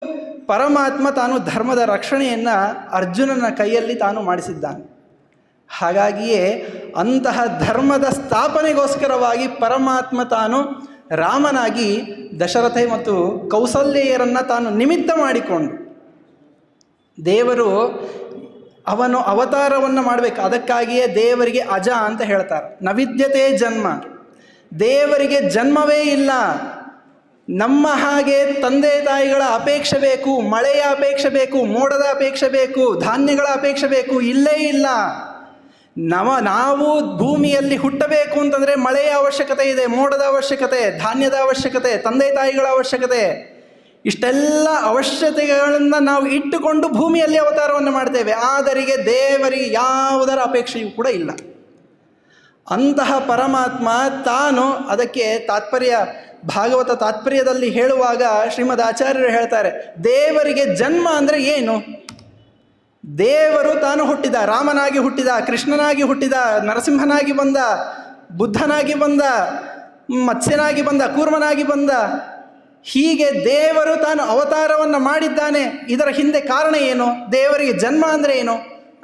ಪರಮಾತ್ಮ ತಾನು ಧರ್ಮದ ರಕ್ಷಣೆಯನ್ನು ಅರ್ಜುನನ ಕೈಯಲ್ಲಿ ತಾನು ಮಾಡಿಸಿದ್ದಾನೆ. ಹಾಗಾಗಿಯೇ ಅಂತಹ ಧರ್ಮದ ಸ್ಥಾಪನೆಗೋಸ್ಕರವಾಗಿ ಪರಮಾತ್ಮ ತಾನು ರಾಮನಾಗಿ ದಶರಥ ಮತ್ತು ಕೌಸಲ್ಯೆಯರನ್ನು ತಾನು ನಿಮಿತ್ತ ಮಾಡಿಕೊಂಡು ದೇವರು ಅವನು ಅವತಾರವನ್ನು ಮಾಡಬೇಕು. ಅದಕ್ಕಾಗಿಯೇ ದೇವರಿಗೆ ಅಜ ಅಂತ ಹೇಳ್ತಾರೆ. ನವಿದ್ಯತೆ ಜನ್ಮ, ದೇವರಿಗೆ ಜನ್ಮವೇ ಇಲ್ಲ. ನಮ್ಮ ಹಾಗೆ ತಂದೆ ತಾಯಿಗಳ ಅಪೇಕ್ಷೆ ಬೇಕು, ಮಳೆಯ ಅಪೇಕ್ಷೆ ಬೇಕು, ಮೋಡದ ಅಪೇಕ್ಷೆ ಬೇಕು, ಧಾನ್ಯಗಳ ಅಪೇಕ್ಷೆ ಬೇಕು, ಇಲ್ಲೇ ಇಲ್ಲ. ನಾವು ಭೂಮಿಯಲ್ಲಿ ಹುಟ್ಟಬೇಕು ಅಂತಂದರೆ ಮಳೆಯ ಅವಶ್ಯಕತೆ ಇದೆ, ಮೋಡದ ಅವಶ್ಯಕತೆ, ಧಾನ್ಯದ ಅವಶ್ಯಕತೆ, ತಂದೆ ತಾಯಿಗಳ ಅವಶ್ಯಕತೆ. ಇಷ್ಟೆಲ್ಲ ಅವಶ್ಯಕತೆಗಳನ್ನು ನಾವು ಇಟ್ಟುಕೊಂಡು ಭೂಮಿಯಲ್ಲಿ ಅವತಾರವನ್ನು ಮಾಡ್ತೇವೆ. ಆದರಿಗೆ ದೇವರಿಗೆ ಯಾವುದರ ಅಪೇಕ್ಷೆಯೂ ಕೂಡ ಇಲ್ಲ. ಅಂತಹ ಪರಮಾತ್ಮ ತಾನು, ಅದಕ್ಕೆ ತಾತ್ಪರ್ಯ, ಭಾಗವತ ತಾತ್ಪರ್ಯದಲ್ಲಿ ಹೇಳುವಾಗ ಶ್ರೀಮದ್ ಆಚಾರ್ಯರು ಹೇಳ್ತಾರೆ, ದೇವರಿಗೆ ಜನ್ಮ ಅಂದರೆ ಏನು? ದೇವರು ತಾನು ಹುಟ್ಟಿದ, ರಾಮನಾಗಿ ಹುಟ್ಟಿದ, ಕೃಷ್ಣನಾಗಿ ಹುಟ್ಟಿದ, ನರಸಿಂಹನಾಗಿ ಬಂದ, ಬುದ್ಧನಾಗಿ ಬಂದ, ಮತ್ಸ್ಯನಾಗಿ ಬಂದ, ಕೂರ್ಮನಾಗಿ ಬಂದ. ಹೀಗೆ ದೇವರು ತಾನು ಅವತಾರವನ್ನು ಮಾಡಿದ್ದಾನೆ. ಇದರ ಹಿಂದೆ ಕಾರಣ ಏನು? ದೇವರಿಗೆ ಜನ್ಮ ಅಂದರೆ ಏನು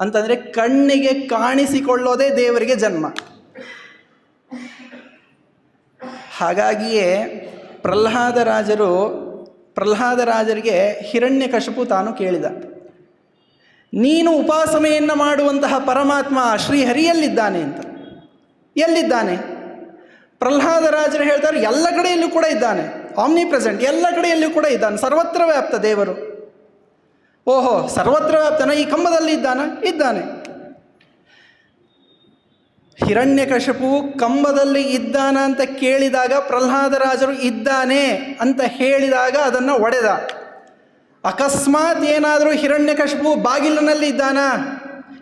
ಅಂತಂದರೆ ಕಣ್ಣಿಗೆ ಕಾಣಿಸಿಕೊಳ್ಳೋದೇ ದೇವರಿಗೆ ಜನ್ಮ. ಹಾಗಾಗಿಯೇ ಪ್ರಹ್ಲಾದರಾಜರಿಗೆ ಹಿರಣ್ಯಕಶಿಪು ತಾನು ಕೇಳಿದ, ನೀನು ಉಪಾಸನೆಯನ್ನು ಮಾಡುವಂತಹ ಪರಮಾತ್ಮ ಶ್ರೀಹರಿಯಲ್ಲಿದ್ದಾನೆ ಅಂತ. ಎಲ್ಲಿದ್ದಾನೆ? ಪ್ರಹ್ಲಾದರಾಜರು ಹೇಳ್ತಾರೆ, ಎಲ್ಲ ಕಡೆಯಲ್ಲೂ ಕೂಡ ಇದ್ದಾನೆ. ಆಮ್ನಿ ಪ್ರೆಸೆಂಟ್, ಎಲ್ಲ ಕಡೆಯಲ್ಲೂ ಕೂಡ ಇದ್ದಾನೆ. ಸರ್ವತ್ರ ವ್ಯಾಪ್ತ ದೇವರು. ಓಹೋ, ಸರ್ವತ್ರ ವ್ಯಾಪ್ತನ? ಈ ಕಂಬದಲ್ಲಿ ಇದ್ದಾನೆ. ಹಿರಣ್ಯಕಶಿಪು ಕಂಬದಲ್ಲಿ ಇದ್ದಾನ ಅಂತ ಕೇಳಿದಾಗ ಪ್ರಹ್ಲಾದರಾಜರು ಇದ್ದಾನೆ ಅಂತ ಹೇಳಿದಾಗ ಅದನ್ನು ಒಡೆದ. ಅಕಸ್ಮಾತ್ ಏನಾದರೂ ಹಿರಣ್ಯಕಶಿಪು ಬಾಗಿಲಿನಲ್ಲಿ ಇದ್ದಾನ,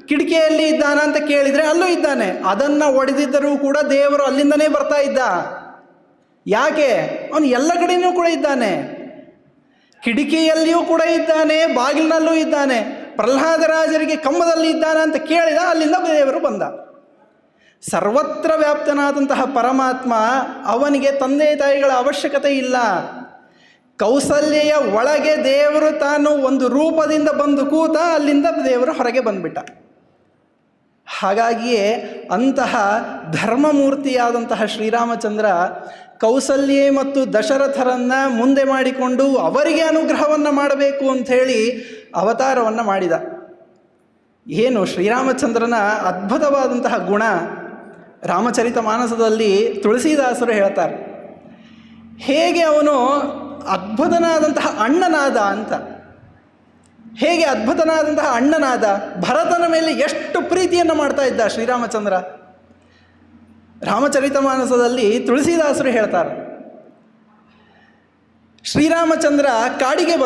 ಕಿಟಕಿಯಲ್ಲಿ ಇದ್ದಾನ ಅಂತ ಕೇಳಿದರೆ ಅಲ್ಲೂ ಇದ್ದಾನೆ. ಅದನ್ನು ಒಡೆದಿದ್ದರೂ ಕೂಡ ದೇವರು ಅಲ್ಲಿಂದನೇ ಬರ್ತಾ ಇದ್ದ. ಯಾಕೆ? ಅವನು ಎಲ್ಲ ಕಡೆಯೂ ಕೂಡ ಇದ್ದಾನೆ. ಕಿಟಕಿಯಲ್ಲಿಯೂ ಕೂಡ ಇದ್ದಾನೆ, ಬಾಗಿಲಿನಲ್ಲೂ ಇದ್ದಾನೆ. ಪ್ರಹ್ಲಾದರಾಜರಿಗೆ ಕಂಬದಲ್ಲಿ ಇದ್ದಾನ ಅಂತ ಕೇಳಿದ, ಅಲ್ಲಿಂದ ದೇವರು ಬಂದ. ಸರ್ವತ್ರ ವ್ಯಾಪ್ತನಾದಂತಹ ಪರಮಾತ್ಮ, ಅವನಿಗೆ ತಂದೆ ತಾಯಿಗಳ ಅವಶ್ಯಕತೆ ಇಲ್ಲ. ಕೌಸಲ್ಯೆಯ ಒಳಗೆ ದೇವರು ತಾನು ಒಂದು ರೂಪದಿಂದ ಬಂದು ಕೂತ, ಅಲ್ಲಿಂದ ದೇವರು ಹೊರಗೆ ಬಂದ್ಬಿಟ್ಟ. ಹಾಗಾಗಿಯೇ ಅಂತಹ ಧರ್ಮಮೂರ್ತಿಯಾದಂತಹ ಶ್ರೀರಾಮಚಂದ್ರ ಕೌಸಲ್ಯೆ ಮತ್ತು ದಶರಥರನ್ನು ಮುಂದೆ ಮಾಡಿಕೊಂಡು ಅವರಿಗೆ ಅನುಗ್ರಹವನ್ನು ಮಾಡಬೇಕು ಅಂಥೇಳಿ ಅವತಾರವನ್ನು ಮಾಡಿದ. ಏನು ಶ್ರೀರಾಮಚಂದ್ರನ ಅದ್ಭುತವಾದಂತಹ ಗುಣ ರಾಮಚರಿತ ಮಾನಸದಲ್ಲಿ ತುಳಸಿದಾಸರು ಹೇಳ್ತಾರೆ. ಹೇಗೆ ಅವನು ಅದ್ಭುತನಾದಂತಹ ಅಣ್ಣನಾದ ಅಂತ. ಹೇಗೆ ಅದ್ಭುತನಾದಂತಹ ಅಣ್ಣನಾದ? ಭರತನ ಮೇಲೆ ಎಷ್ಟು ಪ್ರೀತಿಯನ್ನು ಮಾಡ್ತಾ ಇದ್ದ ಶ್ರೀರಾಮಚಂದ್ರ. ರಾಮಚರಿತ ಮಾನಸದಲ್ಲಿ ತುಳಸಿದಾಸರು ಹೇಳ್ತಾರೆ, ಶ್ರೀರಾಮಚಂದ್ರ ಕಾಡಿಗೆ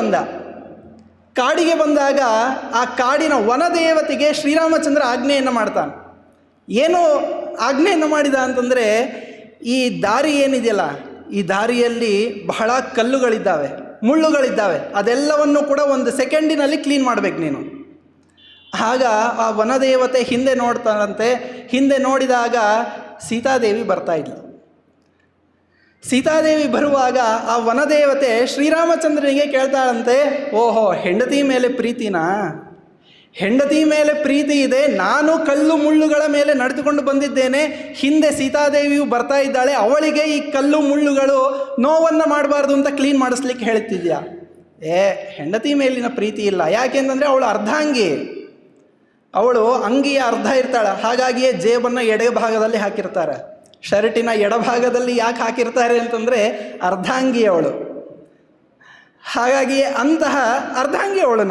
ಬಂದಾಗ ಆ ಕಾಡಿನ ವನದೇವತೆಗೆ ಶ್ರೀರಾಮಚಂದ್ರ ಆಜ್ಞೆಯನ್ನು ಮಾಡ್ತಾನೆ. ಏನು ಆಜ್ಞೆಯನ್ನು ಮಾಡಿದ ಅಂತಂದರೆ, ಈ ದಾರಿ ಏನಿದೆಯಲ್ಲ, ಈ ದಾರಿಯಲ್ಲಿ ಬಹಳ ಕಲ್ಲುಗಳಿದ್ದಾವೆ, ಮುಳ್ಳುಗಳಿದ್ದಾವೆ, ಅದೆಲ್ಲವನ್ನು ಕೂಡ ಒಂದು ಸೆಕೆಂಡಿನಲ್ಲಿ ಕ್ಲೀನ್ ಮಾಡಬೇಕು ನೀನು. ಆಗ ಆ ವನದೇವತೆ ಹಿಂದೆ ನೋಡ್ತಾಳಂತೆ. ಹಿಂದೆ ನೋಡಿದಾಗ ಸೀತಾದೇವಿ ಬರ್ತಾ ಇದ್ಲು. ಸೀತಾದೇವಿ ಬರುವಾಗ ಆ ವನದೇವತೆ ಶ್ರೀರಾಮಚಂದ್ರನಿಗೆ ಕೇಳ್ತಾಳಂತೆ, ಓಹೋ, ಹೆಂಡತಿ ಮೇಲೆ ಪ್ರೀತಿನಾ? ಹೆಂಡತಿ ಮೇಲೆ ಪ್ರೀತಿ ಇದೆ, ನಾನು ಕಲ್ಲು ಮುಳ್ಳುಗಳ ಮೇಲೆ ನಡೆದುಕೊಂಡು ಬಂದಿದ್ದೇನೆ, ಹಿಂದೆ ಸೀತಾದೇವಿಯು ಬರ್ತಾ ಇದ್ದಾಳೆ, ಅವಳಿಗೆ ಈ ಕಲ್ಲು ಮುಳ್ಳುಗಳು ನೋವನ್ನು ಮಾಡಬಾರ್ದು ಅಂತ ಕ್ಲೀನ್ ಮಾಡಿಸ್ಲಿಕ್ಕೆ ಹೇಳ್ತಿದ್ಯಾ? ಹೆಂಡತಿ ಮೇಲಿನ ಪ್ರೀತಿ ಇಲ್ಲ. ಯಾಕೆಂತಂದರೆ ಅವಳು ಅರ್ಧಾಂಗಿ, ಅವಳು ಅಂಗಿಯ ಅರ್ಧ ಇರ್ತಾಳೆ. ಹಾಗಾಗಿಯೇ ಜೇಬನ್ನು ಎಡಭಾಗದಲ್ಲಿ ಹಾಕಿರ್ತಾರೆ. ಶರ್ಟಿನ ಎಡಭಾಗದಲ್ಲಿ ಯಾಕೆ ಹಾಕಿರ್ತಾರೆ ಅಂತಂದರೆ ಅರ್ಧಾಂಗಿ ಅವಳು. ಹಾಗಾಗಿ ಅಂತಹ ಅರ್ಧಾಂಗಿ ಅವಳು.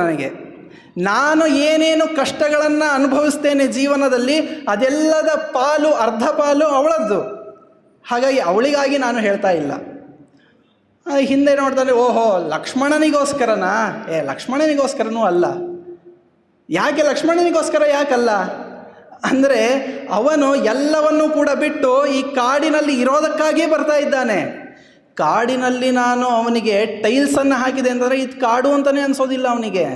ನಾನು ಏನೇನು ಕಷ್ಟಗಳನ್ನು ಅನುಭವಿಸ್ತೇನೆ ಜೀವನದಲ್ಲಿ, ಅದೆಲ್ಲದ ಪಾಲು, ಅರ್ಧ ಪಾಲು ಅವಳದ್ದು. ಹಾಗಾಗಿ ಅವಳಿಗಾಗಿ ನಾನು ಹೇಳ್ತಾ ಇಲ್ಲ. ಹಿಂದೆ ನೋಡ್ತಾರೆ, ಓಹೋ, ಲಕ್ಷ್ಮಣನಿಗೋಸ್ಕರನಾ? ಲಕ್ಷ್ಮಣನಿಗೋಸ್ಕರನೂ ಅಲ್ಲ. ಯಾಕೆ ಲಕ್ಷ್ಮಣನಿಗೋಸ್ಕರ ಯಾಕಲ್ಲ ಅಂದರೆ, ಅವನು ಎಲ್ಲವನ್ನೂ ಕೂಡ ಬಿಟ್ಟು ಈ ಕಾಡಿನಲ್ಲಿ ಇರೋದಕ್ಕಾಗಿಯೇ ಬರ್ತಾ ಇದ್ದಾನೆ. ಕಾಡಿನಲ್ಲಿ ನಾನು ಅವನಿಗೆ ಟೈಲ್ಸನ್ನು ಹಾಕಿದೆ ಅಂತಂದರೆ ಇದು ಕಾಡು ಅಂತಲೇ ಅನಿಸೋದಿಲ್ಲ ಅವನಿಗೆ.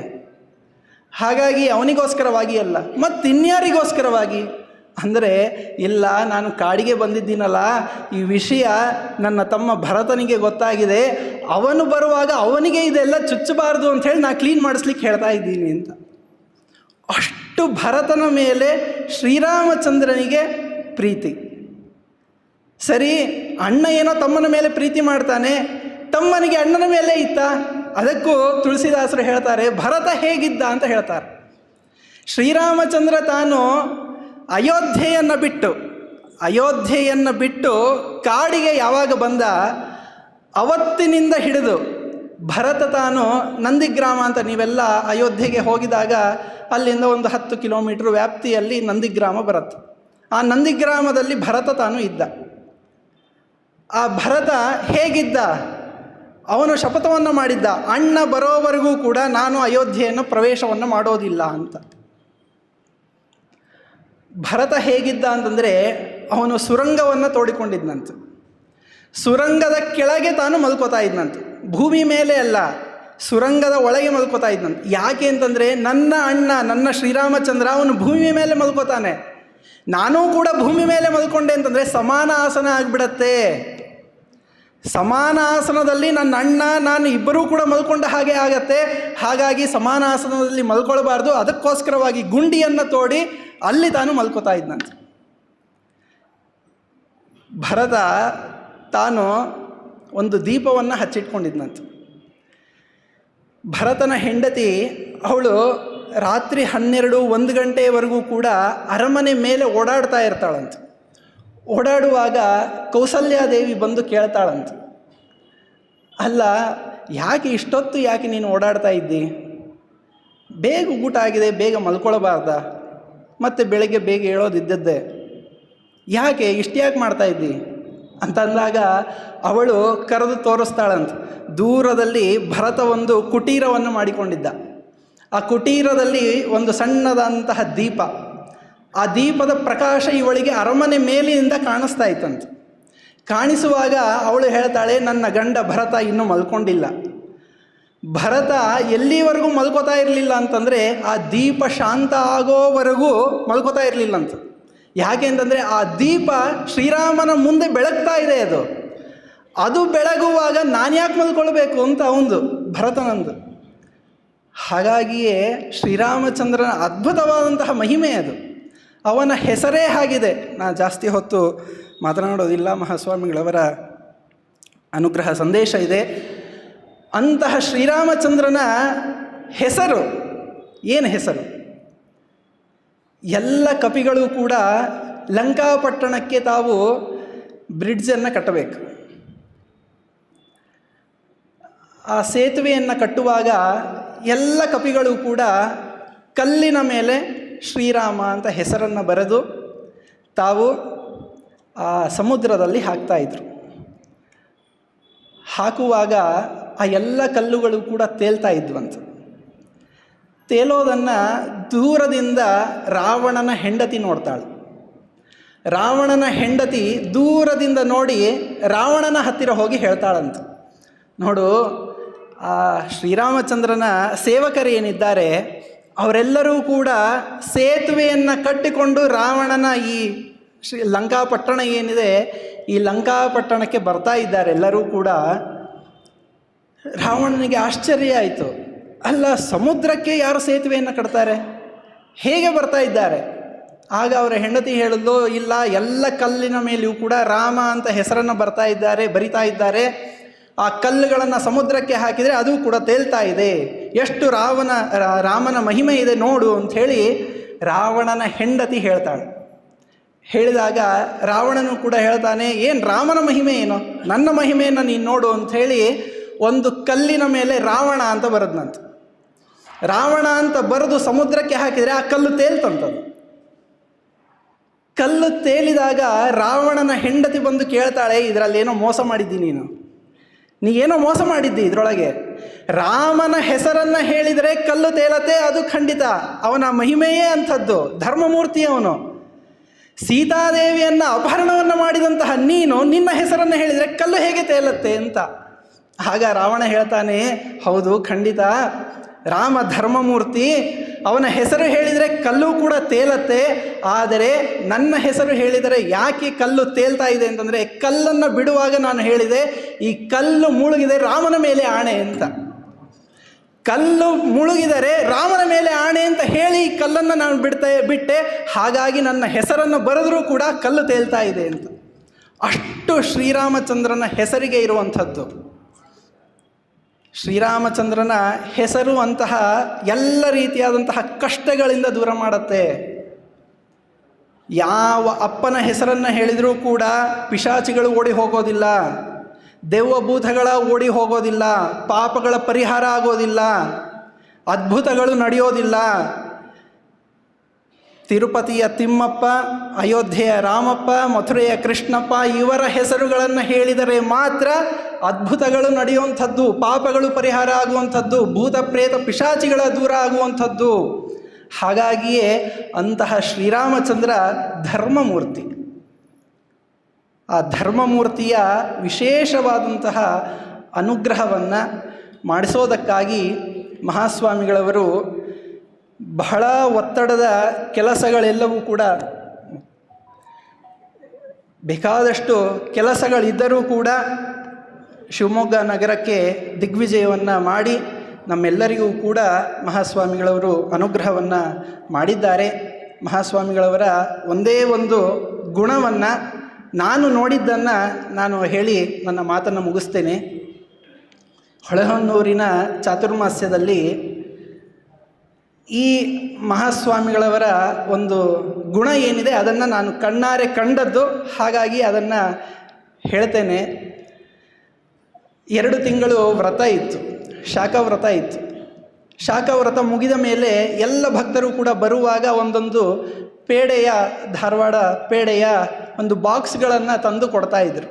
ಹಾಗಾಗಿ ಅವನಿಗೋಸ್ಕರವಾಗಿ ಅಲ್ಲ, ಮತ್ತು ಇನ್ಯಾರಿಗೋಸ್ಕರವಾಗಿ? ಅಂದರೆ ಇಲ್ಲ, ನಾನು ಕಾಡಿಗೆ ಬಂದಿದ್ದೀನಲ್ಲ, ಈ ವಿಷಯ ನನ್ನ ತಮ್ಮ ಭರತನಿಗೆ ಗೊತ್ತಾಗಿದೆ, ಅವನು ಬರುವಾಗ ಅವನಿಗೆ ಇದೆಲ್ಲ ಚುಚ್ಚಬಾರ್ದು ಅಂಥೇಳಿ ನಾನು ಕ್ಲೀನ್ ಮಾಡಿಸ್ಲಿಕ್ಕೆ ಹೇಳ್ತಾ ಇದ್ದೀನಿ ಅಂತ. ಅಷ್ಟು ಭರತನ ಮೇಲೆ ಶ್ರೀರಾಮಚಂದ್ರನಿಗೆ ಪ್ರೀತಿ. ಸರಿ, ಅಣ್ಣ ಏನೋ ತಮ್ಮನ ಮೇಲೆ ಪ್ರೀತಿ ಮಾಡ್ತಾನೆ, ತಮ್ಮನಿಗೆ ಅಣ್ಣನ ಮೇಲೆ ಇತ್ತ. ಅದಕ್ಕೂ ತುಳಸಿದಾಸರು ಹೇಳ್ತಾರೆ, ಭರತ ಹೇಗಿದ್ದ ಅಂತ ಹೇಳ್ತಾರೆ. ಶ್ರೀರಾಮಚಂದ್ರ ತಾನು ಅಯೋಧ್ಯೆಯನ್ನು ಬಿಟ್ಟು ಕಾಡಿಗೆ ಯಾವಾಗ ಬಂದ, ಅವತ್ತಿನಿಂದ ಹಿಡಿದು ಭರತ ತಾನು ನಂದಿಗ್ರಾಮ ಅಂತ, ನೀವೆಲ್ಲ ಅಯೋಧ್ಯೆಗೆ ಹೋಗಿದಾಗ ಅಲ್ಲಿಂದ ಒಂದು 10 ಕಿಲೋಮೀಟ್ರ್ ವ್ಯಾಪ್ತಿಯಲ್ಲಿ ನಂದಿಗ್ರಾಮ ಬರುತ್ತೆ. ಆ ನಂದಿಗ್ರಾಮದಲ್ಲಿ ಭರತ ತಾನು ಇದ್ದ. ಆ ಭರತ ಹೇಗಿದ್ದ, ಅವನು ಶಪಥವನ್ನು ಮಾಡಿದ್ದ, ಅಣ್ಣ ಬರೋವರೆಗೂ ಕೂಡ ನಾನು ಅಯೋಧ್ಯೆಯನ್ನು ಪ್ರವೇಶವನ್ನು ಮಾಡೋದಿಲ್ಲ ಅಂತ. ಭರತ ಹೇಗಿದ್ದ ಅಂತಂದರೆ, ಅವನು ಸುರಂಗವನ್ನು ತೋಡಿಕೊಂಡಿದ್ದಂತೆ. ಸುರಂಗದ ಕೆಳಗೆ ತಾನು ಮಲ್ಕೋತಾ ಇದ್ದಂತೆ, ಭೂಮಿ ಮೇಲೆ ಅಲ್ಲ, ಸುರಂಗದ ಒಳಗೆ ಮಲ್ಕೋತಾ ಇದ್ದಂತೆ. ಯಾಕೆ ಅಂತಂದರೆ, ನನ್ನ ಅಣ್ಣ ನನ್ನ ಶ್ರೀರಾಮಚಂದ್ರ ಅವನು ಭೂಮಿ ಮೇಲೆ ಮಲ್ಕೋತಾನೆ, ನಾನೂ ಕೂಡ ಭೂಮಿ ಮೇಲೆ ಮಲ್ಕೊಂಡೆ ಅಂತಂದರೆ ಸಮಾನ ಆಸನ ಆಗಿಬಿಡತ್ತೆ. ಸಮಾನ ಆಸನದಲ್ಲಿ ನನ್ನ ಅಣ್ಣ ನಾನು ಇಬ್ಬರೂ ಕೂಡ ಮಲ್ಕೊಂಡ ಹಾಗೆ ಆಗತ್ತೆ. ಹಾಗಾಗಿ ಸಮಾನ ಆಸನದಲ್ಲಿ ಮಲ್ಕೊಳ್ಬಾರ್ದು, ಅದಕ್ಕೋಸ್ಕರವಾಗಿ ಗುಂಡಿಯನ್ನು ತೋಡಿ ಅಲ್ಲಿ ತಾನು ಮಲ್ಕೋತಾ ಇದ್ದಂತೆ. ಭರತ ತಾನು ಒಂದು ದೀಪವನ್ನು ಹಚ್ಚಿಟ್ಕೊಂಡಿದ್ದಂತೆ. ಭರತನ ಹೆಂಡತಿ ಅವಳು ರಾತ್ರಿ 12-1 ಗಂಟೆಯವರೆಗೂ ಕೂಡ ಅರಮನೆ ಮೇಲೆ ಓಡಾಡ್ತಾ ಇರ್ತಾಳಂತೆ. ಓಡಾಡುವಾಗ ಕೌಸಲ್ಯಾದೇವಿ ಬಂದು ಕೇಳ್ತಾಳಂತೆ, ಅಲ್ಲ ಯಾಕೆ ಇಷ್ಟೊತ್ತು ಯಾಕೆ ನೀನು ಓಡಾಡ್ತಾ ಇದ್ದಿ, ಬೇಗ ಊಟ ಆಗಿದೆ, ಬೇಗ ಮಲ್ಕೊಳ್ಬಾರ್ದ, ಮತ್ತು ಬೆಳಗ್ಗೆ ಬೇಗ ಹೇಳೋದಿದ್ದದ್ದೇ, ಯಾಕೆ ಇಷ್ಟ್ಯಾಕೆ ಮಾಡ್ತಾ ಇದ್ದಿ ಅಂತಂದಾಗ ಅವಳು ಕರೆದು ತೋರಿಸ್ತಾಳಂತ. ದೂರದಲ್ಲಿ ಭರತ ಒಂದು ಕುಟೀರವನ್ನು ಮಾಡಿಕೊಂಡಿದ್ದ. ಆ ಕುಟೀರದಲ್ಲಿ ಒಂದು ಸಣ್ಣದಂತಹ ದೀಪ, ಆ ದೀಪದ ಪ್ರಕಾಶ ಇವಳಿಗೆ ಅರಮನೆ ಮೇಲಿನಿಂದ ಕಾಣಿಸ್ತಾ ಇತ್ತಂತೆ. ಕಾಣಿಸುವಾಗ ಅವಳು ಹೇಳ್ತಾಳೆ, ನನ್ನ ಗಂಡ ಭರತ ಇನ್ನೂ ಮಲ್ಕೊಂಡಿಲ್ಲ. ಭರತ ಎಲ್ಲಿವರೆಗೂ ಮಲ್ಕೋತಾ ಇರಲಿಲ್ಲ ಅಂತಂದರೆ, ಆ ದೀಪ ಶಾಂತ ಆಗೋವರೆಗೂ ಮಲ್ಕೋತಾ ಇರಲಿಲ್ಲ ಅಂತ. ಯಾಕೆ ಅಂತಂದರೆ, ಆ ದೀಪ ಶ್ರೀರಾಮನ ಮುಂದೆ ಬೆಳಗ್ತಾ ಇದೆ. ಅದು ಬೆಳಗುವಾಗ ನಾನು ಯಾಕೆ ಮಲ್ಕೊಳ್ಬೇಕು ಅಂತ ಅವಂದು, ಭರತನಂದು. ಹಾಗಾಗಿಯೇ ಶ್ರೀರಾಮಚಂದ್ರನ ಅದ್ಭುತವಾದಂತಹ ಮಹಿಮೆ ಅದು. ಅವನ ಹೆಸರೇ ಆಗಿದೆ. ನಾನು ಜಾಸ್ತಿ ಹೊತ್ತು ಮಾತನಾಡೋದಿಲ್ಲ, ಮಹಾಸ್ವಾಮಿಗಳವರ ಅನುಗ್ರಹ ಸಂದೇಶ ಇದೆ. ಅಂತಹ ಶ್ರೀರಾಮಚಂದ್ರನ ಹೆಸರು ಏನು ಹೆಸರು? ಎಲ್ಲ ಕಪಿಗಳು ಕೂಡ ಲಂಕಾಪಟ್ಟಣಕ್ಕೆ ತಾವು ಬ್ರಿಡ್ಜನ್ನು ಕಟ್ಟಬೇಕು. ಆ ಸೇತುವೆಯನ್ನು ಕಟ್ಟುವಾಗ ಎಲ್ಲ ಕಪಿಗಳು ಕೂಡ ಕಲ್ಲಿನ ಮೇಲೆ ಶ್ರೀರಾಮ ಅಂತ ಹೆಸರನ್ನು ಬರೆದು ತಾವು ಆ ಸಮುದ್ರದಲ್ಲಿ ಹಾಕ್ತಾಯಿದ್ರು. ಹಾಕುವಾಗ ಆ ಎಲ್ಲ ಕಲ್ಲುಗಳು ಕೂಡ ತೇಲ್ತಾ ಇದ್ವಂತ. ತೇಲೋದನ್ನು ದೂರದಿಂದ ರಾವಣನ ಹೆಂಡತಿ ನೋಡ್ತಾಳೆ. ರಾವಣನ ಹೆಂಡತಿ ದೂರದಿಂದ ನೋಡಿ ರಾವಣನ ಹತ್ತಿರ ಹೋಗಿ ಹೇಳ್ತಾಳಂತ, ನೋಡು, ಆ ಶ್ರೀರಾಮಚಂದ್ರನ ಸೇವಕರು ಏನಿದ್ದಾರೆ ಅವರೆಲ್ಲರೂ ಕೂಡ ಸೇತುವೆಯನ್ನು ಕಟ್ಟಿಕೊಂಡು ರಾವಣನ ಈ ಲಂಕಾಪಟ್ಟಣ ಏನಿದೆ ಈ ಲಂಕಾಪಟ್ಟಣಕ್ಕೆ ಬರ್ತಾ ಇದ್ದಾರೆ ಎಲ್ಲರೂ ಕೂಡ. ರಾವಣನಿಗೆ ಆಶ್ಚರ್ಯ ಆಯಿತು, ಅಲ್ಲ ಸಮುದ್ರಕ್ಕೆ ಯಾರು ಸೇತುವೆಯನ್ನು ಕಟ್ತಾರೆ, ಹೇಗೆ ಬರ್ತಾ ಇದ್ದಾರೆ? ಆಗ ಅವರ ಹೆಂಡತಿ ಹೇಳಿದ್ಲು, ಇಲ್ಲ, ಎಲ್ಲ ಕಲ್ಲಿನ ಮೇಲೆಯೂ ಕೂಡ ರಾಮ ಅಂತ ಹೆಸರನ್ನು ಬರಿತಾ ಇದ್ದಾರೆ. ಆ ಕಲ್ಲುಗಳನ್ನು ಸಮುದ್ರಕ್ಕೆ ಹಾಕಿದರೆ ಅದು ಕೂಡ ತೇಲ್ತಾ ಇದೆ. ಎಷ್ಟು ರಾಮನ ಮಹಿಮೆ ಇದೆ ನೋಡು ಅಂಥೇಳಿ ರಾವಣನ ಹೆಂಡತಿ ಹೇಳ್ತಾಳೆ. ಹೇಳಿದಾಗ ರಾವಣನು ಕೂಡ ಹೇಳ್ತಾನೆ, ಏನು ರಾಮನ ಮಹಿಮೆ ಏನು, ನನ್ನ ಮಹಿಮೆಯನ್ನು ನೀನು ನೋಡು ಅಂಥೇಳಿ ಒಂದು ಕಲ್ಲಿನ ಮೇಲೆ ರಾವಣ ಅಂತ ಬರೆದ್ನಂತ. ರಾವಣ ಅಂತ ಬರೆದು ಸಮುದ್ರಕ್ಕೆ ಹಾಕಿದರೆ ಆ ಕಲ್ಲು ತೇಲ್ತಂಥದ್ದು. ಕಲ್ಲು ತೇಲಿದಾಗ ರಾವಣನ ಹೆಂಡತಿ ಬಂದು ಕೇಳ್ತಾಳೆ, ಇದರಲ್ಲೇನೋ ಮೋಸ ಮಾಡಿದ್ದೀನಿ ನೀನೇನೋ ಮೋಸ ಮಾಡಿದ್ದಿ ಇದರೊಳಗೆ. ರಾಮನ ಹೆಸರನ್ನು ಹೇಳಿದರೆ ಕಲ್ಲು ತೇಲತ್ತೆ, ಅದು ಖಂಡಿತ. ಅವನ ಮಹಿಮೆಯೇ ಅಂಥದ್ದು, ಧರ್ಮಮೂರ್ತಿ ಅವನು. ಸೀತಾದೇವಿಯನ್ನು ಅಪಹರಣವನ್ನು ಮಾಡಿದಂತಹ ನೀನು ನಿನ್ನ ಹೆಸರನ್ನು ಹೇಳಿದರೆ ಕಲ್ಲು ಹೇಗೆ ತೇಲತ್ತೆ ಅಂತ. ಆಗ ರಾವಣ ಹೇಳ್ತಾನೆ, ಹೌದು ಖಂಡಿತ, ರಾಮ ಧರ್ಮಮೂರ್ತಿ, ಅವನ ಹೆಸರು ಹೇಳಿದರೆ ಕಲ್ಲು ಕೂಡ ತೇಲತ್ತೆ. ಆದರೆ ನನ್ನ ಹೆಸರು ಹೇಳಿದರೆ ಯಾಕೆ ಕಲ್ಲು ತೇಲ್ತಾ ಇದೆ ಅಂತಂದರೆ, ಕಲ್ಲನ್ನು ಬಿಡುವಾಗ ನಾನು ಹೇಳಿದೆ ಈ ಕಲ್ಲು ಮುಳುಗಿದೆ ರಾಮನ ಮೇಲೆ ಆಣೆ ಅಂತ. ಕಲ್ಲು ಮುಳುಗಿದರೆ ರಾಮನ ಮೇಲೆ ಆಣೆ ಅಂತ ಹೇಳಿ ಈ ಕಲ್ಲನ್ನು ನಾನು ಬಿಟ್ಟೆ. ಹಾಗಾಗಿ ನನ್ನ ಹೆಸರನ್ನು ಬರೆದರೂ ಕೂಡ ಕಲ್ಲು ತೇಲ್ತಾ ಇದೆ ಅಂತ. ಅಷ್ಟು ಶ್ರೀರಾಮಚಂದ್ರನ ಹೆಸರಿಗೆ ಇರುವಂಥದ್ದು. ಶ್ರೀರಾಮಚಂದ್ರನ ಹೆಸರು ಅಂತಹ ಎಲ್ಲ ರೀತಿಯಾದಂತಹ ಕಷ್ಟಗಳಿಂದ ದೂರ ಮಾಡುತ್ತೆ. ಯಾವ ಅಪ್ಪನ ಹೆಸರನ್ನು ಹೇಳಿದರೂ ಕೂಡ ಪಿಶಾಚಿಗಳು ಓಡಿ ಹೋಗೋದಿಲ್ಲ, ದೆವ್ವಭೂತಗಳ ಓಡಿ ಹೋಗೋದಿಲ್ಲ, ಪಾಪಗಳ ಪರಿಹಾರ ಆಗೋದಿಲ್ಲ, ಅದ್ಭುತಗಳು ನಡೆಯೋದಿಲ್ಲ. ತಿರುಪತಿಯ ತಿಮ್ಮಪ್ಪ, ಅಯೋಧ್ಯೆಯ ರಾಮಪ್ಪ, ಮಥುರೆಯ ಕೃಷ್ಣಪ್ಪ ಇವರ ಹೆಸರುಗಳನ್ನು ಹೇಳಿದರೆ ಮಾತ್ರ ಅದ್ಭುತಗಳು ನಡೆಯುವಂಥದ್ದು, ಪಾಪಗಳು ಪರಿಹಾರ ಆಗುವಂಥದ್ದು, ಭೂತ ಪ್ರೇತ ಪಿಶಾಚಿಗಳ ದೂರ ಆಗುವಂಥದ್ದು. ಹಾಗಾಗಿಯೇ ಅಂತಹ ಶ್ರೀರಾಮಚಂದ್ರ ಧರ್ಮಮೂರ್ತಿ. ಆ ಧರ್ಮಮೂರ್ತಿಯ ವಿಶೇಷವಾದಂತಹ ಅನುಗ್ರಹವನ್ನು ಮಾಡಿಸೋದಕ್ಕಾಗಿ ಮಹಾಸ್ವಾಮಿಗಳವರು ಬಹಳ ಒತ್ತಡದ ಕೆಲಸಗಳೆಲ್ಲವೂ ಕೂಡ, ಬೇಕಾದಷ್ಟು ಕೆಲಸಗಳಿದ್ದರೂ ಕೂಡ ಶಿವಮೊಗ್ಗ ನಗರಕ್ಕೆ ದಿಗ್ವಿಜಯವನ್ನು ಮಾಡಿ ನಮ್ಮೆಲ್ಲರಿಗೂ ಕೂಡ ಮಹಾಸ್ವಾಮಿಗಳವರು ಅನುಗ್ರಹವನ್ನು ಮಾಡಿದ್ದಾರೆ. ಮಹಾಸ್ವಾಮಿಗಳವರ ಒಂದೇ ಒಂದು ಗುಣವನ್ನು ನಾನು ನೋಡಿದ್ದನ್ನು ನಾನು ಹೇಳಿ ನನ್ನ ಮಾತನ್ನು ಮುಗಿಸ್ತೇನೆ. ಹೊಳೆಹೊನ್ನೂರಿನ ಚಾತುರ್ಮಾಸ್ಯದಲ್ಲಿ ಈ ಮಹಾಸ್ವಾಮಿಗಳವರ ಒಂದು ಗುಣ ಏನಿದೆ ಅದನ್ನು ನಾನು ಕಣ್ಣಾರೆ ಕಂಡದ್ದು, ಹಾಗಾಗಿ ಅದನ್ನು ಹೇಳ್ತೇನೆ. 2 ತಿಂಗಳು ವ್ರತ ಇತ್ತು, ಶಾಖವ್ರತ ಇತ್ತು. ಶಾಖವ್ರತ ಮುಗಿದ ಮೇಲೆ ಎಲ್ಲ ಭಕ್ತರು ಕೂಡ ಬರುವಾಗ ಒಂದೊಂದು ಪೇಡೆಯ, ಧಾರವಾಡ ಪೇಡೆಯ ಒಂದು ಬಾಕ್ಸ್ಗಳನ್ನು ತಂದು ಕೊಡ್ತಾಯಿದ್ರು.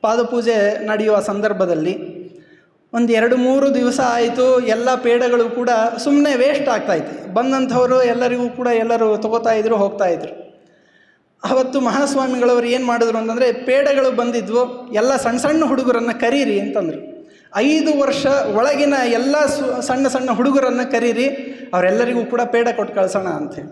ಪಾದಪೂಜೆ ನಡೆಯುವ ಸಂದರ್ಭದಲ್ಲಿ ಒಂದು 2-3 ದಿವಸ ಆಯಿತು, ಎಲ್ಲ ಪೇಡೆಗಳು ಕೂಡ ಸುಮ್ಮನೆ ವೇಸ್ಟ್ ಆಗ್ತಾಯಿತ್ತು. ಬಂದಂಥವರು ಎಲ್ಲರಿಗೂ ಕೂಡ ಎಲ್ಲರೂ ತೊಗೋತಾಯಿದ್ರು, ಹೋಗ್ತಾಯಿದ್ರು. ಅವತ್ತು ಮಹಾಸ್ವಾಮಿಗಳವರು ಏನು ಮಾಡಿದ್ರು ಅಂತಂದರೆ, ಪೇಡೆಗಳು ಬಂದಿದ್ವು, ಎಲ್ಲ ಸಣ್ಣ ಸಣ್ಣ ಹುಡುಗರನ್ನು ಕರೀರಿ ಅಂತಂದರು. 5 ವರ್ಷ ಒಳಗಿನ ಎಲ್ಲ ಸಣ್ಣ ಸಣ್ಣ ಹುಡುಗರನ್ನು ಕರೀರಿ, ಅವರೆಲ್ಲರಿಗೂ ಕೂಡ ಪೇಡೆ ಕೊಟ್ಟು ಕಳಿಸೋಣ ಅಂಥೇಳಿ.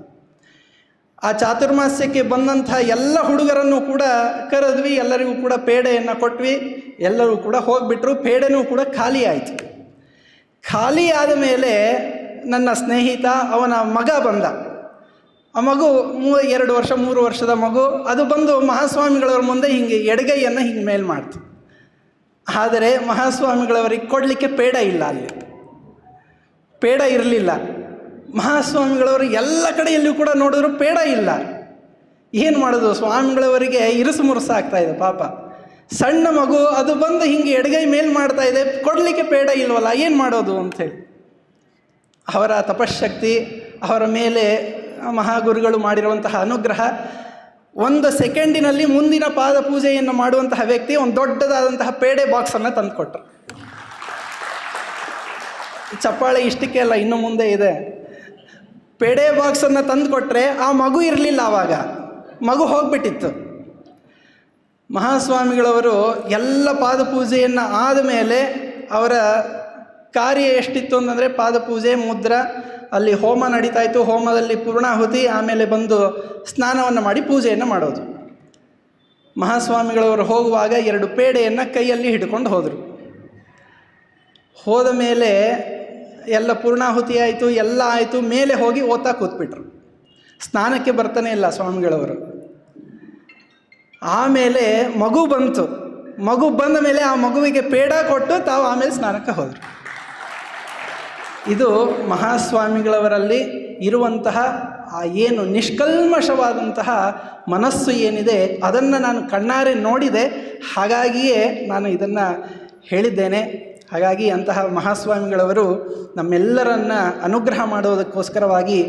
ಆ ಚಾತುರ್ಮಾಸ್ಯಕ್ಕೆ ಬಂದಂಥ ಎಲ್ಲ ಹುಡುಗರನ್ನು ಕೂಡ ಕರೆದ್ವಿ, ಎಲ್ಲರಿಗೂ ಕೂಡ ಪೇಡೆಯನ್ನು ಕೊಟ್ವಿ. ಎಲ್ಲರೂ ಕೂಡ ಹೋಗಿಬಿಟ್ರು, ಪೇಡೆನೂ ಕೂಡ ಖಾಲಿ ಆಯಿತು. ಖಾಲಿ ಆದ ಮೇಲೆ ನನ್ನ ಸ್ನೇಹಿತ, ಅವನ ಮಗ ಬಂದ. ಆ ಮಗು 2 ವರ್ಷ 3 ವರ್ಷದ ಮಗು, ಅದು ಬಂದು ಮಹಾಸ್ವಾಮಿಗಳವ್ರ ಮುಂದೆ ಹಿಂಗೆ ಎಡಗೈಯನ್ನು ಹಿಂಗೆ ಮೇಲ್ ಮಾಡ್ತು. ಆದರೆ ಮಹಾಸ್ವಾಮಿಗಳವರಿಗೆ ಕೊಡಲಿಕ್ಕೆ ಪೇಡ ಇಲ್ಲ, ಅಲ್ಲಿ ಪೇಡ ಇರಲಿಲ್ಲ. ಮಹಾಸ್ವಾಮಿಗಳವರು ಎಲ್ಲ ಕಡೆಯಲ್ಲೂ ಕೂಡ ನೋಡಿದ್ರು ಪೇಡ ಇಲ್ಲ. ಏನು ಮಾಡೋದು, ಸ್ವಾಮಿಗಳವರಿಗೆ ಇರುಸು ಮುರುಸು ಆಗ್ತಾಯಿದೆ ಪಾಪ. ಸಣ್ಣ ಮಗು ಅದು ಬಂದು ಹಿಂಗೆ ಎಡಗೈ ಮೇಲ್ ಮಾಡ್ತಾ ಇದೆ, ಕೊಡಲಿಕ್ಕೆ ಪೇಡ ಇಲ್ವಲ್ಲ, ಏನು ಮಾಡೋದು ಅಂಥೇಳಿ. ಅವರ ತಪಶ್ಶಕ್ತಿ, ಅವರ ಮೇಲೆ ಮಹಾಗುರುಗಳು ಮಾಡಿರುವಂತಹ ಅನುಗ್ರಹ, 1 ಸೆಕೆಂಡಿನಲ್ಲಿ ಮುಂದಿನ ಪಾದ ಪೂಜೆಯನ್ನು ಮಾಡುವಂತಹ ವ್ಯಕ್ತಿ ಒಂದು ದೊಡ್ಡದಾದಂತಹ ಪೇಡೆ ಬಾಕ್ಸನ್ನು ತಂದುಕೊಟ್ರು. ಚಪ್ಪಾಳೆ ಇಷ್ಟಕ್ಕೆ ಅಲ್ಲ, ಇನ್ನು ಮುಂದೆ ಇದೆ. ಪೇಡೆ ಬಾಕ್ಸನ್ನು ತಂದು ಕೊಟ್ಟರೆ ಆ ಮಗು ಇರಲಿಲ್ಲ, ಆವಾಗ ಮಗು ಹೋಗ್ಬಿಟ್ಟಿತ್ತು. ಮಹಾಸ್ವಾಮಿಗಳವರು ಎಲ್ಲ ಪಾದಪೂಜೆಯನ್ನು ಆದಮೇಲೆ ಅವರ ಕಾರ್ಯ ಎಷ್ಟಿತ್ತು ಅಂತಂದರೆ, ಪಾದಪೂಜೆ, ಮುದ್ರ, ಅಲ್ಲಿ ಹೋಮ ನಡೀತಾಯಿತ್ತು, ಹೋಮದಲ್ಲಿ ಪೂರ್ಣಾಹುತಿ, ಆಮೇಲೆ ಬಂದು ಸ್ನಾನವನ್ನು ಮಾಡಿ ಪೂಜೆಯನ್ನು ಮಾಡೋದು. ಮಹಾಸ್ವಾಮಿಗಳವರು ಹೋಗುವಾಗ 2 ಪೇಡೆಯನ್ನು ಕೈಯಲ್ಲಿ ಹಿಡ್ಕೊಂಡು ಹೋದರು. ಹೋದ ಮೇಲೆ ಎಲ್ಲ ಪೂರ್ಣಾಹುತಿ ಆಯಿತು, ಎಲ್ಲ ಆಯಿತು, ಮೇಲೆ ಹೋಗಿ ಓದ್ತಾ ಕೂತ್ಬಿಟ್ರು. ಸ್ನಾನಕ್ಕೆ ಬರ್ತಾನೆ ಇಲ್ಲ ಸ್ವಾಮಿಗಳವರು. ಆಮೇಲೆ ಮಗು ಬಂತು. ಮಗು ಬಂದ ಮೇಲೆ ಆ ಮಗುವಿಗೆ ಪೇಡ ಕೊಟ್ಟು ತಾವು ಆಮೇಲೆ ಸ್ನಾನಕ್ಕೆ ಹೋದರು. ಇದು ಮಹಾಸ್ವಾಮಿಗಳವರಲ್ಲಿ ಇರುವಂತಹ ಆ ಏನು ನಿಷ್ಕಲ್ಮಶವಾದಂತಹ ಮನಸ್ಸು ಏನಿದೆ ಅದನ್ನು ನಾನು ಕಣ್ಣಾರೆ ನೋಡಿದೆ. ಹಾಗಾಗಿಯೇ ನಾನು ಇದನ್ನು ಹೇಳಿದ್ದೇನೆ. ಹಾಗಾಗಿ ಅಂತಹ ಮಹಾಸ್ವಾಮಿಗಳವರು ನಮ್ಮೆಲ್ಲರನ್ನ ಅನುಗ್ರಹ ಮಾಡೋದಕ್ಕೋಸ್ಕರವಾಗಿ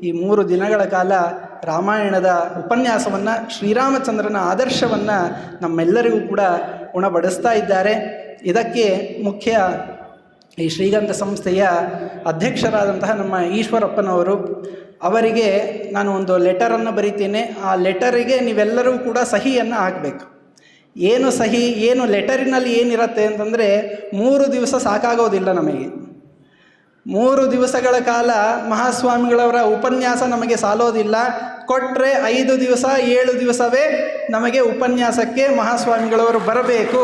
ಈ 3 ದಿನಗಳ ಕಾಲ ರಾಮಾಯಣದ ಉಪನ್ಯಾಸವನ್ನು, ಶ್ರೀರಾಮಚಂದ್ರನ ಆದರ್ಶವನ್ನು ನಮ್ಮೆಲ್ಲರಿಗೂ ಕೂಡ ಉಣಬಡಿಸ್ತಾ ಇದ್ದಾರೆ. ಇದಕ್ಕೆ ಮುಖ್ಯ ಈ ಶ್ರೀಗಂಧ ಸಂಸ್ಥೆಯ ಅಧ್ಯಕ್ಷರಾದಂತಹ ನಮ್ಮ ಈಶ್ವರಪ್ಪನವರು. ಅವರಿಗೆ ನಾನು ಒಂದು ಲೆಟರನ್ನು ಬರೀತೇನೆ. ಆ ಲೆಟರಿಗೆ ನೀವೆಲ್ಲರೂ ಕೂಡ ಸಹಿಯನ್ನು ಹಾಕಬೇಕು. ಏನು ಸಹಿ, ಏನು ಲೆಟರಿನಲ್ಲಿ ಏನಿರುತ್ತೆ ಅಂತಂದರೆ 3 ದಿವಸ ಸಾಕಾಗೋದಿಲ್ಲ ನಮಗೆ. 3 ದಿವಸಗಳ ಕಾಲ ಮಹಾಸ್ವಾಮಿಗಳವರ ಉಪನ್ಯಾಸ ನಮಗೆ ಸಾಲೋದಿಲ್ಲ. ಕೊಟ್ಟರೆ 5 ದಿವಸ 7 ದಿವಸವೇ ನಮಗೆ ಉಪನ್ಯಾಸಕ್ಕೆ ಮಹಾಸ್ವಾಮಿಗಳವರು ಬರಬೇಕು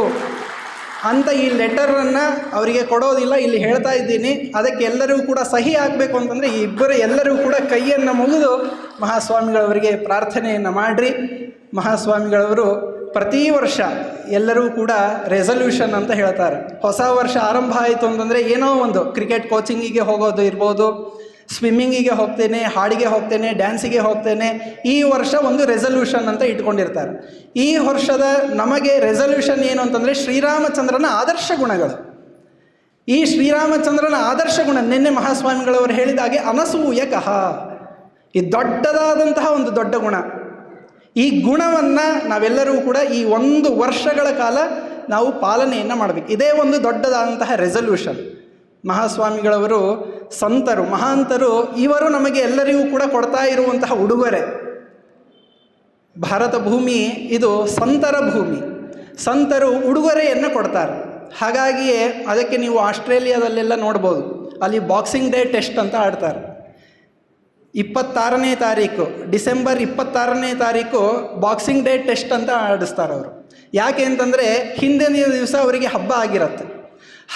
ಅಂತ ಈ ಲೆಟರನ್ನು ಅವರಿಗೆ ಕೊಡೋದಿಲ್ಲ. ಇಲ್ಲಿ ಹೇಳ್ತಾ ಇದ್ದೀನಿ, ಅದಕ್ಕೆ ಎಲ್ಲರಿಗೂ ಕೂಡ ಸಹಿ ಆಗಬೇಕು ಅಂತಂದರೆ ಈ ಇಬ್ಬರು ಎಲ್ಲರೂ ಕೂಡ ಕೈಯನ್ನು ಮುಗಿದು ಮಹಾಸ್ವಾಮಿಗಳವರಿಗೆ ಪ್ರಾರ್ಥನೆಯನ್ನು ಮಾಡಿರಿ. ಮಹಾಸ್ವಾಮಿಗಳವರು ಪ್ರತಿ ವರ್ಷ ಎಲ್ಲರೂ ಕೂಡ ರೆಸಲ್ಯೂಷನ್ ಅಂತ ಹೇಳ್ತಾರೆ. ಹೊಸ ವರ್ಷ ಆರಂಭ ಆಯಿತು ಅಂತಂದರೆ ಏನೋ ಒಂದು ಕ್ರಿಕೆಟ್ ಕೋಚಿಂಗಿಗೆ ಹೋಗೋದು ಇರ್ಬೋದು, ಸ್ವಿಮ್ಮಿಂಗಿಗೆ ಹೋಗ್ತೇನೆ, ಹಾಡಿಗೆ ಹೋಗ್ತೇನೆ, ಡ್ಯಾನ್ಸಿಗೆ ಹೋಗ್ತೇನೆ, ಈ ವರ್ಷ ಒಂದು ರೆಸಲ್ಯೂಷನ್ ಅಂತ ಇಟ್ಕೊಂಡಿರ್ತಾರೆ. ಈ ವರ್ಷದ ನಮಗೆ ರೆಸಲ್ಯೂಷನ್ ಏನು ಅಂತಂದರೆ ಶ್ರೀರಾಮಚಂದ್ರನ ಆದರ್ಶ ಗುಣಗಳು. ಈ ಶ್ರೀರಾಮಚಂದ್ರನ ಆದರ್ಶ ಗುಣ ನಿನ್ನೆ ಮಹಾಸ್ವಾಮಿಗಳವರು ಹೇಳಿದ ಹಾಗೆ ಅನಸೂಯಕಃ, ಈ ದೊಡ್ಡದಾದಂತಹ ಒಂದು ದೊಡ್ಡ ಗುಣ. ಈ ಗುಣವನ್ನು ನಾವೆಲ್ಲರೂ ಕೂಡ ಈ 1 ವರ್ಷಗಳ ಕಾಲ ನಾವು ಪಾಲನೆಯನ್ನು ಮಾಡಬೇಕು. ಇದೇ ಒಂದು ದೊಡ್ಡದಾದಂತಹ ರೆಸಲ್ಯೂಷನ್. ಮಹಾಸ್ವಾಮಿಗಳವರು ಸಂತರು, ಮಹಾಂತರು, ಇವರು ನಮಗೆ ಎಲ್ಲರಿಗೂ ಕೂಡ ಕೊಡ್ತಾ ಇರುವಂತಹ ಉಡುಗೊರೆ. ಭಾರತ ಭೂಮಿ ಇದು ಸಂತರ ಭೂಮಿ. ಸಂತರು ಉಡುಗೊರೆಯನ್ನು ಕೊಡ್ತಾರೆ. ಹಾಗಾಗಿಯೇ ಅದಕ್ಕೆ ನೀವು ಆಸ್ಟ್ರೇಲಿಯಾದಲ್ಲೆಲ್ಲ ನೋಡ್ಬೋದು, ಅಲ್ಲಿ ಬಾಕ್ಸಿಂಗ್ ಡೇ ಟೆಸ್ಟ್ ಅಂತ ಆಡ್ತಾರೆ. 26ನೇ ತಾರೀಕು, ಡಿಸೆಂಬರ್ 26ನೇ ತಾರೀಕು ಬಾಕ್ಸಿಂಗ್ ಡೇ ಟೆಸ್ಟ್ ಅಂತ ಆಡಿಸ್ತಾರೆ ಅವರು. ಯಾಕೆ ಅಂತಂದರೆ ಹಿಂದಿನ ದಿವಸ ಅವರಿಗೆ ಹಬ್ಬ ಆಗಿರುತ್ತೆ.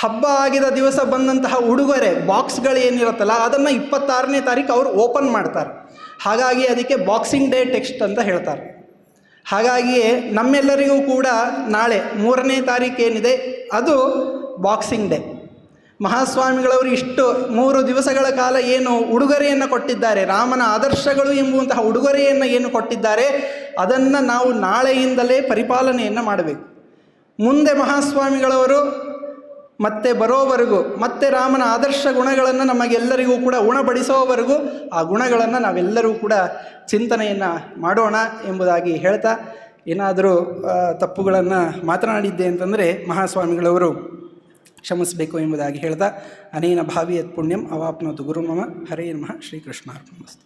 ಹಬ್ಬ ಆಗಿದ ದಿವಸ ಬಂದಂತಹ ಉಡುಗೊರೆ ಬಾಕ್ಸ್ಗಳು ಏನಿರುತ್ತಲ್ಲ ಅದನ್ನು 26ನೇ ತಾರೀಕು ಅವರು ಓಪನ್ ಮಾಡ್ತಾರೆ. ಹಾಗಾಗಿ ಅದಕ್ಕೆ ಬಾಕ್ಸಿಂಗ್ ಡೇ ಟೆಸ್ಟ್ ಅಂತ ಹೇಳ್ತಾರೆ. ಹಾಗಾಗಿಯೇ ನಮ್ಮೆಲ್ಲರಿಗೂ ಕೂಡ ನಾಳೆ 3ನೇ ತಾರೀಕು ಏನಿದೆ ಅದು ಬಾಕ್ಸಿಂಗ್ ಡೇ. ಮಹಾಸ್ವಾಮಿಗಳವರು ಇಷ್ಟು 3 ದಿವಸಗಳ ಕಾಲ ಏನು ಉಡುಗೊರೆಯನ್ನು ಕೊಟ್ಟಿದ್ದಾರೆ, ರಾಮನ ಆದರ್ಶಗಳು ಎಂಬುವಂತಹ ಉಡುಗೊರೆಯನ್ನು ಏನು ಕೊಟ್ಟಿದ್ದಾರೆ, ಅದನ್ನು ನಾವು ನಾಳೆಯಿಂದಲೇ ಪರಿಪಾಲನೆಯನ್ನು ಮಾಡಬೇಕು. ಮುಂದೆ ಮಹಾಸ್ವಾಮಿಗಳವರು ಮತ್ತೆ ಬರೋವರೆಗೂ, ಮತ್ತೆ ರಾಮನ ಆದರ್ಶ ಗುಣಗಳನ್ನು ನಮಗೆಲ್ಲರಿಗೂ ಕೂಡ ಉಣಬಡಿಸೋವರೆಗೂ ಆ ಗುಣಗಳನ್ನು ನಾವೆಲ್ಲರೂ ಕೂಡ ಚಿಂತನೆಯನ್ನು ಮಾಡೋಣ ಎಂಬುದಾಗಿ ಹೇಳ್ತಾ, ಏನಾದರೂ ತಪ್ಪುಗಳನ್ನು ಮಾತನಾಡಿದ್ದೆ ಅಂತಂದರೆ ಮಹಾಸ್ವಾಮಿಗಳವರು ಕ್ಷಮಿಸಬೇಕು ಎಂಬುದಾಗಿ ಹೇಳ್ತಾ, ಅನೇನ ಭಾವಿ ಯತ್ ಪುಣ್ಯಂ ಅವಾಪ್ನೋತು ಗುರು ಮಮ. ಹರೇ ನಮಃ. ಶ್ರೀಕೃಷ್ಣಾರ್ಪಣಮಸ್ತು.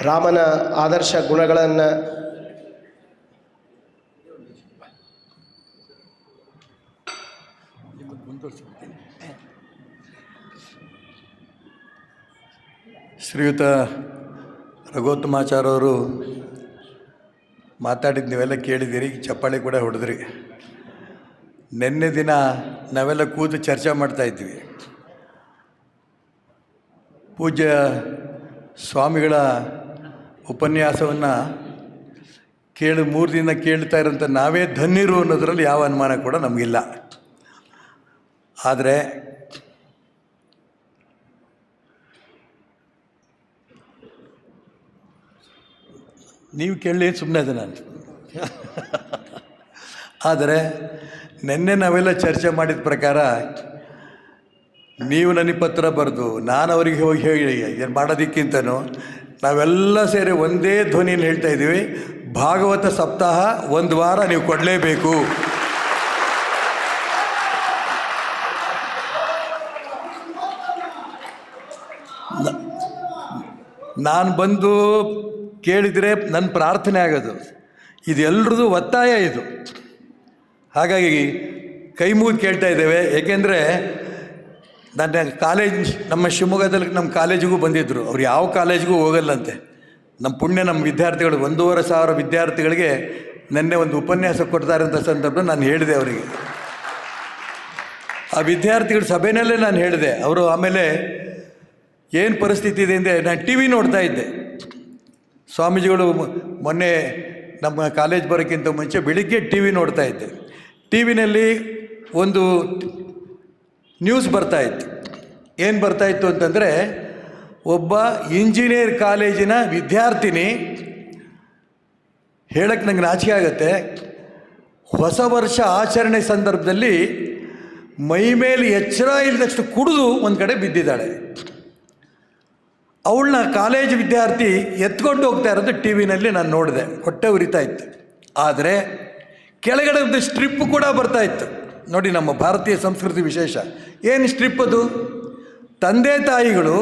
ರಾಮನ ಆದರ್ಶ ಗುಣಗಳನ್ನು ಶ್ರೀಯುತ ರಘೋತ್ತಮಾಚಾರ್ಯವರು ಮಾತಾಡಿದ್ದು ನೀವೆಲ್ಲ ಕೇಳಿದ್ದೀರಿ, ಚಪ್ಪಾಳೆ ಕೂಡ ಹೊಡೆದ್ರಿ. ನಿನ್ನೆ ದಿನ ನಾವೆಲ್ಲ ಕೂತು ಚರ್ಚೆ ಮಾಡ್ತಾಯಿದ್ವಿ. ಪೂಜ್ಯ ಸ್ವಾಮಿಗಳ ಉಪನ್ಯಾಸವನ್ನು 3 ದಿನ ಕೇಳ್ತಾ ಇರೋಂಥ ನಾವೇ ಧನ್ಯರು ಅನ್ನೋದರಲ್ಲಿ ಯಾವ ಅನುಮಾನ ಕೂಡ ನಮಗಿಲ್ಲ. ಆದರೆ ನೀವು ಕೇಳಿ ಸುಮ್ಮನೆ ಅದ ನಾನು. ಆದರೆ ನಿನ್ನೆ ನಾವೆಲ್ಲ ಚರ್ಚೆ ಮಾಡಿದ ಪ್ರಕಾರ ನೀವು ನನಗೆ ಪತ್ರ ಬರೆದು ನಾನು ಅವರಿಗೆ ಹೋಗಿ ಹೇಳಿ ಏನು ಮಾಡೋದಕ್ಕಿಂತನೂ ನಾವೆಲ್ಲ ಸೇರಿ ಒಂದೇ ಧ್ವನಿಯಲ್ಲಿ ಹೇಳ್ತಾ ಇದ್ದೀವಿ, ಭಾಗವತ ಸಪ್ತಾಹ 1 ವಾರ ನೀವು ಕೊಡಲೇಬೇಕು. ನಾನು ಬಂದು ಕೇಳಿದರೆ ನನ್ನ ಪ್ರಾರ್ಥನೆ ಆಗೋದು, ಇದು ಎಲ್ರದ್ದು ಒತ್ತಾಯ ಇದು. ಹಾಗಾಗಿ ಕೈ ಮುಗಿದು ಕೇಳ್ತಾ ಇದ್ದೇವೆ. ಏಕೆಂದರೆ ನನ್ನ ನಮ್ಮ ಶಿವಮೊಗ್ಗದಲ್ಲಿ ನಮ್ಮ ಕಾಲೇಜಿಗೂ ಬಂದಿದ್ದರು. ಅವ್ರು ಯಾವ ಕಾಲೇಜಿಗೂ ಹೋಗಲ್ಲಂತೆ. ನಮ್ಮ ಪುಣ್ಯ ನಮ್ಮ ವಿದ್ಯಾರ್ಥಿಗಳು 1,500 ವಿದ್ಯಾರ್ಥಿಗಳಿಗೆ ನಿನ್ನೆ ಒಂದು ಉಪನ್ಯಾಸ ಕೊಡ್ತಾರಂಥ ಸಂದರ್ಭ ನಾನು ಹೇಳಿದೆ ಅವರಿಗೆ. ಆ ವಿದ್ಯಾರ್ಥಿಗಳ ಸಭೆಯಲ್ಲೇ ನಾನು ಹೇಳಿದೆ. ಅವರು ಆಮೇಲೆ ಏನು ಪರಿಸ್ಥಿತಿ ಇದೆ ಅಂದರೆ, ನಾನು ಟಿ ವಿ ನೋಡ್ತಾ ಇದ್ದೆ. ಸ್ವಾಮೀಜಿಗಳು ಮೊನ್ನೆ ನಮ್ಮ ಕಾಲೇಜ್ ಬರೋಕ್ಕಿಂತ ಮುಂಚೆ ಬೆಳಿಗ್ಗೆ ಟಿ ವಿ ನೋಡ್ತಾ ಇದ್ದೆ. ಟಿ ವಿನಲ್ಲಿ ಒಂದು ನ್ಯೂಸ್ ಬರ್ತಾಯಿತ್ತು. ಏನು ಬರ್ತಾಯಿತ್ತು ಅಂತಂದರೆ, ಒಬ್ಬ ಇಂಜಿನಿಯರ್ ಕಾಲೇಜಿನ ವಿದ್ಯಾರ್ಥಿನಿ, ಹೇಳಕ್ಕೆ ನಂಗೆ ನಾಚಿಕೆ ಆಗುತ್ತೆ, ಹೊಸ ವರ್ಷ ಆಚರಣೆ ಸಂದರ್ಭದಲ್ಲಿ ಮೈಮೇಲೆ ಎಚ್ಚರ ಇಲ್ಲದಷ್ಟು ಕುಡಿದು ಒಂದು ಕಡೆ ಬಿದ್ದಿದ್ದಾಳೆ. ಅವಳನ್ನ ಕಾಲೇಜ್ ವಿದ್ಯಾರ್ಥಿ ಎತ್ಕೊಂಡು ಹೋಗ್ತಾ ಇರೋದು ಟಿ ವಿನಲ್ಲಿ ನಾನು ನೋಡಿದೆ. ಹೊಟ್ಟೆ ಉರಿತಾ ಇತ್ತು. ಆದರೆ ಕೆಳಗಡೆ ಒಂದು ಸ್ಟ್ರಿಪ್ ಕೂಡ ಬರ್ತಾಯಿತ್ತು. ನೋಡಿ, ನಮ್ಮ ಭಾರತೀಯ ಸಂಸ್ಕೃತಿ ವಿಶೇಷ. ಏನು ಸ್ಟ್ರಿಪ್ ಅದು? ತಂದೆ ತಾಯಿಗಳು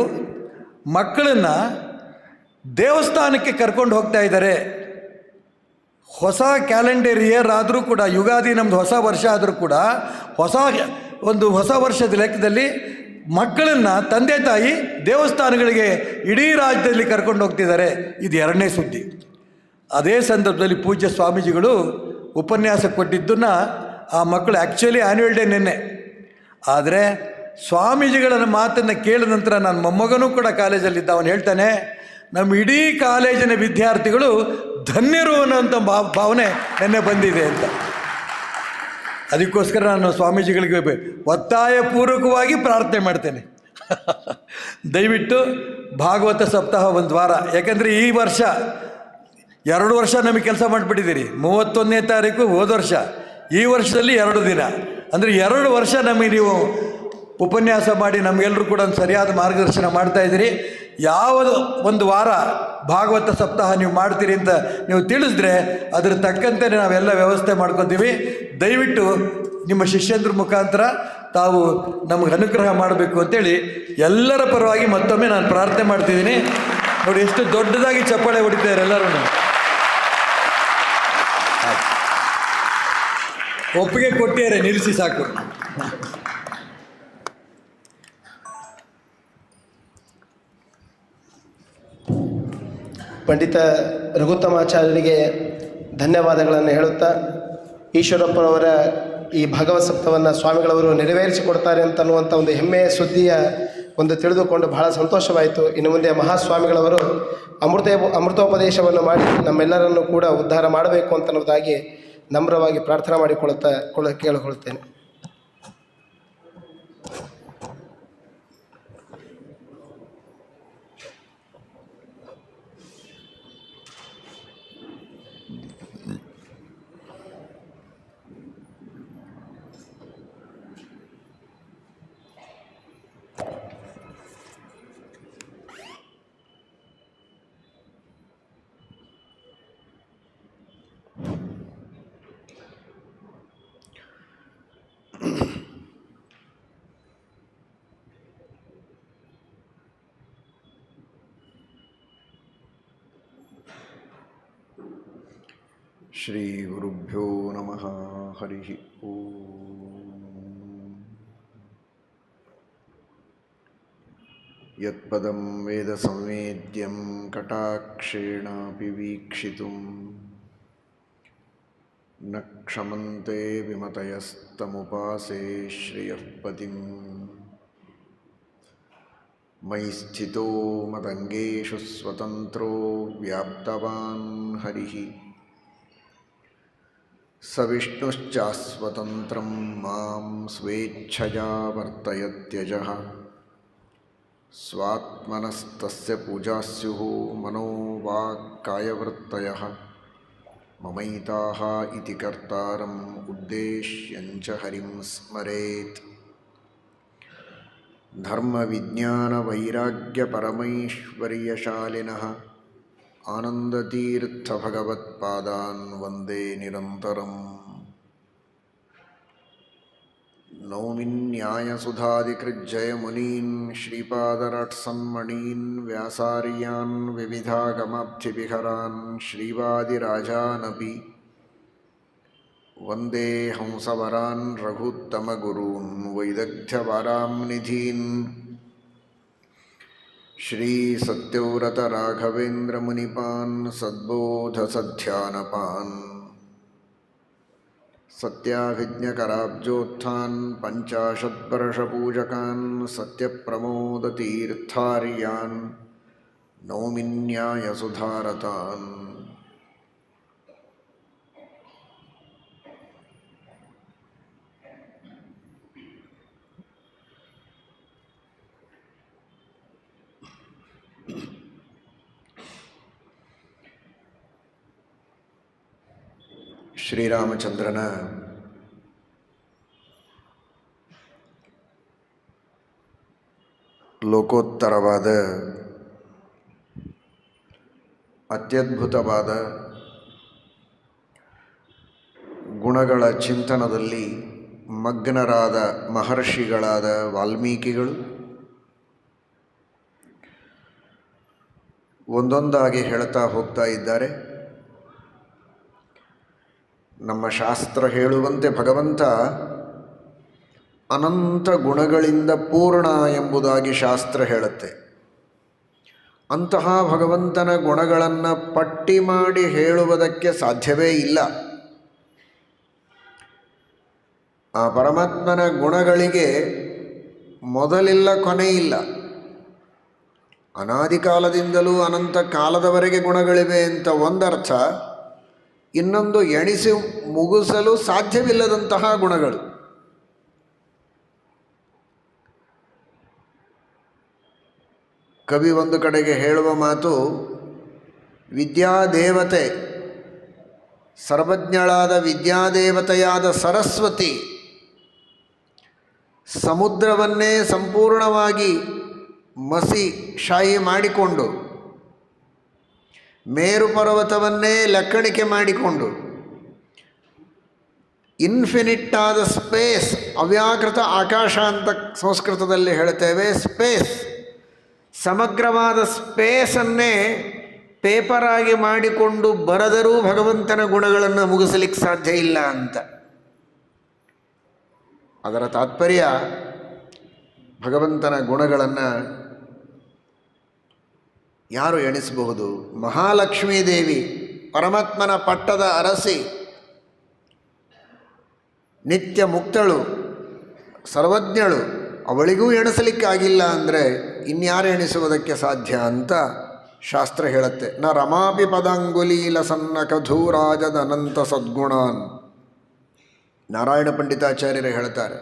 ಮಕ್ಕಳನ್ನು ದೇವಸ್ಥಾನಕ್ಕೆ ಕರ್ಕೊಂಡು ಹೋಗ್ತಾ ಇದ್ದಾರೆ. ಹೊಸ ಕ್ಯಾಲೆಂಡರ್ ಇಯರ್ ಆದರೂ ಕೂಡ, ಯುಗಾದಿ ನಮ್ಮದು ಹೊಸ ವರ್ಷ ಆದರೂ ಕೂಡ, ಹೊಸ ಒಂದು ಹೊಸ ವರ್ಷದ ಲೆಕ್ಕದಲ್ಲಿ ಮಕ್ಕಳನ್ನು ತಂದೆ ತಾಯಿ ದೇವಸ್ಥಾನಗಳಿಗೆ ಇಡೀ ರಾಜ್ಯದಲ್ಲಿ ಕರ್ಕೊಂಡು ಹೋಗ್ತಿದ್ದಾರೆ. ಇದು ಎರಡನೇ ಸುದ್ದಿ. ಅದೇ ಸಂದರ್ಭದಲ್ಲಿ ಪೂಜ್ಯ ಸ್ವಾಮೀಜಿಗಳು ಉಪನ್ಯಾಸ ಕೊಟ್ಟಿದ್ದನ್ನು ಆ ಮಕ್ಕಳು ಆ್ಯಕ್ಚುಲಿ ಆ್ಯನ್ಯುವಲ್ ಡೇ ನಿನ್ನೆ. ಆದರೆ ಸ್ವಾಮೀಜಿಗಳ ಮಾತನ್ನು ಕೇಳಿದ ನಂತರ ನನ್ನ ಮೊಮ್ಮಗನೂ ಕೂಡ ಕಾಲೇಜಲ್ಲಿದ್ದ. ಅವನು ಹೇಳ್ತಾನೆ, ನಮ್ಮ ಇಡೀ ಕಾಲೇಜಿನ ವಿದ್ಯಾರ್ಥಿಗಳು ಧನ್ಯರು ಅನ್ನೋಂಥ ಭಾವನೆ ನೆನ್ನೆ ಬಂದಿದೆ ಅಂತ. ಅದಕ್ಕೋಸ್ಕರ ನಾನು ಸ್ವಾಮೀಜಿಗಳಿಗೆ ಒತ್ತಾಯಪೂರ್ವಕವಾಗಿ ಪ್ರಾರ್ಥನೆ ಮಾಡ್ತೇನೆ, ದಯವಿಟ್ಟು ಭಾಗವತ ಸಪ್ತಾಹ ಒಂದು ವಾರ. ಯಾಕಂದರೆ ಈ ವರ್ಷ 2 ವರ್ಷ ನಮಗೆ ಕೆಲಸ ಮಾಡಿಬಿಟ್ಟಿದ್ದೀರಿ. 31ನೇ ತಾರೀಕು ಹೋದ ವರ್ಷ, ಈ ವರ್ಷದಲ್ಲಿ 2 ದಿನ, ಅಂದರೆ 2 ವರ್ಷ ನಮಗೆ ನೀವು ಉಪನ್ಯಾಸ ಮಾಡಿ ನಮಗೆಲ್ಲರೂ ಕೂಡ ಒಂದು ಸರಿಯಾದ ಮಾರ್ಗದರ್ಶನ ಮಾಡ್ತಾಯಿದ್ದೀರಿ. ಯಾವುದು ಒಂದು ವಾರ ಭಾಗವತ ಸಪ್ತಾಹ ನೀವು ಮಾಡ್ತೀರಿ ಅಂತ ನೀವು ತಿಳಿಸಿದ್ರೆ ಅದ್ರ ತಕ್ಕಂತೆ ನಾವೆಲ್ಲ ವ್ಯವಸ್ಥೆ ಮಾಡ್ಕೊತೀವಿ. ದಯವಿಟ್ಟು ನಿಮ್ಮ ಶಿಷ್ಯಂದ್ರ ಮುಖಾಂತರ ತಾವು ನಮಗೆ ಅನುಗ್ರಹ ಮಾಡಬೇಕು ಅಂತೇಳಿ ಎಲ್ಲರ ಪರವಾಗಿ ಮತ್ತೊಮ್ಮೆ ನಾನು ಪ್ರಾರ್ಥನೆ ಮಾಡ್ತಿದ್ದೀನಿ. ನೋಡಿ ಎಷ್ಟು ದೊಡ್ಡದಾಗಿ ಚಪ್ಪಾಳೆ ಹೊಡಿತಾರೆ ಎಲ್ಲರೂ. ಒಪ್ಪಿಗೆ ಕೊಟ್ಟಿದ್ದಾರೆ, ನಿಲ್ಲಿಸಿ ಸಾಕು. ಪಂಡಿತ ರಘುತ್ತಮಾಚಾರ್ಯರಿಗೆ ಧನ್ಯವಾದಗಳನ್ನು ಹೇಳುತ್ತಾ, ಈಶ್ವರಪ್ಪನವರ ಈ ಭಾಗವತ ಸಪ್ತವನ್ನು ಸ್ವಾಮಿಗಳವರು ನೆರವೇರಿಸಿಕೊಡ್ತಾರೆ ಅಂತನ್ನುವಂಥ ಒಂದು ಹೆಮ್ಮೆಯ ಸುದ್ದಿಯ ಒಂದು ತಿಳಿದುಕೊಂಡು ಬಹಳ ಸಂತೋಷವಾಯಿತು. ಇನ್ನು ಮುಂದೆ ಮಹಾಸ್ವಾಮಿಗಳವರು ಅಮೃತೋಪದೇಶವನ್ನು ಮಾಡಿ ನಮ್ಮೆಲ್ಲರನ್ನು ಕೂಡ ಉದ್ಧಾರ ಮಾಡಬೇಕು ಅಂತನ್ನೋದಾಗಿ ನಮ್ರವಾಗಿ ಪ್ರಾರ್ಥನೆ ಕೇಳಿಕೊಳ್ಳುತ್ತೇನೆ. ಶ್ರೀ ಗುರುಭ್ಯೋ ನಮಃ. ಹರಿ ಓಂ. ಯತ್ಪದಂ ವೇದ ಸಂವೇದ್ಯಂ ಕಟಾಕ್ಷೇಣಾಪಿ ವೀಕ್ಷಿತುಂ ನ ಕ್ಷಮಂತೆ ವಿಮತಯಸ್ತಮುಪಾಸೇ ಶ್ರಿಯಃ ಪತಿಂ. ಮಯಿ ಸ್ಥಿತೋ ಮದಂಗೇಷು ಸ್ವತಂತ್ರೋ ವ್ಯಾಪ್ತವಾನ್ ಹರಿಃ ಸ ವಿಷ್ಣುಶ್ಚಾಸ್ವತಂತ್ರಂ ಮಾಂ ಸ್ವೇಚ್ಛಯಾ ವರ್ತಯತ್ಯಜಃ. ಸ್ವಾತ್ಮನಸ್ತಸ್ಯ ಪೂಜಾಸ್ಯುಃ ಮನೋ ವಾಕ್ ಕಾಯವೃತ್ತಯಃ. ಮಮೈತಾಃ ಇತಿ ಕರ್ತಾರಂ ಉದ್ದೇಶ್ಯಂಚ ಹರಿಂ ಸ್ಮರೇತ್. ಧರ್ಮ ವಿಜ್ಞಾನ ವೈರಾಗ್ಯ ಪರಮೈಶ್ವರ್ಯಶಾಲಿನಃ ಆನಂದತೀರ್ಥ ಭಗವತ್ಪಾದಾನ್ ವಂದೇ ನಿರಂತರಂ. ನೌಮಿನ್ಯಾಯಸುಧಾದಿಕೃಜ್ಜಯಮುನೀನ್ ಶ್ರೀಪಾದರಟ್ಸನ್ಮಣೀನ್ ವ್ಯಾಸಾರ್ಯಾನ್ ವಿವಿಧಾಗಮಾಬ್ಧಿವಿಹರಾನ್ ಶ್ರೀವಾದಿರಾಜಾನಪಿ ವಂದೇ ಹಂಸವರಾನ್ ರಘುತ್ತಮಗುರೂನ್ ವೈದಗ್ಧ್ಯವಾರಾಂ ನಿಧೀನ್. ಶ್ರೀ ಸತ್ಯವ್ರತ ರಾಘವೇಂದ್ರ ಮುನಿಪಾನ್ ಸದ್ಬೋಧ ಸಧ್ಯಾನಪಾನ್. ಸತ್ಯಾಭಿಜ್ಞಕರಾಬ್ಜೋತ್ಥಾನ್ ಪಂಚಾಶದ್ವರ್ಷಪೂಜಕಾನ್ ಸತ್ಯಪ್ರಮೋದತೀರ್ಥಾರ್ಯಾನ್ ನೌಮಿನ್ಯಾಯಸುಧಾರತಾನ್. ಶ್ರೀರಾಮಚಂದ್ರನ ಲೋಕೋತ್ತರವಾದ ಅತ್ಯದ್ಭುತವಾದ ಗುಣಗಳ ಚಿಂತನದಲ್ಲಿ ಮಗ್ನರಾದ ಮಹರ್ಷಿಗಳಾದ ವಾಲ್ಮೀಕಿಗಳು ಒಂದೊಂದಾಗಿ ಹೇಳ್ತಾ ಹೋಗ್ತಾ ಇದ್ದಾರೆ. ನಮ್ಮ ಶಾಸ್ತ್ರ ಹೇಳುವಂತೆ ಭಗವಂತ ಅನಂತ ಗುಣಗಳಿಂದ ಪೂರ್ಣ ಎಂಬುದಾಗಿ ಶಾಸ್ತ್ರ ಹೇಳುತ್ತೆ. ಅಂತಹ ಭಗವಂತನ ಗುಣಗಳನ್ನು ಪಟ್ಟಿ ಮಾಡಿ ಹೇಳುವುದಕ್ಕೆ ಸಾಧ್ಯವೇ ಇಲ್ಲ. ಆ ಪರಮಾತ್ಮನ ಗುಣಗಳಿಗೆ ಮೊದಲಿಲ್ಲ, ಕೊನೆ ಇಲ್ಲ. ಅನಾದಿ ಕಾಲದಿಂದಲೂ ಅನಂತ ಕಾಲದವರೆಗೆ ಗುಣಗಳಿವೆ ಅಂತ ಒಂದರ್ಥ, ಇನ್ನೊಂದು ಎಣಿಸಿ ಮುಗಿಸಲು ಸಾಧ್ಯವಿಲ್ಲದಂತಹ ಗುಣಗಳು. ಕವಿ ಒಂದು ಕಡೆಗೆ ಹೇಳುವ ಮಾತು, ವಿದ್ಯಾದೇವತೆ, ಸರ್ವಜ್ಞಳಾದ ವಿದ್ಯಾದೇವತೆಯಾದ ಸರಸ್ವತಿ ಸಮುದ್ರವನ್ನೇ ಸಂಪೂರ್ಣವಾಗಿ ಮಸಿ ಶಾಯಿ ಮಾಡಿಕೊಂಡು, ಮೇರು ಪರ್ವತವನ್ನೇ ಲೆಕ್ಕಣಿಕೆ ಮಾಡಿಕೊಂಡು, ಇನ್ಫಿನಿಟ್ ಆದ ಸ್ಪೇಸ್, ಅವ್ಯಾಕೃತ ಆಕಾಶ ಅಂತ ಸಂಸ್ಕೃತದಲ್ಲಿ ಹೇಳ್ತೇವೆ, ಸ್ಪೇಸ್, ಸಮಗ್ರವಾದ ಸ್ಪೇಸನ್ನೇ ಪೇಪರಾಗಿ ಮಾಡಿಕೊಂಡು ಬರೆದರೂ ಭಗವಂತನ ಗುಣಗಳನ್ನು ಮುಗಿಸಲಿಕ್ಕೆ ಸಾಧ್ಯ ಇಲ್ಲ ಅಂತ. ಅದರ ತಾತ್ಪರ್ಯ, ಭಗವಂತನ ಗುಣಗಳನ್ನು ಯಾರು ಎಣಿಸಬಹುದು? ಮಹಾಲಕ್ಷ್ಮೀ ದೇವಿ, ಪರಮಾತ್ಮನ ಪಟ್ಟದ ಅರಸಿ, ನಿತ್ಯ ಮುಕ್ತಳು, ಸರ್ವಜ್ಞಳು, ಅವಳಿಗೂ ಎಣಿಸಲಿಕ್ಕಾಗಿಲ್ಲ ಅಂದರೆ ಇನ್ಯಾರು ಎಣಿಸುವುದಕ್ಕೆ ಸಾಧ್ಯ ಅಂತ ಶಾಸ್ತ್ರ ಹೇಳುತ್ತೆ. ನ ರಮಾಪಿ ಪದಾಂಗುಲೀಲ ಸನ್ನ ಕಧೂರಾಜದ ಅನಂತ ಸದ್ಗುಣಾನ್. ನಾರಾಯಣ ಪಂಡಿತಾಚಾರ್ಯರು ಹೇಳ್ತಾರೆ,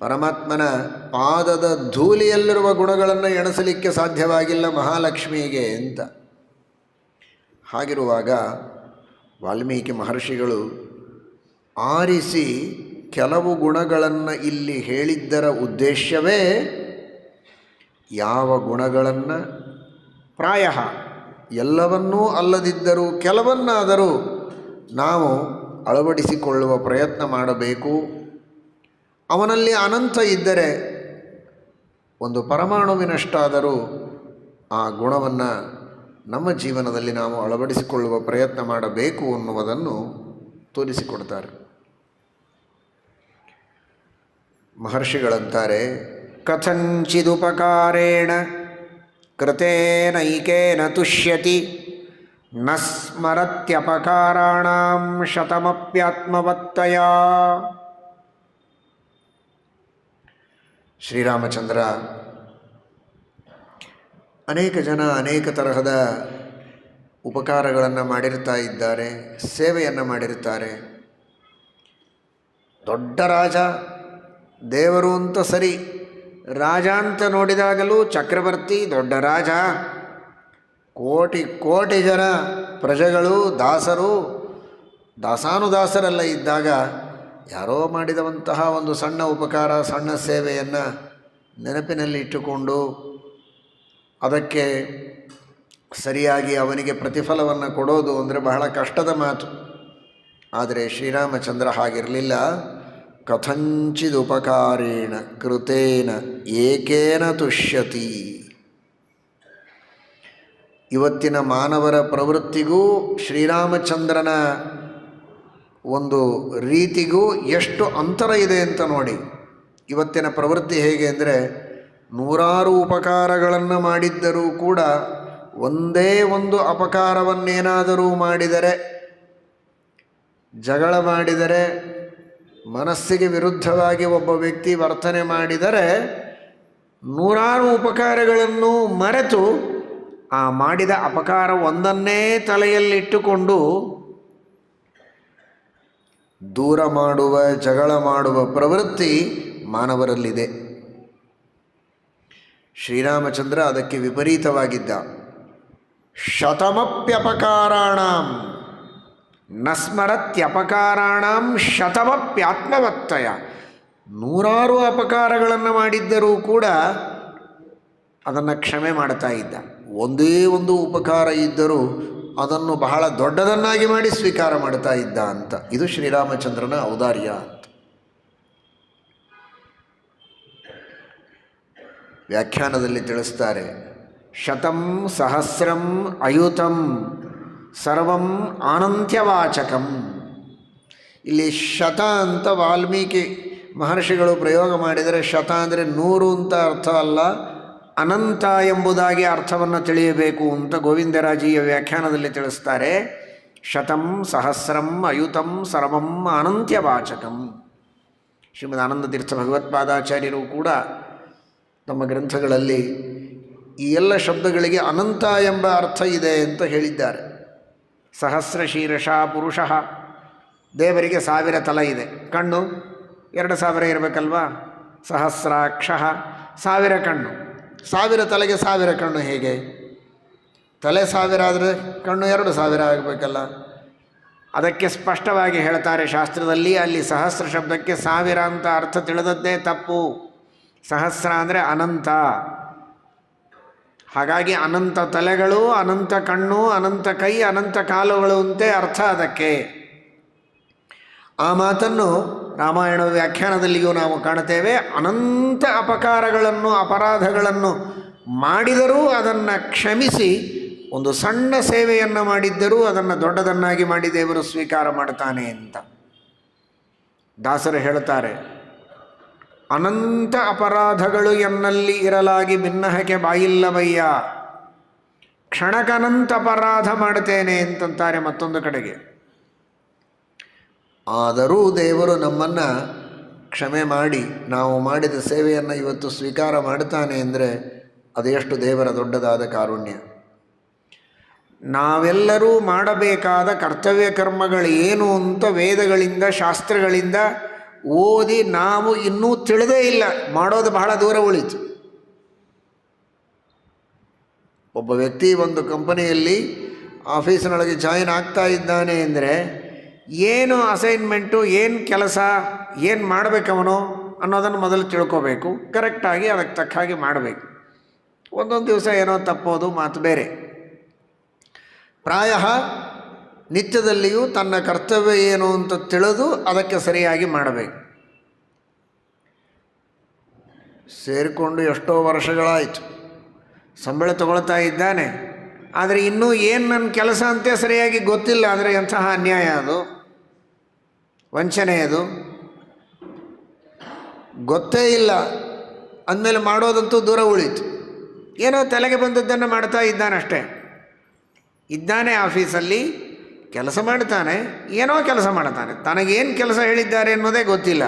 ಪರಮಾತ್ಮನ ಪಾದದ ಧೂಳಿಯಲ್ಲಿರುವ ಗುಣಗಳನ್ನು ಎಣಿಸಲಿಕ್ಕೆ ಸಾಧ್ಯವಾಗಿಲ್ಲ ಮಹಾಲಕ್ಷ್ಮಿಗೆ ಅಂತ. ಹಾಗಿರುವಾಗ ವಾಲ್ಮೀಕಿ ಮಹರ್ಷಿಗಳು ಆರಿಸಿ ಕೆಲವು ಗುಣಗಳನ್ನು ಇಲ್ಲಿ ಹೇಳಿದ್ದರ ಉದ್ದೇಶವೇ, ಯಾವ ಗುಣಗಳನ್ನು ಪ್ರಾಯ ಎಲ್ಲವನ್ನೂ ಅಲ್ಲದಿದ್ದರೂ ಕೆಲವನ್ನಾದರೂ ನಾವು ಅಳವಡಿಸಿಕೊಳ್ಳುವ ಪ್ರಯತ್ನ ಮಾಡಬೇಕು. ಅವನಲ್ಲಿ ಅನಂತ ಇದ್ದರೆ ಒಂದು ಪರಮಾಣುವಿನಷ್ಟಾದರೂ ಆ ಗುಣವನ್ನು ನಮ್ಮ ಜೀವನದಲ್ಲಿ ನಾವು ಅಳವಡಿಸಿಕೊಳ್ಳುವ ಪ್ರಯತ್ನ ಮಾಡಬೇಕು ಅನ್ನುವುದನ್ನು ತೋರಿಸಿಕೊಡ್ತಾರೆ. ಮಹರ್ಷಿಗಳಂತಾರೆ, ಕಥಂಚಿದುಪಕಾರೇಣ ಕೃತೇನೈಕೇನ ತುಷ್ಯತಿ ನ ಸ್ಮರತ್ಯಪಕಾರಾಣಾಂ ಶತಮಪ್ಯಾತ್ಮವತ್ತಯ. ಶ್ರೀರಾಮಚಂದ್ರ ಅನೇಕ ಜನ ಅನೇಕ ತರಹದ ಉಪಕಾರಗಳನ್ನು ಮಾಡಿರ್ತಾ ಇದ್ದಾರೆ, ಸೇವೆಯನ್ನು ಮಾಡಿರ್ತಾರೆ. ದೊಡ್ಡ ರಾಜ, ದೇವರು ಅಂತ ಸರಿ, ರಾಜ ಅಂತ ನೋಡಿದಾಗಲೂ ಚಕ್ರವರ್ತಿ, ದೊಡ್ಡ ರಾಜ, ಕೋಟಿ ಕೋಟಿ ಜನ ಪ್ರಜೆಗಳು, ದಾಸರು, ದಾಸಾನುದಾಸರೆಲ್ಲ ಇದ್ದಾಗ ಯಾರೋ ಮಾಡಿದಂತಹ ಒಂದು ಸಣ್ಣ ಉಪಕಾರ, ಸಣ್ಣ ಸೇವೆಯನ್ನು ನೆನಪಿನಲ್ಲಿ ಇಟ್ಟುಕೊಂಡು ಅದಕ್ಕೆ ಸರಿಯಾಗಿ ಅವನಿಗೆ ಪ್ರತಿಫಲವನ್ನು ಕೊಡೋದು ಅಂದರೆ ಬಹಳ ಕಷ್ಟದ ಮಾತು. ಆದರೆ ಶ್ರೀರಾಮಚಂದ್ರ ಹಾಗಿರಲಿಲ್ಲ. ಕಥಂಚಿದುಪಕಾರೇಣ ಕೃತೇನ ಏಕೇನ ತುಷ್ಯತಿ. ಇವತ್ತಿನ ಮಾನವರ ಪ್ರವೃತ್ತಿಗೂ ಶ್ರೀರಾಮಚಂದ್ರನ ಒಂದು ರೀತಿಗೂ ಎಷ್ಟು ಅಂತರ ಇದೆ ಅಂತ ನೋಡಿ. ಇವತ್ತಿನ ಪ್ರವೃತ್ತಿ ಹೇಗೆ ಅಂದರೆ, ನೂರಾರು ಉಪಕಾರಗಳನ್ನು ಮಾಡಿದ್ದರೂ ಕೂಡ ಒಂದೇ ಒಂದು ಅಪಕಾರವನ್ನೇನಾದರೂ ಮಾಡಿದರೆ, ಜಗಳ ಮಾಡಿದರೆ, ಮನಸ್ಸಿಗೆ ವಿರುದ್ಧವಾಗಿ ಒಬ್ಬ ವ್ಯಕ್ತಿ ವರ್ತನೆ ಮಾಡಿದರೆ, ನೂರಾರು ಉಪಕಾರಗಳನ್ನು ಮರೆತು ಆ ಮಾಡಿದ ಅಪಕಾರ ಒಂದನ್ನೇ ತಲೆಯಲ್ಲಿಟ್ಟುಕೊಂಡು ದೂರ ಮಾಡುವ, ಜಗಳ ಮಾಡುವ ಪ್ರವೃತ್ತಿ ಮಾನವರಲ್ಲಿದೆ. ಶ್ರೀರಾಮಚಂದ್ರ ಅದಕ್ಕೆ ವಿಪರೀತವಾಗಿದ್ದ. ಶತಮಪ್ಯಪಕಾರಾಣಾಂ ನಸ್ಮರತ್ಯಪಕಾರಾಣಾಂ ಶತಮಪ್ಯಾತ್ಮವತ್ತಯ. ನೂರಾರು ಅಪಕಾರಗಳನ್ನು ಮಾಡಿದ್ದರೂ ಕೂಡ ಅದನ್ನು ಕ್ಷಮೆ ಮಾಡ್ತಾ ಇದ್ದ. ಒಂದೇ ಒಂದು ಉಪಕಾರ ಇದ್ದರೂ ಅದನ್ನು ಬಹಳ ದೊಡ್ಡದನ್ನಾಗಿ ಮಾಡಿ ಸ್ವೀಕಾರ ಮಾಡ್ತಾ ಇದ್ದ ಅಂತ. ಇದು ಶ್ರೀರಾಮಚಂದ್ರನ ಔದಾರ್ಯ ಅಂತ. ವ್ಯಾಖ್ಯಾನದಲ್ಲಿ ತಿಳಿಸ್ತಾರೆ, ಶತಂ ಸಹಸ್ರಂ ಅಯುತಂ ಸರ್ವಂ ಆನಂತ್ಯವಾಚಕಂ. ಇಲ್ಲಿ ಶತ ಅಂತ ವಾಲ್ಮೀಕಿ ಮಹರ್ಷಿಗಳು ಪ್ರಯೋಗ ಮಾಡಿದರೆ ಶತ ಅಂದರೆ 100 ಅಂತ ಅರ್ಥ ಅಲ್ಲ, ಅನಂತ ಎಂಬುದಾಗಿ ಅರ್ಥವನ್ನು ತಿಳಿಯಬೇಕು ಅಂತ ಗೋವಿಂದರಾಜಿಯ ವ್ಯಾಖ್ಯಾನದಲ್ಲಿ ತಿಳಿಸ್ತಾರೆ. ಶತಂ ಸಹಸ್ರಂ ಅಯುತಂ ಸರ್ವಂ ಅನಂತ್ಯವಾಚಕಂ. ಶ್ರೀಮದ್ ಆನಂದತೀರ್ಥ ಭಗವತ್ಪಾದಾಚಾರ್ಯರು ಕೂಡ ತಮ್ಮ ಗ್ರಂಥಗಳಲ್ಲಿ ಈ ಎಲ್ಲ ಶಬ್ದಗಳಿಗೆ ಅನಂತ ಎಂಬ ಅರ್ಥ ಇದೆ ಅಂತ ಹೇಳಿದ್ದಾರೆ. ಸಹಸ್ರ ಶೀರ್ಷ ಪುರುಷ, ದೇವರಿಗೆ 1000 ತಲೆ ಇದೆ, ಕಣ್ಣು 2000 ಇರಬೇಕಲ್ವಾ. ಸಹಸ್ರಾಕ್ಷ 1000 ಕಣ್ಣು, 1000 ತಲೆಗೆ 1000 ಕಣ್ಣು ಹೇಗೆ? ತಲೆ 1000 ಆದರೆ ಕಣ್ಣು 2000 ಆಗಬೇಕಲ್ಲ. ಅದಕ್ಕೆ ಸ್ಪಷ್ಟವಾಗಿ ಹೇಳ್ತಾರೆ ಶಾಸ್ತ್ರದಲ್ಲಿ, ಅಲ್ಲಿ ಸಹಸ್ರ ಶಬ್ದಕ್ಕೆ 1000 ಅಂತ ಅರ್ಥ ತಿಳಿದದ್ದೇ ತಪ್ಪು. ಸಹಸ್ರ ಅಂದರೆ ಅನಂತ. ಹಾಗಾಗಿ ಅನಂತ ತಲೆಗಳು, ಅನಂತ ಕಣ್ಣು, ಅನಂತ ಕೈ, ಅನಂತ ಕಾಲುಗಳು ಅಂತೆ ಅರ್ಥ ಅದಕ್ಕೆ. ಆ ಮಾತನ್ನು ರಾಮಾಯಣ ವ್ಯಾಖ್ಯಾನದಲ್ಲಿಯೂ ನಾವು ಕಾಣುತ್ತೇವೆ. ಅನಂತ ಅಪಕಾರಗಳನ್ನು, ಅಪರಾಧಗಳನ್ನು ಮಾಡಿದರೂ ಅದನ್ನು ಕ್ಷಮಿಸಿ ಒಂದು ಸಣ್ಣ ಸೇವೆಯನ್ನು ಮಾಡಿದ್ದರೂ ಅದನ್ನು ದೊಡ್ಡದನ್ನಾಗಿ ಮಾಡಿ ದೇವರು ಸ್ವೀಕಾರ ಮಾಡ್ತಾನೆ ಅಂತ ದಾಸರು ಹೇಳುತ್ತಾರೆ. ಅನಂತ ಅಪರಾಧಗಳು ಎನ್ನಲ್ಲಿ ಇರಲಾಗಿ ಭಿನ್ನಹಕ್ಕೆ ಬಾಯಿಲ್ಲವಯ್ಯ, ಕ್ಷಣಕನಂತ ಅಪರಾಧ ಮಾಡುತ್ತೇನೆ ಅಂತಂತಾರೆ ಮತ್ತೊಂದು ಕಡೆಗೆ. ಆದರೂ ದೇವರು ನಮ್ಮನ್ನು ಕ್ಷಮೆ ಮಾಡಿ ನಾವು ಮಾಡಿದ ಸೇವೆಯನ್ನು ಇವತ್ತು ಸ್ವೀಕಾರ ಮಾಡ್ತಾನೆ ಅಂದರೆ ಅದೆಷ್ಟು ದೇವರ ದೊಡ್ಡದಾದ ಕಾರುಣ್ಯ. ನಾವೆಲ್ಲರೂ ಮಾಡಬೇಕಾದ ಕರ್ತವ್ಯ ಕರ್ಮಗಳು ಏನು ಅಂತ ವೇದಗಳಿಂದ ಶಾಸ್ತ್ರಗಳಿಂದ ಓದಿ ನಾವು ಇನ್ನೂ ತಿಳಿದೇ ಇಲ್ಲ, ಮಾಡೋದು ಬಹಳ ದೂರ ಉಳಿತು. ಒಬ್ಬ ವ್ಯಕ್ತಿ ಒಂದು ಕಂಪನಿಯಲ್ಲಿ ಆಫೀಸಿನೊಳಗೆ ಜಾಯಿನ್ ಆಗ್ತಾ ಇದ್ದಾನೆ ಅಂದರೆ ಏನು ಅಸೈನ್ಮೆಂಟು, ಏನು ಕೆಲಸ, ಏನು ಮಾಡಬೇಕವನು ಅನ್ನೋದನ್ನು ಮೊದಲು ತಿಳ್ಕೋಬೇಕು. ಕರೆಕ್ಟಾಗಿ ಅದಕ್ಕೆ ತಕ್ಕ ಹಾಗೆ ಮಾಡಬೇಕು. ಒಂದೊಂದು ದಿವಸ ಏನೋ ತಪ್ಪೋದು ಮಾತು ಬೇರೆ. ಪ್ರಾಯ ನಿತ್ಯದಲ್ಲಿಯೂ ತನ್ನ ಕರ್ತವ್ಯ ಏನು ಅಂತ ತಿಳಿದು ಅದಕ್ಕೆ ಸರಿಯಾಗಿ ಮಾಡಬೇಕು. ಸೇರಿಕೊಂಡು ಎಷ್ಟೋ ವರ್ಷಗಳಾಯಿತು, ಸಂಬಳ ತಗೊಳ್ತಾ ಇದ್ದಾನೆ, ಆದರೆ ಇನ್ನೂ ಏನು ನನ್ನ ಕೆಲಸ ಅಂತೆ ಸರಿಯಾಗಿ ಗೊತ್ತಿಲ್ಲ. ಅಂದರೆ ಎಂತಹ ಅನ್ಯಾಯ ಅದು, ವಂಚನೆ ಅದು. ಗೊತ್ತೇ ಇಲ್ಲ ಅಂದಮೇಲೆ ಮಾಡೋದಂತೂ ದೂರ ಉಳೀತು. ಏನೋ ತಲೆಗೆ ಬಂದದ್ದನ್ನು ಮಾಡ್ತಾ ಇದ್ದಾನಷ್ಟೇ. ಇದ್ದಾನೆ ಆಫೀಸಲ್ಲಿ, ಕೆಲಸ ಮಾಡ್ತಾನೆ, ಏನೋ ಕೆಲಸ ಮಾಡ್ತಾನೆ, ತನಗೇನು ಕೆಲಸ ಹೇಳಿದ್ದಾರೆ ಅನ್ನೋದೇ ಗೊತ್ತಿಲ್ಲ.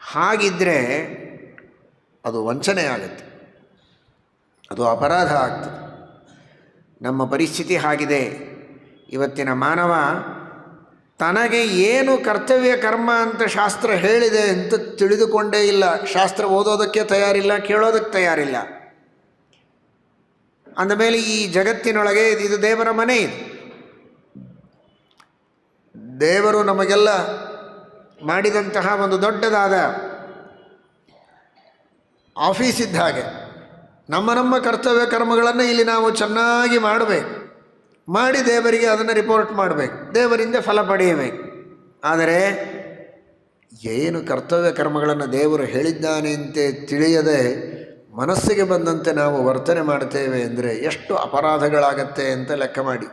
ಹಾಗಿದ್ದರೆ ಅದು ವಂಚನೆ ಆಗುತ್ತೆ, ಅದು ಅಪರಾಧ ಆಗ್ತದೆ. ನಮ್ಮ ಪರಿಸ್ಥಿತಿ ಹಾಗಿದೆ. ಇವತ್ತಿನ ಮಾನವ ತನಗೆ ಏನು ಕರ್ತವ್ಯ ಕರ್ಮ ಅಂತ ಶಾಸ್ತ್ರ ಹೇಳಿದೆ ಅಂತ ತಿಳಿದುಕೊಂಡೇ ಇಲ್ಲ. ಶಾಸ್ತ್ರ ಓದೋದಕ್ಕೆ ತಯಾರಿಲ್ಲ, ಕೇಳೋದಕ್ಕೆ ತಯಾರಿಲ್ಲ. ಅಂದಮೇಲೆ ಈ ಜಗತ್ತಿನೊಳಗೆ ಇದು ದೇವರ ಮನೆ. ಇದು ದೇವರು ನಮಗೆಲ್ಲ ಮಾಡಿದಂತಹ ಒಂದು ದೊಡ್ಡದಾದ ಆಫೀಸ್ ಇದ್ದ ಹಾಗೆ ನಮ್ಮ ಕರ್ತವ್ಯ ಕರ್ಮಗಳನ್ನು ಇಲ್ಲಿ ನಾವು ಚೆನ್ನಾಗಿ ಮಾಡಬೇಕು. ಮಾಡಿ ದೇವರಿಗೆ ಅದನ್ನು ರಿಪೋರ್ಟ್ ಮಾಡಬೇಕು, ದೇವರಿಂದ ಫಲ ಪಡೆಯಬೇಕು. ಆದರೆ ಏನು ಕರ್ತವ್ಯ ಕರ್ಮಗಳನ್ನು ದೇವರು ಹೇಳಿದ್ದಾನೆ ಅಂತೆ ತಿಳಿಯದೆ ಮನಸ್ಸಿಗೆ ಬಂದಂತೆ ನಾವು ವರ್ತನೆ ಮಾಡ್ತೇವೆ ಅಂದರೆ ಎಷ್ಟು ಅಪರಾಧಗಳಾಗತ್ತೆ ಅಂತ ಲೆಕ್ಕ ಮಾಡಿ.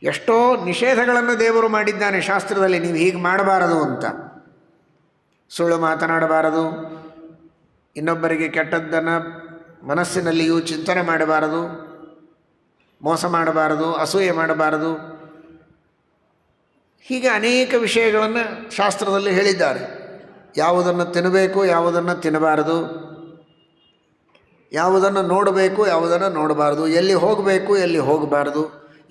ಎಷ್ಟೋ ನಿಷೇಧಗಳನ್ನು ದೇವರು ಮಾಡಿದ್ದಾನೆ ಶಾಸ್ತ್ರದಲ್ಲಿ. ನೀವು ಹೀಗೆ ಮಾಡಬಾರದು ಅಂತ. ಸುಳ್ಳು ಮಾತನಾಡಬಾರದು, ಇನ್ನೊಬ್ಬರಿಗೆ ಕೆಟ್ಟದ್ದನ್ನು ಮನಸ್ಸಿನಲ್ಲಿಯೂ ಚಿಂತನೆ ಮಾಡಬಾರದು, ಮೋಸ ಮಾಡಬಾರದು, ಅಸೂಯೆ ಮಾಡಬಾರದು. ಹೀಗೆ ಅನೇಕ ವಿಷಯಗಳನ್ನು ಶಾಸ್ತ್ರದಲ್ಲಿ ಹೇಳಿದ್ದಾರೆ. ಯಾವುದನ್ನು ತಿನ್ನಬೇಕು, ಯಾವುದನ್ನು ತಿನ್ನಬಾರದು, ಯಾವುದನ್ನು ನೋಡಬೇಕು, ಯಾವುದನ್ನು ನೋಡಬಾರದು, ಎಲ್ಲಿ ಹೋಗಬೇಕು, ಎಲ್ಲಿ ಹೋಗಬಾರದು,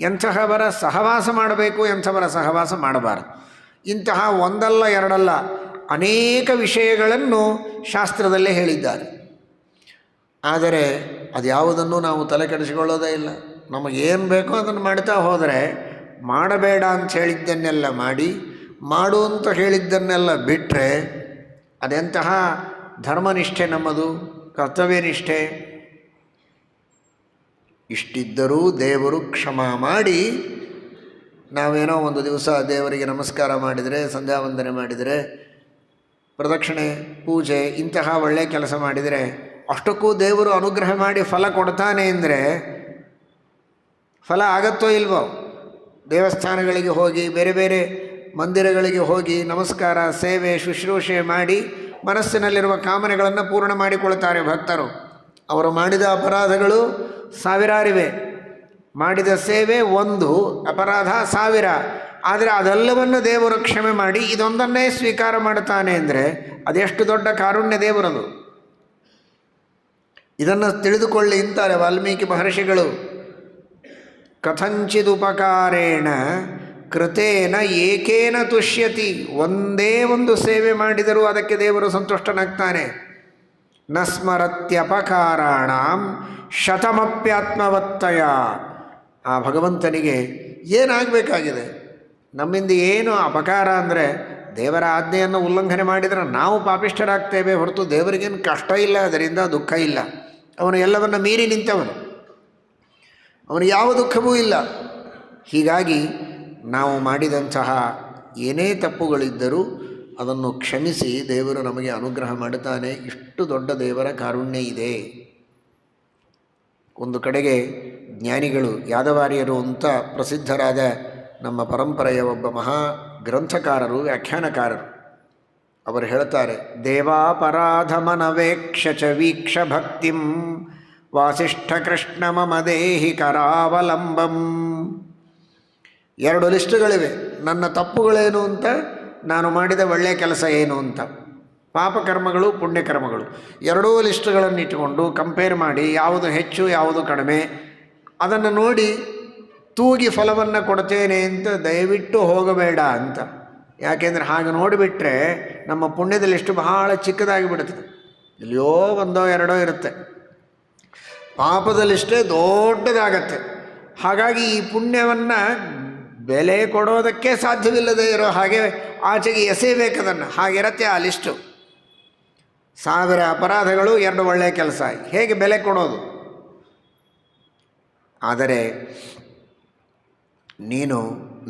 ಎಂಥವರ ಸಹವಾಸ ಮಾಡಬೇಕು, ಎಂಥವರ ಸಹವಾಸ ಮಾಡಬಾರದು. ಇಂತಹ ಒಂದಲ್ಲ ಎರಡಲ್ಲ ಅನೇಕ ವಿಷಯಗಳನ್ನು ಶಾಸ್ತ್ರದಲ್ಲೇ ಹೇಳಿದ್ದಾರೆ. ಆದರೆ ಅದು ಯಾವುದನ್ನು ನಾವು ತಲೆ ಕೆಡಿಸಿಕೊಳ್ಳೋದೇ ಇಲ್ಲ. ನಮಗೇನು ಬೇಕೋ ಅದನ್ನು ಮಾಡ್ತಾ ಹೋದರೆ, ಮಾಡಬೇಡ ಅಂತ ಹೇಳಿದ್ದನ್ನೆಲ್ಲ ಮಾಡಿ, ಮಾಡು ಅಂತ ಹೇಳಿದ್ದನ್ನೆಲ್ಲ ಬಿಟ್ಟರೆ ಅದೆಂತಹ ಧರ್ಮನಿಷ್ಠೆ ನಮ್ಮದು, ಕರ್ತವ್ಯನಿಷ್ಠೆ. ಇಷ್ಟಿದ್ದರೂ ದೇವರು ಕ್ಷಮಾ ಮಾಡಿ ನಾವೇನೋ ಒಂದು ದಿವಸ ದೇವರಿಗೆ ನಮಸ್ಕಾರ ಮಾಡಿದರೆ, ಸಂಧ್ಯಾ ವಂದನೆ ಮಾಡಿದರೆ, ಪ್ರದಕ್ಷಿಣೆ, ಪೂಜೆ ಇಂತಹ ಒಳ್ಳೆಯ ಕೆಲಸ ಮಾಡಿದರೆ ಅಷ್ಟಕ್ಕೂ ದೇವರು ಅನುಗ್ರಹ ಮಾಡಿ ಫಲ ಕೊಡ್ತಾನೆ ಅಂದರೆ ಫಲ ಆಗತ್ತೋ ಇಲ್ವೋ? ದೇವಸ್ಥಾನಗಳಿಗೆ ಹೋಗಿ ಬೇರೆ ಬೇರೆ ಮಂದಿರಗಳಿಗೆ ಹೋಗಿ ನಮಸ್ಕಾರ, ಸೇವೆ, ಶುಶ್ರೂಷೆ ಮಾಡಿ ಮನಸ್ಸಿನಲ್ಲಿರುವ ಕಾಮನೆಗಳನ್ನು ಪೂರ್ಣ ಮಾಡಿಕೊಳ್ತಾರೆ ಭಕ್ತರು. ಅವರು ಮಾಡಿದ ಅಪರಾಧಗಳು ಸಾವಿರಾರಿವೆ. ಮಾಡಿದ ಸೇವೆ 1, ಅಪರಾಧ 1000. ಆದರೆ ಅದೆಲ್ಲವನ್ನು ದೇವರು ಕ್ಷಮೆ ಮಾಡಿ ಇದೊಂದನ್ನೇ ಸ್ವೀಕಾರ ಮಾಡ್ತಾನೆ ಅಂದರೆ ಅದೆಷ್ಟು ದೊಡ್ಡ ಕಾರುಣ್ಯ ದೇವರದು. ಇದನ್ನು ತಿಳಿದುಕೊಳ್ಳಿ ಅಂತಾರೆ ವಾಲ್ಮೀಕಿ ಮಹರ್ಷಿಗಳು. ಕಥಂಚಿದುಪಕಾರೇಣ ಕೃತೇನ ಏಕೇನ ತುಷ್ಯತಿ. ಒಂದೇ ಒಂದು ಸೇವೆ ಮಾಡಿದರೂ ಅದಕ್ಕೆ ದೇವರು ಸಂತುಷ್ಟನಾಗ್ತಾನೆ. ನ ಸ್ಮರತ್ಯಪಕಾರಾಣಾಂ ಶತಮಪ್ಯಾತ್ಮವತ್ತಯ. ಆ ಭಗವಂತನಿಗೆ ಏನಾಗಬೇಕಾಗಿದೆ? ನಮ್ಮಿಂದ ಏನು ಅಪಕಾರ ಅಂದರೆ ದೇವರ ಆಜ್ಞೆಯನ್ನು ಉಲ್ಲಂಘನೆ ಮಾಡಿದರೆ ನಾವು ಪಾಪಿಷ್ಠರಾಗ್ತೇವೆ ಹೊರತು ದೇವರಿಗೇನು ಕಷ್ಟ ಇಲ್ಲ, ಅದರಿಂದ ದುಃಖ ಇಲ್ಲ. ಅವನು ಎಲ್ಲವನ್ನು ಮೀರಿ ನಿಂತವನು, ಅವನು ಯಾವ ದುಃಖವೂ ಇಲ್ಲ. ಹೀಗಾಗಿ ನಾವು ಮಾಡಿದಂತಹ ಏನೇ ತಪ್ಪುಗಳಿದ್ದರೂ ಅದನ್ನು ಕ್ಷಮಿಸಿ ದೇವರು ನಮಗೆ ಅನುಗ್ರಹ ಮಾಡುತ್ತಾನೆ. ಇಷ್ಟು ದೊಡ್ಡ ದೇವರ ಕಾರುಣ್ಯ ಇದೆ. ಒಂದು ಕಡೆಗೆ ಜ್ಞಾನಿಗಳು, ಯಾದವಾರ್ಯರು ಅಂತ ಪ್ರಸಿದ್ಧರಾದ ನಮ್ಮ ಪರಂಪರೆಯ ಒಬ್ಬ ಮಹಾ ಗ್ರಂಥಕಾರರು, ವ್ಯಾಖ್ಯಾನಕಾರರು, ಅವರು ಹೇಳ್ತಾರೆ, ದೇವಾಪರಾಧಮನವೇಕ್ಷ ಚ ವೀಕ್ಷ ಭಕ್ತಿಂ ವಾಸಿಷ್ಠ ಕೃಷ್ಣ ಮಮ ದೇಹಿ ಕರಾವಲಂಬಂ. 2 ಲಿಸ್ಟ್ಗಳಿವೆ. ನನ್ನ ತಪ್ಪುಗಳೇನು ಅಂತ, ನಾನು ಮಾಡಿದ ಒಳ್ಳೆಯ ಕೆಲಸ ಏನು ಅಂತ, ಪಾಪಕರ್ಮಗಳು ಪುಣ್ಯಕರ್ಮಗಳು. 2 ಲಿಸ್ಟ್ಗಳನ್ನು ಇಟ್ಟುಕೊಂಡು ಕಂಪೇರ್ ಮಾಡಿ ಯಾವುದು ಹೆಚ್ಚು ಯಾವುದು ಕಡಿಮೆ ಅದನ್ನು ನೋಡಿ ತೂಗಿ ಫಲವನ್ನು ಕೊಡ್ತೇನೆ ಅಂತ ದಯವಿಟ್ಟು ಹೋಗಬೇಡ ಅಂತ. ಯಾಕೆಂದರೆ ಹಾಗೆ ನೋಡಿಬಿಟ್ರೆ ನಮ್ಮ ಪುಣ್ಯದ ಲಿಸ್ಟು ಬಹಳ ಚಿಕ್ಕದಾಗಿ ಬಿಡುತ್ತದೆ. ಇಲ್ಲಿಯೋ 1 2 ಇರುತ್ತೆ, ಪಾಪದ ಲಿಸ್ಟೇ ದೊಡ್ಡದಾಗತ್ತೆ. ಹಾಗಾಗಿ ಈ ಪುಣ್ಯವನ್ನು ಬೆಲೆ ಕೊಡೋದಕ್ಕೆ ಸಾಧ್ಯವಿಲ್ಲದೆ ಇರೋ ಹಾಗೆ ಆಚೆಗೆ ಎಸೆಯಬೇಕದನ್ನು, ಹಾಗಿರತ್ತೆ ಆ ಲಿಸ್ಟು. 1000 ಅಪರಾಧಗಳು, 2 ಒಳ್ಳೆಯ ಕೆಲಸ, ಹೇಗೆ ಬೆಲೆ ಕೊಡೋದು? ಆದರೆ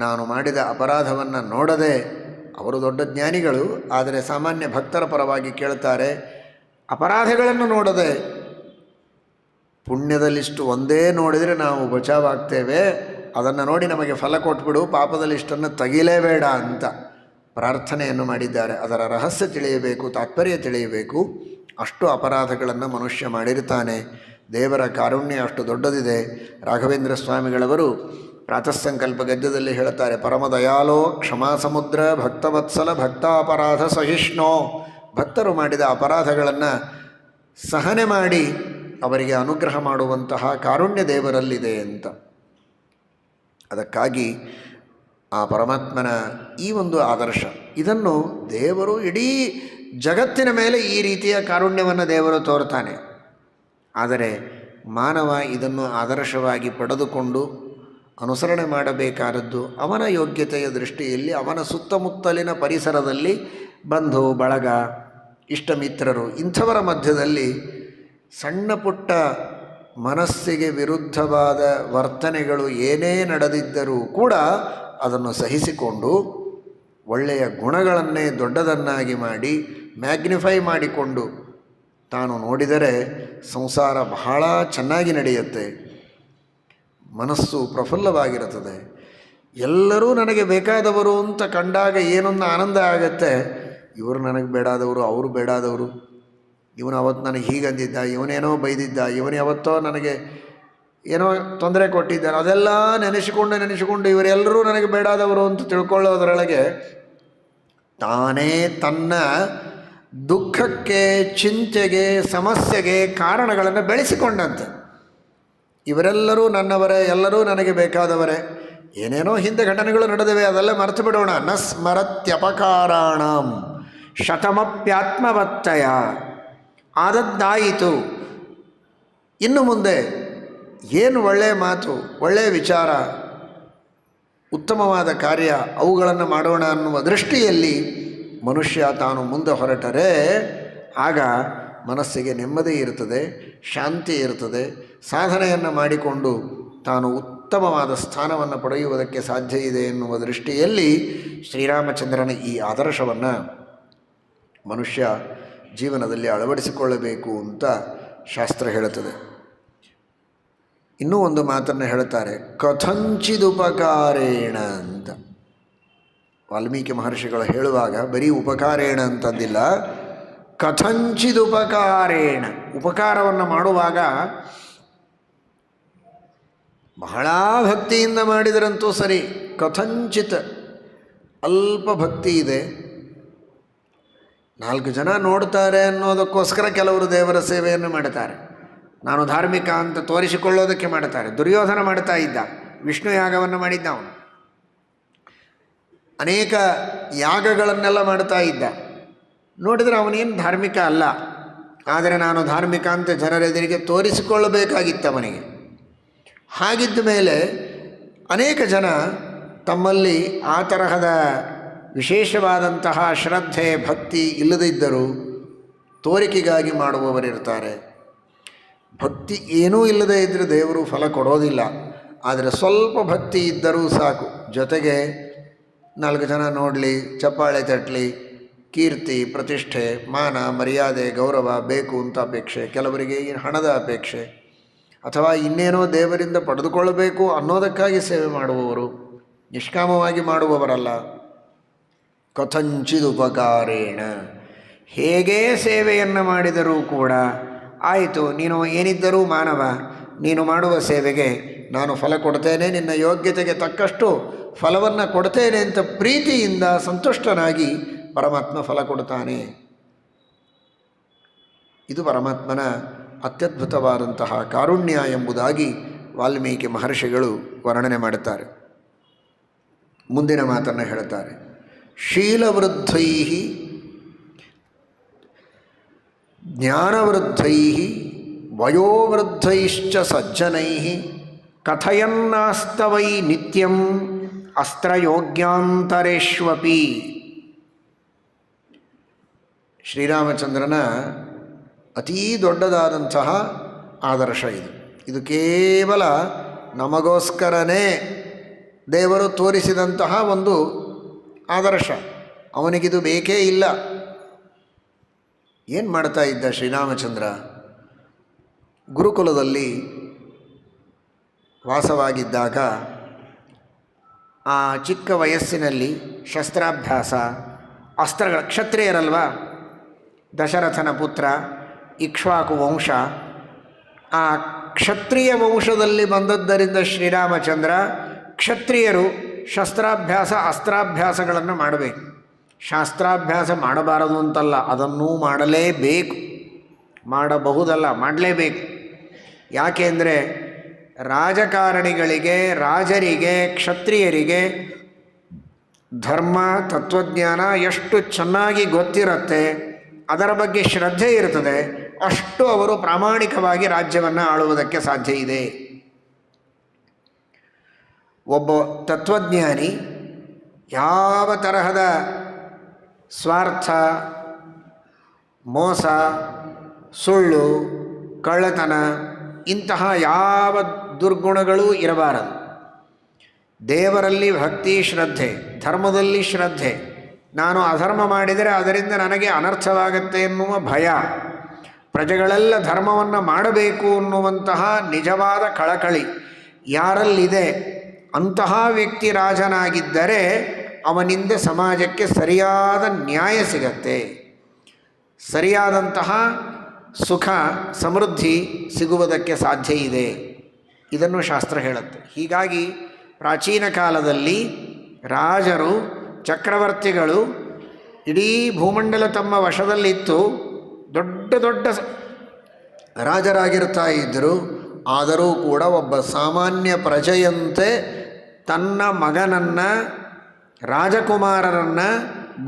ನಾನು ಮಾಡಿದ ಅಪರಾಧವನ್ನು ನೋಡದೆ, ಅವರು ದೊಡ್ಡ ಜ್ಞಾನಿಗಳು, ಆದರೆ ಸಾಮಾನ್ಯ ಭಕ್ತರ ಪರವಾಗಿ ಕೇಳ್ತಾರೆ, ಅಪರಾಧಗಳನ್ನು ನೋಡದೆ ಪುಣ್ಯದ ಲಿಸ್ಟು ಒಂದೇ ನೋಡಿದರೆ ನಾವು ಬಚಾವಾಗ್ತೇವೆ, ಅದನ್ನು ನೋಡಿ ನಮಗೆ ಫಲ ಕೊಟ್ಬಿಡು, ಪಾಪದ ಲಿಸ್ಟನ್ನು ತೆಗಿಲೇಬೇಡ ಅಂತ ಪ್ರಾರ್ಥನೆಯನ್ನು ಮಾಡಿದ್ದಾರೆ. ಅದರ ರಹಸ್ಯ ತಿಳಿಯಬೇಕು, ತಾತ್ಪರ್ಯ ತಿಳಿಯಬೇಕು. ಅಷ್ಟು ಅಪರಾಧಗಳನ್ನು ಮನುಷ್ಯ ಮಾಡಿರ್ತಾನೆ. ದೇವರ ಕಾರುಣ್ಯ ಅಷ್ಟು ದೊಡ್ಡದಿದೆ. ರಾಘವೇಂದ್ರ ಸ್ವಾಮಿಗಳವರು ಪ್ರಾತಃಸಂಕಲ್ಪ ಗದ್ಯದಲ್ಲಿ ಹೇಳುತ್ತಾರೆ, ಪರಮದಯಾಲೋ ಕ್ಷಮಾ ಸಮುದ್ರ ಭಕ್ತವತ್ಸಲ ಭಕ್ತಾಪರಾಧ ಸಹಿಷ್ಣೋ. ಭಕ್ತರು ಮಾಡಿದ ಅಪರಾಧಗಳನ್ನು ಸಹನೆ ಮಾಡಿ ಅವರಿಗೆ ಅನುಗ್ರಹ ಮಾಡುವಂತಹ ಕಾರುಣ್ಯ ದೇವರಲ್ಲಿದೆ ಅಂತ. ಅದಕ್ಕಾಗಿ ಆ ಪರಮಾತ್ಮನ ಈ ಒಂದು ಆದರ್ಶ, ಇದನ್ನು ದೇವರು ಇಡೀ ಜಗತ್ತಿನ ಮೇಲೆ ಈ ರೀತಿಯ ಕಾರುಣ್ಯವನ್ನು ದೇವರು ತೋರ್ತಾನೆ. ಆದರೆ ಮಾನವ ಇದನ್ನು ಆದರ್ಶವಾಗಿ ಪಡೆದುಕೊಂಡು ಅನುಸರಣೆ ಮಾಡಬೇಕಾದದ್ದು ಅವನ ಯೋಗ್ಯತೆಯ ದೃಷ್ಟಿಯಲ್ಲಿ, ಅವನ ಸುತ್ತಮುತ್ತಲಿನ ಪರಿಸರದಲ್ಲಿ ಬಂಧು ಬಳಗ, ಇಷ್ಟಮಿತ್ರರು, ಇಂಥವರ ಮಧ್ಯದಲ್ಲಿ ಸಣ್ಣ ಪುಟ್ಟ ಮನಸ್ಸಿಗೆ ವಿರುದ್ಧವಾದ ವರ್ತನೆಗಳು ಏನೇ ನಡೆದಿದ್ದರೂ ಕೂಡ ಅದನ್ನು ಸಹಿಸಿಕೊಂಡು ಒಳ್ಳೆಯ ಗುಣಗಳನ್ನೇ ದೊಡ್ಡದನ್ನಾಗಿ ಮಾಡಿ ಮ್ಯಾಗ್ನಿಫೈ ಮಾಡಿಕೊಂಡು ತಾನು ನೋಡಿದರೆ ಸಂಸಾರ ಬಹಳ ಚೆನ್ನಾಗಿ ನಡೆಯುತ್ತೆ. ಮನಸ್ಸು ಪ್ರಫುಲ್ಲವಾಗಿರುತ್ತದೆ. ಎಲ್ಲರೂ ನನಗೆ ಬೇಕಾದವರು ಅಂತ ಕಂಡಾಗ ಏನೊಂದು ಆನಂದ ಆಗುತ್ತೆ. ಇವರು ನನಗೆ ಬೇಡಾದವರು, ಅವರು ಬೇಡಾದವರು, ಇವನು ಅವತ್ತು ನನಗೆ ಹೀಗಂದಿದ್ದ, ಇವನೇನೋ ಬೈದಿದ್ದ, ಇವನು ಯಾವತ್ತೋ ನನಗೆ ಏನೋ ತೊಂದರೆ ಕೊಟ್ಟಿದ್ದಾನೆ, ಅದೆಲ್ಲ ನೆನೆಸಿಕೊಂಡು ಇವರೆಲ್ಲರೂ ನನಗೆ ಬೇಡಾದವರು ಅಂತ ತಿಳ್ಕೊಳ್ಳೋದರೊಳಗೆ ತಾನೇ ತನ್ನ ದುಃಖಕ್ಕೆ, ಚಿಂತೆಗೆ, ಸಮಸ್ಯೆಗೆ ಕಾರಣಗಳನ್ನು ಬೆಳೆಸಿಕೊಂಡಂತೆ. ಇವರೆಲ್ಲರೂ ನನ್ನವರೇ, ಎಲ್ಲರೂ ನನಗೆ ಬೇಕಾದವರೇ, ಏನೇನೋ ಹಿಂದೆ ಘಟನೆಗಳು ನಡೆದಿವೆ, ಅದೆಲ್ಲ ಮರೆತು ಬಿಡೋಣ. ನ ಸ್ಮರತ್ಯಪಕಾರಾಣಂ ಶತಮಪ್ಯಾತ್ಮವತ್ತಯ. ಆದದ್ದಾಯಿತು, ಇನ್ನು ಮುಂದೆ ಏನು ಒಳ್ಳೆಯ ಮಾತು, ಒಳ್ಳೆಯ ವಿಚಾರ, ಉತ್ತಮವಾದ ಕಾರ್ಯ ಅವುಗಳನ್ನು ಮಾಡೋಣ ಅನ್ನುವ ದೃಷ್ಟಿಯಲ್ಲಿ ಮನುಷ್ಯ ತಾನು ಮುಂದೆ ಹೊರಟರೆ ಆಗ ಮನಸ್ಸಿಗೆ ನೆಮ್ಮದಿ ಇರ್ತದೆ, ಶಾಂತಿ ಇರ್ತದೆ. ಸಾಧನೆಯನ್ನು ಮಾಡಿಕೊಂಡು ತಾನು ಉತ್ತಮವಾದ ಸ್ಥಾನವನ್ನು ಪಡೆಯುವುದಕ್ಕೆ ಸಾಧ್ಯ ಇದೆ ಎನ್ನುವ ದೃಷ್ಟಿಯಲ್ಲಿ ಶ್ರೀರಾಮಚಂದ್ರನ ಈ ಆದರ್ಶವನ್ನು ಮನುಷ್ಯ ಜೀವನದಲ್ಲಿ ಅಳವಡಿಸಿಕೊಳ್ಳಬೇಕು ಅಂತ ಶಾಸ್ತ್ರ ಹೇಳುತ್ತದೆ. ಇನ್ನೂ ಒಂದು ಮಾತನ್ನು ಹೇಳ್ತಾರೆ, ಕಥಂಚಿದುಪಕಾರೇಣ ಅಂತ. ವಾಲ್ಮೀಕಿ ಮಹರ್ಷಿಗಳು ಹೇಳುವಾಗ ಬರೀ ಉಪಕಾರೇಣ ಅಂತಂದಿಲ್ಲ, ಕಥಂಚಿದುಪಕಾರೇಣ. ಉಪಕಾರವನ್ನು ಮಾಡುವಾಗ ಬಹಳ ಭಕ್ತಿಯಿಂದ ಮಾಡಿದರಂತೂ ಸರಿ, ಕಥಂಚಿತ್ ಅಲ್ಪ ಭಕ್ತಿ ಇದೆ, 4 ಜನ ನೋಡ್ತಾರೆ ಅನ್ನೋದಕ್ಕೋಸ್ಕರ ಕೆಲವರು ದೇವರ ಸೇವೆಯನ್ನು ಮಾಡ್ತಾರೆ, ನಾನು ಧಾರ್ಮಿಕ ಅಂತ ತೋರಿಸಿಕೊಳ್ಳೋದಕ್ಕೆ ಮಾಡ್ತಾರೆ. ದುರ್ಯೋಧನ ಮಾಡ್ತಾ ಇದ್ದ, ವಿಷ್ಣು ಯಾಗವನ್ನು ಮಾಡಿದ್ದ, ಅವನು ಅನೇಕ ಯಾಗಗಳನ್ನೆಲ್ಲ ಮಾಡ್ತಾ ಇದ್ದ. ನೋಡಿದರೆ ಅವನೇನು ಧಾರ್ಮಿಕ ಅಲ್ಲ, ಆದರೆ ನಾನು ಧಾರ್ಮಿಕ ಅಂತ ಜನರೆದುರಿಗೆ ತೋರಿಸಿಕೊಳ್ಳಬೇಕಾಗಿತ್ತು ಅವನಿಗೆ. ಹಾಗಿದ್ದ ಮೇಲೆ ಅನೇಕ ಜನ ತಮ್ಮಲ್ಲಿ ಆ ತರಹದ ವಿಶೇಷವಾದಂತಹ ಶ್ರದ್ಧೆ ಭಕ್ತಿ ಇಲ್ಲದಿದ್ದರೂ ತೋರಿಕೆಗಾಗಿ ಮಾಡುವವರಿರ್ತಾರೆ. ಭಕ್ತಿ ಏನೂ ಇಲ್ಲದೇ ಇದ್ದರೆ ದೇವರು ಫಲ ಕೊಡೋದಿಲ್ಲ, ಆದರೆ ಸ್ವಲ್ಪ ಭಕ್ತಿ ಇದ್ದರೂ ಸಾಕು. ಜೊತೆಗೆ 4 ಜನ ನೋಡಲಿ, ಚಪ್ಪಾಳೆ ತಟ್ಟಲಿ, ಕೀರ್ತಿ ಪ್ರತಿಷ್ಠೆ ಮಾನ ಮರ್ಯಾದೆ ಗೌರವ ಬೇಕು ಅಂತ ಅಪೇಕ್ಷೆ, ಕೆಲವರಿಗೆ ಹಣದ ಅಪೇಕ್ಷೆ ಅಥವಾ ಇನ್ನೇನೋ ದೇವರಿಂದ ಪಡೆದುಕೊಳ್ಳಬೇಕು ಅನ್ನೋದಕ್ಕಾಗಿ ಸೇವೆ ಮಾಡುವವರು, ನಿಷ್ಕಾಮವಾಗಿ ಮಾಡುವವರಲ್ಲ. ಕಥಂಚಿದುಪಕಾರೇಣ, ಹೇಗೇ ಸೇವೆಯನ್ನು ಮಾಡಿದರೂ ಕೂಡ ಆಯಿತು, ನೀನು ಏನಿದ್ದರೂ ಮಾನವ, ನೀನು ಮಾಡುವ ಸೇವೆಗೆ ನಾನು ಫಲ ಕೊಡ್ತೇನೆ, ನಿನ್ನ ಯೋಗ್ಯತೆಗೆ ತಕ್ಕಷ್ಟು ಫಲವನ್ನು ಕೊಡ್ತೇನೆ ಅಂತ ಪ್ರೀತಿಯಿಂದ ಸಂತುಷ್ಟನಾಗಿ ಪರಮಾತ್ಮ ಫಲ ಕೊಡ್ತಾನೆ. ಇದು ಪರಮಾತ್ಮನ ಅತ್ಯದ್ಭುತವಾದಂತಹ ಕಾರುಣ್ಯ ಎಂಬುದಾಗಿ ವಾಲ್ಮೀಕಿ ಮಹರ್ಷಿಗಳು ವರ್ಣನೆ ಮಾಡುತ್ತಾರೆ. ಮುಂದಿನ ಮಾತನ್ನು ಹೇಳುತ್ತಾರೆ, ಶೀಲವೃದ್ಧೈ ಜ್ಞಾನವೃದ್ಧೈ ವಯೋವೃದ್ಧೈಶ್ಚ ಸಜ್ಜನೈ ಕಥಯನ್ನಾಸ್ತವೈ ನಿತ್ಯಂ ಅಸ್ತ್ರಯೋಗ್ಯಾಂತರೇಷ್ವಪಿ. ಶ್ರೀರಾಮಚಂದ್ರನ ಅತೀ ದೊಡ್ಡದಾದಂತಹ ಆದರ್ಶ ಇದು. ಇದು ಕೇವಲ ನಮಗೋಸ್ಕರನೇ ದೇವರು ತೋರಿಸಿದಂತಹ ಒಂದು ಆದರ್ಶ, ಅವನಿಗಿದು ಬೇಕೇ ಇಲ್ಲ. ಏನು ಮಾಡ್ತಾ ಇದ್ದ ಶ್ರೀರಾಮಚಂದ್ರ? ಗುರುಕುಲದಲ್ಲಿ ವಾಸವಾಗಿದ್ದಾಗ ಆ ಚಿಕ್ಕ ವಯಸ್ಸಿನಲ್ಲಿ ಶಸ್ತ್ರಾಭ್ಯಾಸ, ಅಸ್ತ್ರಗಳ, ಕ್ಷತ್ರಿಯರಲ್ವ, ದಶರಥನ ಪುತ್ರ, ಇಕ್ಷ್ವಾಕು ವಂಶ, ಆ ಕ್ಷತ್ರಿಯ ವಂಶದಲ್ಲಿ ಬಂದದ್ದರಿಂದ ಶ್ರೀರಾಮಚಂದ್ರ ಕ್ಷತ್ರಿಯರು ಶಸ್ತ್ರಾಭ್ಯಾಸ ಅಸ್ತ್ರಾಭ್ಯಾಸಗಳನ್ನು ಮಾಡಬೇಕು. ಶಾಸ್ತ್ರಾಭ್ಯಾಸ ಮಾಡಬಾರದು ಅಂತಲ್ಲ, ಅದನ್ನೂ ಮಾಡಲೇಬೇಕು, ಮಾಡಬಹುದಲ್ಲ, ಮಾಡಲೇಬೇಕು. ಯಾಕೆ ಅಂದರೆ ರಾಜಕಾರಣಿಗಳಿಗೆ, ರಾಜರಿಗೆ, ಕ್ಷತ್ರಿಯರಿಗೆ ಧರ್ಮ ತತ್ವಜ್ಞಾನ ಎಷ್ಟು ಚೆನ್ನಾಗಿ ಗೊತ್ತಿರುತ್ತೆ, ಅದರ ಬಗ್ಗೆ ಶ್ರದ್ಧೆ ಇರುತ್ತದೆ, ಅಷ್ಟು ಅವರು ಪ್ರಾಮಾಣಿಕವಾಗಿ ರಾಜ್ಯವನ್ನು ಆಳುವುದಕ್ಕೆ ಸಾಧ್ಯ ಇದೆ. ಒಬ್ಬ ತತ್ವಜ್ಞಾನಿ ಯಾವ ತರಹದ ಸ್ವಾರ್ಥ, ಮೋಸ, ಸುಳ್ಳು, ಕಳ್ಳತನ ಇಂತಹ ಯಾವ ದುರ್ಗುಣಗಳೂ ಇರಬಾರದು. ದೇವರಲ್ಲಿ ಭಕ್ತಿ ಶ್ರದ್ಧೆ, ಧರ್ಮದಲ್ಲಿ ಶ್ರದ್ಧೆ, ನಾನು ಅಧರ್ಮ ಮಾಡಿದರೆ ಅದರಿಂದ ನನಗೆ ಅನರ್ಥವಾಗತ್ತೆ ಎನ್ನುವ ಭಯ, ಪ್ರಜೆಗಳೆಲ್ಲ ಧರ್ಮವನ್ನು ಮಾಡಬೇಕು ಅನ್ನುವಂತಹ ನಿಜವಾದ ಕಳಕಳಿ ಯಾರಲ್ಲಿದೆ ಅಂತಹ ವ್ಯಕ್ತಿ ರಾಜನಾಗಿದ್ದರೆ ಅವನಿಂದ ಸಮಾಜಕ್ಕೆ ಸರಿಯಾದ ನ್ಯಾಯ ಸಿಗತ್ತೆ, ಸರಿಯಾದಂತಹ ಸುಖ ಸಮೃದ್ಧಿ ಸಿಗುವುದಕ್ಕೆ ಸಾಧ್ಯ ಇದೆ. ಇದನ್ನು ಶಾಸ್ತ್ರ ಹೇಳುತ್ತೆ. ಹೀಗಾಗಿ ಪ್ರಾಚೀನ ಕಾಲದಲ್ಲಿ ರಾಜರು, ಚಕ್ರವರ್ತಿಗಳು ಇಡೀ ಭೂಮಂಡಲ ತಮ್ಮ ವಶದಲ್ಲಿತ್ತು, ದೊಡ್ಡ ದೊಡ್ಡ ರಾಜರಾಗಿರ್ತಾ ಇದ್ದರು. ಆದರೂ ಕೂಡ ಒಬ್ಬ ಸಾಮಾನ್ಯ ಪ್ರಜೆಯಂತೆ ತನ್ನ ಮಗನನ್ನು, ರಾಜಕುಮಾರರನ್ನು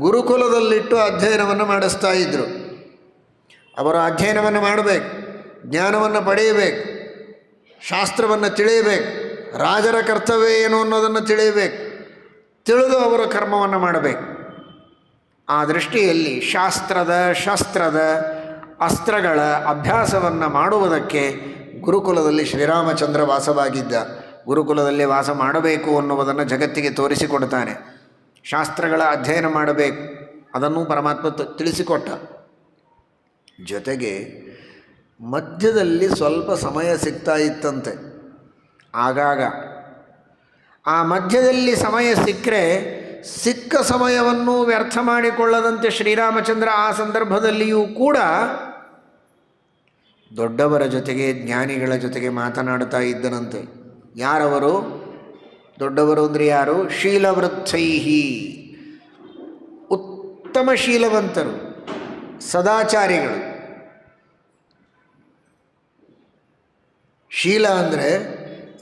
ಗುರುಕುಲದಲ್ಲಿಟ್ಟು ಅಧ್ಯಯನವನ್ನು ಮಾಡಿಸ್ತಾ ಇದ್ದರು. ಅವರು ಅಧ್ಯಯನವನ್ನು ಮಾಡಬೇಕು, ಜ್ಞಾನವನ್ನು ಪಡೆಯಬೇಕು, ಶಾಸ್ತ್ರವನ್ನು ತಿಳಿಯಬೇಕು, ರಾಜರ ಕರ್ತವ್ಯ ಏನು ಅನ್ನೋದನ್ನು ತಿಳಿಯಬೇಕು, ತಿಳಿದು ಅವರು ಕರ್ಮವನ್ನು ಮಾಡಬೇಕು. ಆ ದೃಷ್ಟಿಯಲ್ಲಿ ಶಸ್ತ್ರದ ಅಸ್ತ್ರಗಳ ಅಭ್ಯಾಸವನ್ನು ಮಾಡುವುದಕ್ಕೆ ಗುರುಕುಲದಲ್ಲಿ ಶ್ರೀರಾಮಚಂದ್ರ ವಾಸವಾಗಿದ್ದ. ಗುರುಕುಲದಲ್ಲಿ ವಾಸ ಮಾಡಬೇಕು ಅನ್ನುವುದನ್ನು ಜಗತ್ತಿಗೆ ತೋರಿಸಿಕೊಡ್ತಾನೆ. ಶಾಸ್ತ್ರಗಳ ಅಧ್ಯಯನ ಮಾಡಬೇಕು, ಅದನ್ನು ಪರಮಾತ್ಮ ತಿಳಿಸಿಕೊಟ್ಟ. ಜೊತೆಗೆ ಮಧ್ಯದಲ್ಲಿ ಸ್ವಲ್ಪ ಸಮಯ ಸಿಗ್ತಾ ಇತ್ತಂತೆ ಆಗಾಗ. ಆ ಮಧ್ಯದಲ್ಲಿ ಸಮಯ ಸಿಕ್ಕರೆ ಸಿಕ್ಕ ಸಮಯವನ್ನು ವ್ಯರ್ಥ ಮಾಡಿಕೊಳ್ಳದಂತೆ ಶ್ರೀರಾಮಚಂದ್ರ ಆ ಸಂದರ್ಭದಲ್ಲಿಯೂ ಕೂಡ ದೊಡ್ಡವರ ಜೊತೆಗೆ ಜ್ಞಾನಿಗಳ ಜೊತೆಗೆ ಮಾತನಾಡ್ತಾ ಇದ್ದನಂತೆ. ಯಾರವರು? ದೊಡ್ಡವರು ಅಂದರೆ ಯಾರು? ಶೀಲವೃದ್ಧೈಹಿ, ಉತ್ತಮ ಶೀಲವಂತರು, ಸದಾಚಾರಿಗಳು. ಶೀಲ ಅಂದರೆ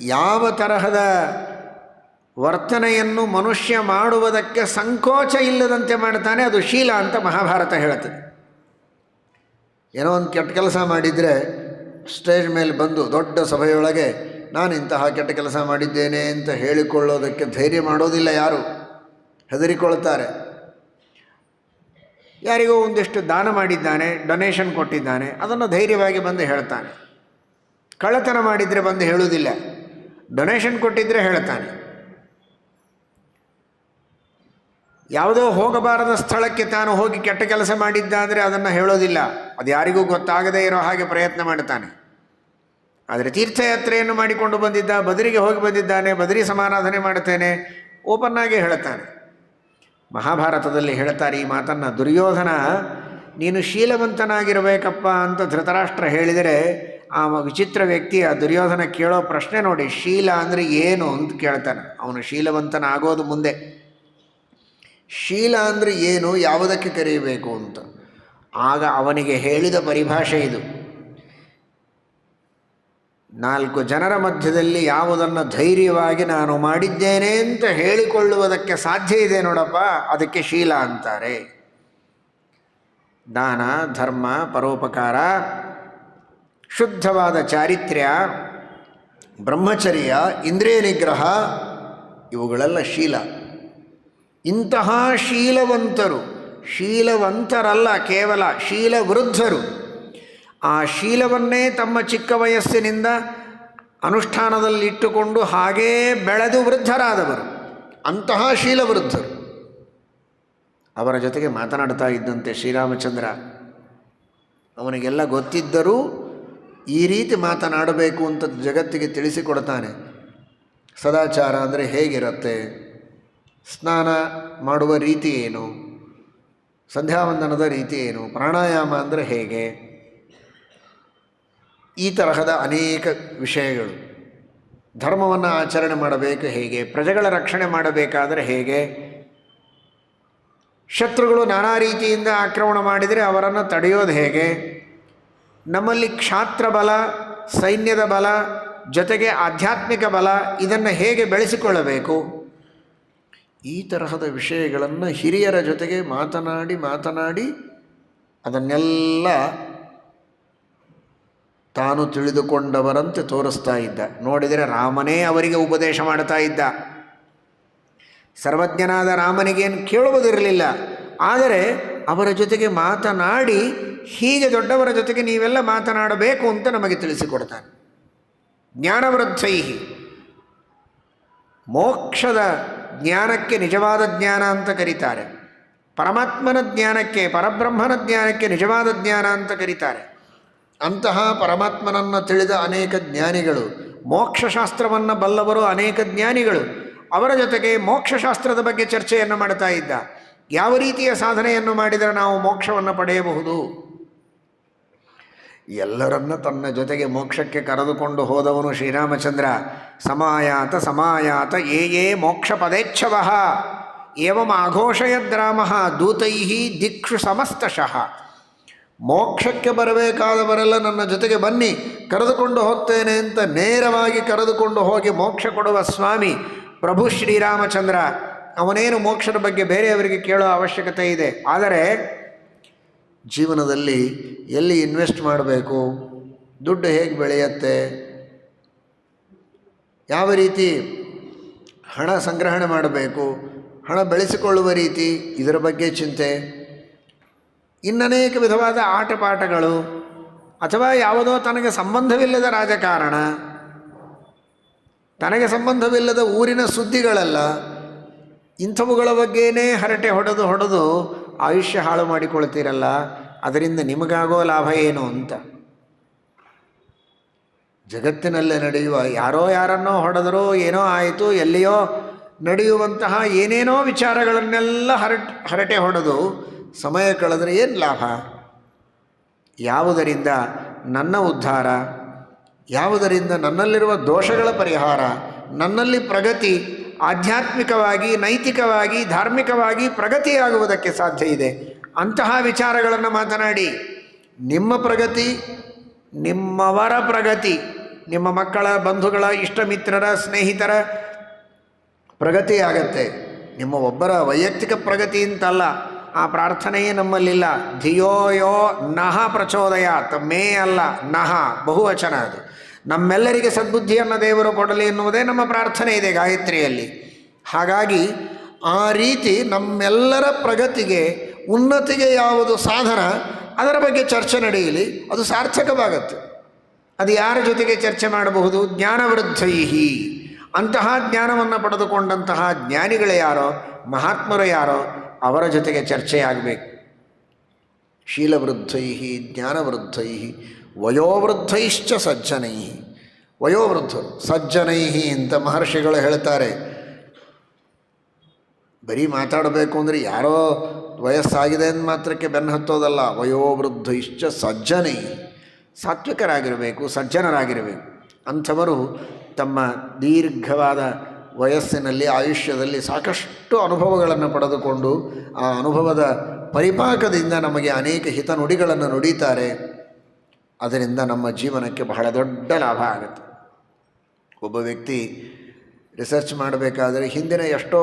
ಯಾವ ತರಹದ ವರ್ತನೆಯನ್ನು ಮನುಷ್ಯ ಮಾಡುವುದಕ್ಕೆ ಸಂಕೋಚ ಇಲ್ಲದಂತೆ ಮಾಡ್ತಾನೆ, ಅದು ಶೀಲ ಅಂತ ಮಹಾಭಾರತ ಹೇಳುತ್ತದೆ. ಏನೋ ಒಂದು ಕೆಟ್ಟ ಕೆಲಸ ಮಾಡಿದರೆ ಸ್ಟೇಜ್ ಮೇಲೆ ಬಂದು ದೊಡ್ಡ ಸಭೆಯೊಳಗೆ ನಾನು ಇಂತಹ ಕೆಟ್ಟ ಕೆಲಸ ಮಾಡಿದ್ದೇನೆ ಅಂತ ಹೇಳಿಕೊಳ್ಳೋದಕ್ಕೆ ಧೈರ್ಯ ಮಾಡೋದಿಲ್ಲ ಯಾರು, ಹೆದರಿಕೊಳ್ತಾರೆ. ಯಾರಿಗೋ ಒಂದಿಷ್ಟು ದಾನ ಮಾಡಿದ್ದಾನೆ, ಡೊನೇಷನ್ ಕೊಟ್ಟಿದ್ದಾನೆ, ಅದನ್ನು ಧೈರ್ಯವಾಗಿ ಬಂದು ಹೇಳ್ತಾನೆ. ಕಳ್ಳತನ ಮಾಡಿದರೆ ಬಂದು ಹೇಳುವುದಿಲ್ಲ, ಡೊನೇಷನ್ ಕೊಟ್ಟಿದ್ದರೆ ಹೇಳ್ತಾನೆ. ಯಾವುದೋ ಹೋಗಬಾರದ ಸ್ಥಳಕ್ಕೆ ತಾನು ಹೋಗಿ ಕೆಟ್ಟ ಕೆಲಸ ಮಾಡಿದ್ದಾದರೆ ಅದನ್ನು ಹೇಳೋದಿಲ್ಲ, ಅದು ಯಾರಿಗೂ ಗೊತ್ತಾಗದೇ ಇರೋ ಹಾಗೆ ಪ್ರಯತ್ನ ಮಾಡ್ತಾನೆ. ಆದರೆ ತೀರ್ಥಯಾತ್ರೆಯನ್ನು ಮಾಡಿಕೊಂಡು ಬಂದಿದ್ದ, ಬದರಿಗೆ ಹೋಗಿ ಬಂದಿದ್ದಾನೆ, ಬದರಿ ಸಮಾರಾಧನೆ ಮಾಡುತ್ತೇನೆ, ಓಪನ್ನಾಗಿ ಹೇಳ್ತಾನೆ. ಮಹಾಭಾರತದಲ್ಲಿ ಹೇಳ್ತಾರೆ ಈ ಮಾತನ್ನು. ದುರ್ಯೋಧನ ನೀನು ಶೀಲವಂತನಾಗಿರಬೇಕಪ್ಪ ಅಂತ ಧೃತರಾಷ್ಟ್ರ ಹೇಳಿದರೆ ಆ ವಿಚಿತ್ರ ವ್ಯಕ್ತಿ ಆ ದುರ್ಯೋಧನ ಕೇಳೋ ಪ್ರಶ್ನೆ ನೋಡಿ, ಶೀಲ ಅಂದರೆ ಏನು ಅಂತ ಕೇಳ್ತಾನೆ. ಅವನು ಶೀಲವಂತನಾಗೋದು ಮುಂದೆ. ಶೀಲ ಅಂದರೆ ಏನು, ಯಾವುದಕ್ಕೆ ಕರೆಯಬೇಕು ಅಂತ. ಆಗ ಅವನಿಗೆ ಹೇಳಿದ ಪರಿಭಾಷೆ ಇದು. 4 ಜನರ ಮಧ್ಯದಲ್ಲಿ ಯಾವುದನ್ನು ಧೈರ್ಯವಾಗಿ ನಾನು ಮಾಡಿದ್ದೇನೆ ಅಂತ ಹೇಳಿಕೊಳ್ಳುವುದಕ್ಕೆ ಸಾಧ್ಯ ಇದೆ ನೋಡಪ್ಪ, ಅದಕ್ಕೆ ಶೀಲ ಅಂತಾರೆ. ದಾನ, ಧರ್ಮ, ಪರೋಪಕಾರ, ಶುದ್ಧವಾದ ಚಾರಿತ್ರ್ಯ, ಬ್ರಹ್ಮಚರ್ಯ, ಇಂದ್ರಿಯ ನಿಗ್ರಹ, ಇವುಗಳೆಲ್ಲ ಶೀಲ. ಇಂತಹ ಶೀಲವಂತರು, ಶೀಲವಂತರಲ್ಲ ಕೇವಲ ಶೀಲವೃದ್ಧರು, ಆ ಶೀಲವನ್ನೇ ತಮ್ಮ ಚಿಕ್ಕ ವಯಸ್ಸಿನಿಂದ ಅನುಷ್ಠಾನದಲ್ಲಿಟ್ಟುಕೊಂಡು ಹಾಗೇ ಬೆಳೆದು ವೃದ್ಧರಾದವರು, ಅಂತಹ ಶೀಲವೃದ್ಧರು. ಅವರ ಜೊತೆಗೆ ಮಾತನಾಡ್ತಾ ಇದ್ದಂತೆ ಶ್ರೀರಾಮಚಂದ್ರ ಅವನಿಗೆಲ್ಲ ಗೊತ್ತಿದ್ದರೂ ಈ ರೀತಿ ಮಾತನಾಡಬೇಕು ಅಂತ ಜಗತ್ತಿಗೆ ತಿಳಿಸಿಕೊಡ್ತಾನೆ. ಸದಾಚಾರ ಅಂದರೆ ಹೇಗಿರುತ್ತೆ, ಸ್ನಾನ ಮಾಡುವ ರೀತಿ ಏನು, ಸಂಧ್ಯಾವಂದನದ ರೀತಿ ಏನು, ಪ್ರಾಣಾಯಾಮ ಅಂದರೆ ಹೇಗೆ, ಈ ತರಹದ ಅನೇಕ ವಿಷಯಗಳು. ಧರ್ಮವನ್ನು ಆಚರಣೆ ಮಾಡಬೇಕು ಹೇಗೆ, ಪ್ರಜೆಗಳ ರಕ್ಷಣೆ ಮಾಡಬೇಕಾದರೆ ಹೇಗೆ, ಶತ್ರುಗಳು ನಾನಾ ರೀತಿಯಿಂದ ಆಕ್ರಮಣ ಮಾಡಿದರೆ ಅವರನ್ನು ತಡೆಯೋದು ಹೇಗೆ, ನಮ್ಮಲ್ಲಿ ಕ್ಷಾತ್ರ ಬಲ, ಸೈನ್ಯದ ಬಲ ಜೊತೆಗೆ ಆಧ್ಯಾತ್ಮಿಕ ಬಲ, ಇದನ್ನು ಹೇಗೆ ಬೆಳೆಸಿಕೊಳ್ಳಬೇಕು, ಈ ತರಹದ ವಿಷಯಗಳನ್ನು ಹಿರಿಯರ ಜೊತೆಗೆ ಮಾತನಾಡಿ ಅದನ್ನೆಲ್ಲ ತಾನು ತಿಳಿದುಕೊಂಡವರಂತೆ ತೋರಿಸ್ತಾ ಇದ್ದ. ನೋಡಿದರೆ ರಾಮನೇ ಅವರಿಗೆ ಉಪದೇಶ ಮಾಡ್ತಾ ಇದ್ದ. ಸರ್ವಜ್ಞನಾದ ರಾಮನಿಗೇನು ಕೇಳುವುದಿರಲಿಲ್ಲ, ಆದರೆ ಅವರ ಜೊತೆಗೆ ಮಾತನಾಡಿ ಹೀಗೆ ದೊಡ್ಡವರ ಜೊತೆಗೆ ನೀವೆಲ್ಲ ಮಾತನಾಡಬೇಕು ಅಂತ ನಮಗೆ ತಿಳಿಸಿಕೊಡ್ತಾನೆ. ಜ್ಞಾನವೃದ್ಧೈಹಿ, ಮೋಕ್ಷದ ಜ್ಞಾನಕ್ಕೆ ನಿಜವಾದ ಜ್ಞಾನ ಅಂತ ಕರೀತಾರೆ. ಪರಮಾತ್ಮನ ಜ್ಞಾನಕ್ಕೆ, ಪರಬ್ರಹ್ಮನ ಜ್ಞಾನಕ್ಕೆ ನಿಜವಾದ ಜ್ಞಾನ ಅಂತ ಕರೀತಾರೆ. ಅಂತಹ ಪರಮಾತ್ಮನನ್ನು ತಿಳಿದ ಅನೇಕ ಜ್ಞಾನಿಗಳು, ಮೋಕ್ಷಶಾಸ್ತ್ರವನ್ನು ಬಲ್ಲವರು ಅನೇಕ ಜ್ಞಾನಿಗಳು, ಅವರ ಜೊತೆಗೆ ಮೋಕ್ಷಶಾಸ್ತ್ರದ ಬಗ್ಗೆ ಚರ್ಚೆಯನ್ನು ಮಾಡ್ತಾ ಇದ್ದ. ಯಾವ ರೀತಿಯ ಸಾಧನೆಯನ್ನು ಮಾಡಿದರೆ ನಾವು ಮೋಕ್ಷವನ್ನು ಪಡೆಯಬಹುದು, ಎಲ್ಲರನ್ನ ತನ್ನ ಜೊತೆಗೆ ಮೋಕ್ಷಕ್ಕೆ ಕರೆದುಕೊಂಡು ಹೋದವನು ಶ್ರೀರಾಮಚಂದ್ರ. ಸಮಾಯಾತ ಯೇ ಮೋಕ್ಷ ಪದೇಚ್ಛವಃ ಏವಂ ಆಘೋಷಯದ್ರಾಮಃ ದೂತೈಹಿ ದಿಕ್ಷು ಸಮಸ್ತಶಃ. ಮೋಕ್ಷಕ್ಕೆ ಬರಬೇಕಾದವರೆಲ್ಲ ನನ್ನ ಜೊತೆಗೆ ಬನ್ನಿ, ಕರೆದುಕೊಂಡು ಹೋಗ್ತೇನೆ ಅಂತ ನೇರವಾಗಿ ಕರೆದುಕೊಂಡು ಹೋಗಿ ಮೋಕ್ಷ ಕೊಡುವ ಸ್ವಾಮಿ ಪ್ರಭು ಶ್ರೀರಾಮಚಂದ್ರ. ಅವನೇನು ಮೋಕ್ಷದ ಬಗ್ಗೆ ಬೇರೆಯವರಿಗೆ ಕೇಳೋ ಅವಶ್ಯಕತೆ ಇದೆ, ಆದರೆ ಜೀವನದಲ್ಲಿ ಎಲ್ಲಿ ಇನ್ವೆಸ್ಟ್ ಮಾಡಬೇಕು, ದುಡ್ಡು ಹೇಗೆ ಬೆಳೆಯುತ್ತೆ, ಯಾವ ರೀತಿ ಹಣ ಸಂಗ್ರಹಣೆ ಮಾಡಬೇಕು, ಹಣ ಬೆಳೆಸಿಕೊಳ್ಳುವ ರೀತಿ, ಇದರ ಬಗ್ಗೆ ಚಿಂತೆ. ಇನ್ನನೇಕ ವಿಧವಾದ ಆಟಪಾಠಗಳು, ಅಥವಾ ಯಾವುದೋ ತನಗೆ ಸಂಬಂಧವಿಲ್ಲದ ರಾಜಕಾರಣ, ತನಗೆ ಸಂಬಂಧವಿಲ್ಲದ ಊರಿನ ಸುದ್ದಿಗಳೆಲ್ಲ, ಇಂಥವುಗಳ ಬಗ್ಗೆನೇ ಹರಟೆ ಹೊಡೆದು ಆಯುಷ್ಯ ಹಾಳು ಮಾಡಿಕೊಳ್ತೀರಲ್ಲ, ಅದರಿಂದ ನಿಮಗಾಗೋ ಲಾಭ ಏನು ಅಂತ. ಜಗತ್ತಿನಲ್ಲೇ ನಡೆಯುವ ಯಾರೋ ಯಾರನ್ನೋ ಹೊಡೆದರೂ ಏನೋ ಆಯಿತು, ಎಲ್ಲಿಯೋ ನಡೆಯುವಂತಹ ಏನೇನೋ ವಿಚಾರಗಳನ್ನೆಲ್ಲ ಹರಟೆ ಹೊಡೆದು ಸಮಯ ಕಳೆದರೆ ಏನು ಲಾಭ? ಯಾವುದರಿಂದ ನನ್ನ ಉದ್ಧಾರ, ಯಾವುದರಿಂದ ನನ್ನಲ್ಲಿರುವ ದೋಷಗಳ ಪರಿಹಾರ, ನನ್ನಲ್ಲಿ ಪ್ರಗತಿ, ಆಧ್ಯಾತ್ಮಿಕವಾಗಿ, ನೈತಿಕವಾಗಿ, ಧಾರ್ಮಿಕವಾಗಿ ಪ್ರಗತಿಯಾಗುವುದಕ್ಕೆ ಸಾಧ್ಯ ಇದೆ? ಅಂತಹ ವಿಚಾರಗಳನ್ನು ಮಾತನಾಡಿ ನಿಮ್ಮ ಪ್ರಗತಿ, ನಿಮ್ಮವರ ಪ್ರಗತಿ, ನಿಮ್ಮ ಮಕ್ಕಳ, ಬಂಧುಗಳ, ಇಷ್ಟಮಿತ್ರರ, ಸ್ನೇಹಿತರ ಪ್ರಗತಿಯಾಗತ್ತೆ. ನಿಮ್ಮ ಒಬ್ಬರ ವೈಯಕ್ತಿಕ ಪ್ರಗತಿ ಅಂತಲ್ಲ, ಆ ಪ್ರಾರ್ಥನೆಯೇ ನಮ್ಮಲ್ಲಿಲ್ಲ. ಧಿಯೋ ಯೋ ನಹ ಪ್ರಚೋದಯಾತ್, ಮೇ ಅಲ್ಲ ನಹ ಬಹುವಚನ, ಅದು ನಮ್ಮೆಲ್ಲರಿಗೆ ಸದ್ಬುದ್ಧಿಯನ್ನು ದೇವರು ಕೊಡಲಿ ಎನ್ನುವುದೇ ನಮ್ಮ ಪ್ರಾರ್ಥನೆ ಇದೆ ಗಾಯತ್ರಿಯಲ್ಲಿ. ಹಾಗಾಗಿ ಆ ರೀತಿ ನಮ್ಮೆಲ್ಲರ ಪ್ರಗತಿಗೆ, ಉನ್ನತಿಗೆ ಯಾವುದು ಸಾಧನ, ಅದರ ಬಗ್ಗೆ ಚರ್ಚೆ ನಡೆಯಲಿ, ಅದು ಸಾರ್ಥಕವಾಗತ್ತೆ. ಅದು ಯಾರ ಜೊತೆಗೆ ಚರ್ಚೆ ಮಾಡಬಹುದು? ಜ್ಞಾನವೃದ್ಧೈಹಿ, ಅಂತಹ ಜ್ಞಾನವನ್ನು ಪಡೆದುಕೊಂಡಂತಹ ಜ್ಞಾನಿಗಳು ಯಾರೋ, ಮಹಾತ್ಮರು ಯಾರೋ, ಅವರ ಜೊತೆಗೆ ಚರ್ಚೆಯಾಗಬೇಕು. ಶೀಲವೃದ್ಧೈ, ಜ್ಞಾನವೃದ್ಧೈ, ವಯೋವೃದ್ಧೈಶ್ಚ ಸಜ್ಜನೈ. ವಯೋವೃದ್ಧರು ಸಜ್ಜನೈ ಅಂತ ಮಹರ್ಷಿಗಳು ಹೇಳ್ತಾರೆ. ಬರೀ ಮಾತಾಡಬೇಕು ಅಂದರೆ ಯಾರೋ ವಯಸ್ಸಾಗಿದೆ ಅಂದ ಮಾತ್ರಕ್ಕೆ ಬೆನ್ನು ಹತ್ತೋದಲ್ಲ. ವಯೋವೃದ್ಧೈಶ್ಚ ಸಜ್ಜನೈ, ಸಾತ್ವಿಕರಾಗಿರಬೇಕು, ಸಜ್ಜನರಾಗಿರಬೇಕು. ಅಂಥವರು ತಮ್ಮ ದೀರ್ಘವಾದ ವಯಸ್ಸಿನಲ್ಲಿ, ಆಯುಷ್ಯದಲ್ಲಿ ಸಾಕಷ್ಟು ಅನುಭವಗಳನ್ನು ಪಡೆದುಕೊಂಡು ಆ ಅನುಭವದ ಪರಿಪಾಕದಿಂದ ನಮಗೆ ಅನೇಕ ಹಿತನುಡಿಗಳನ್ನು ನುಡಿತಾರೆ. ಅದರಿಂದ ನಮ್ಮ ಜೀವನಕ್ಕೆ ಬಹಳ ದೊಡ್ಡ ಲಾಭ ಆಗುತ್ತೆ. ಒಬ್ಬ ವ್ಯಕ್ತಿ ರಿಸರ್ಚ್ ಮಾಡಬೇಕಾದರೆ ಹಿಂದಿನ ಎಷ್ಟೋ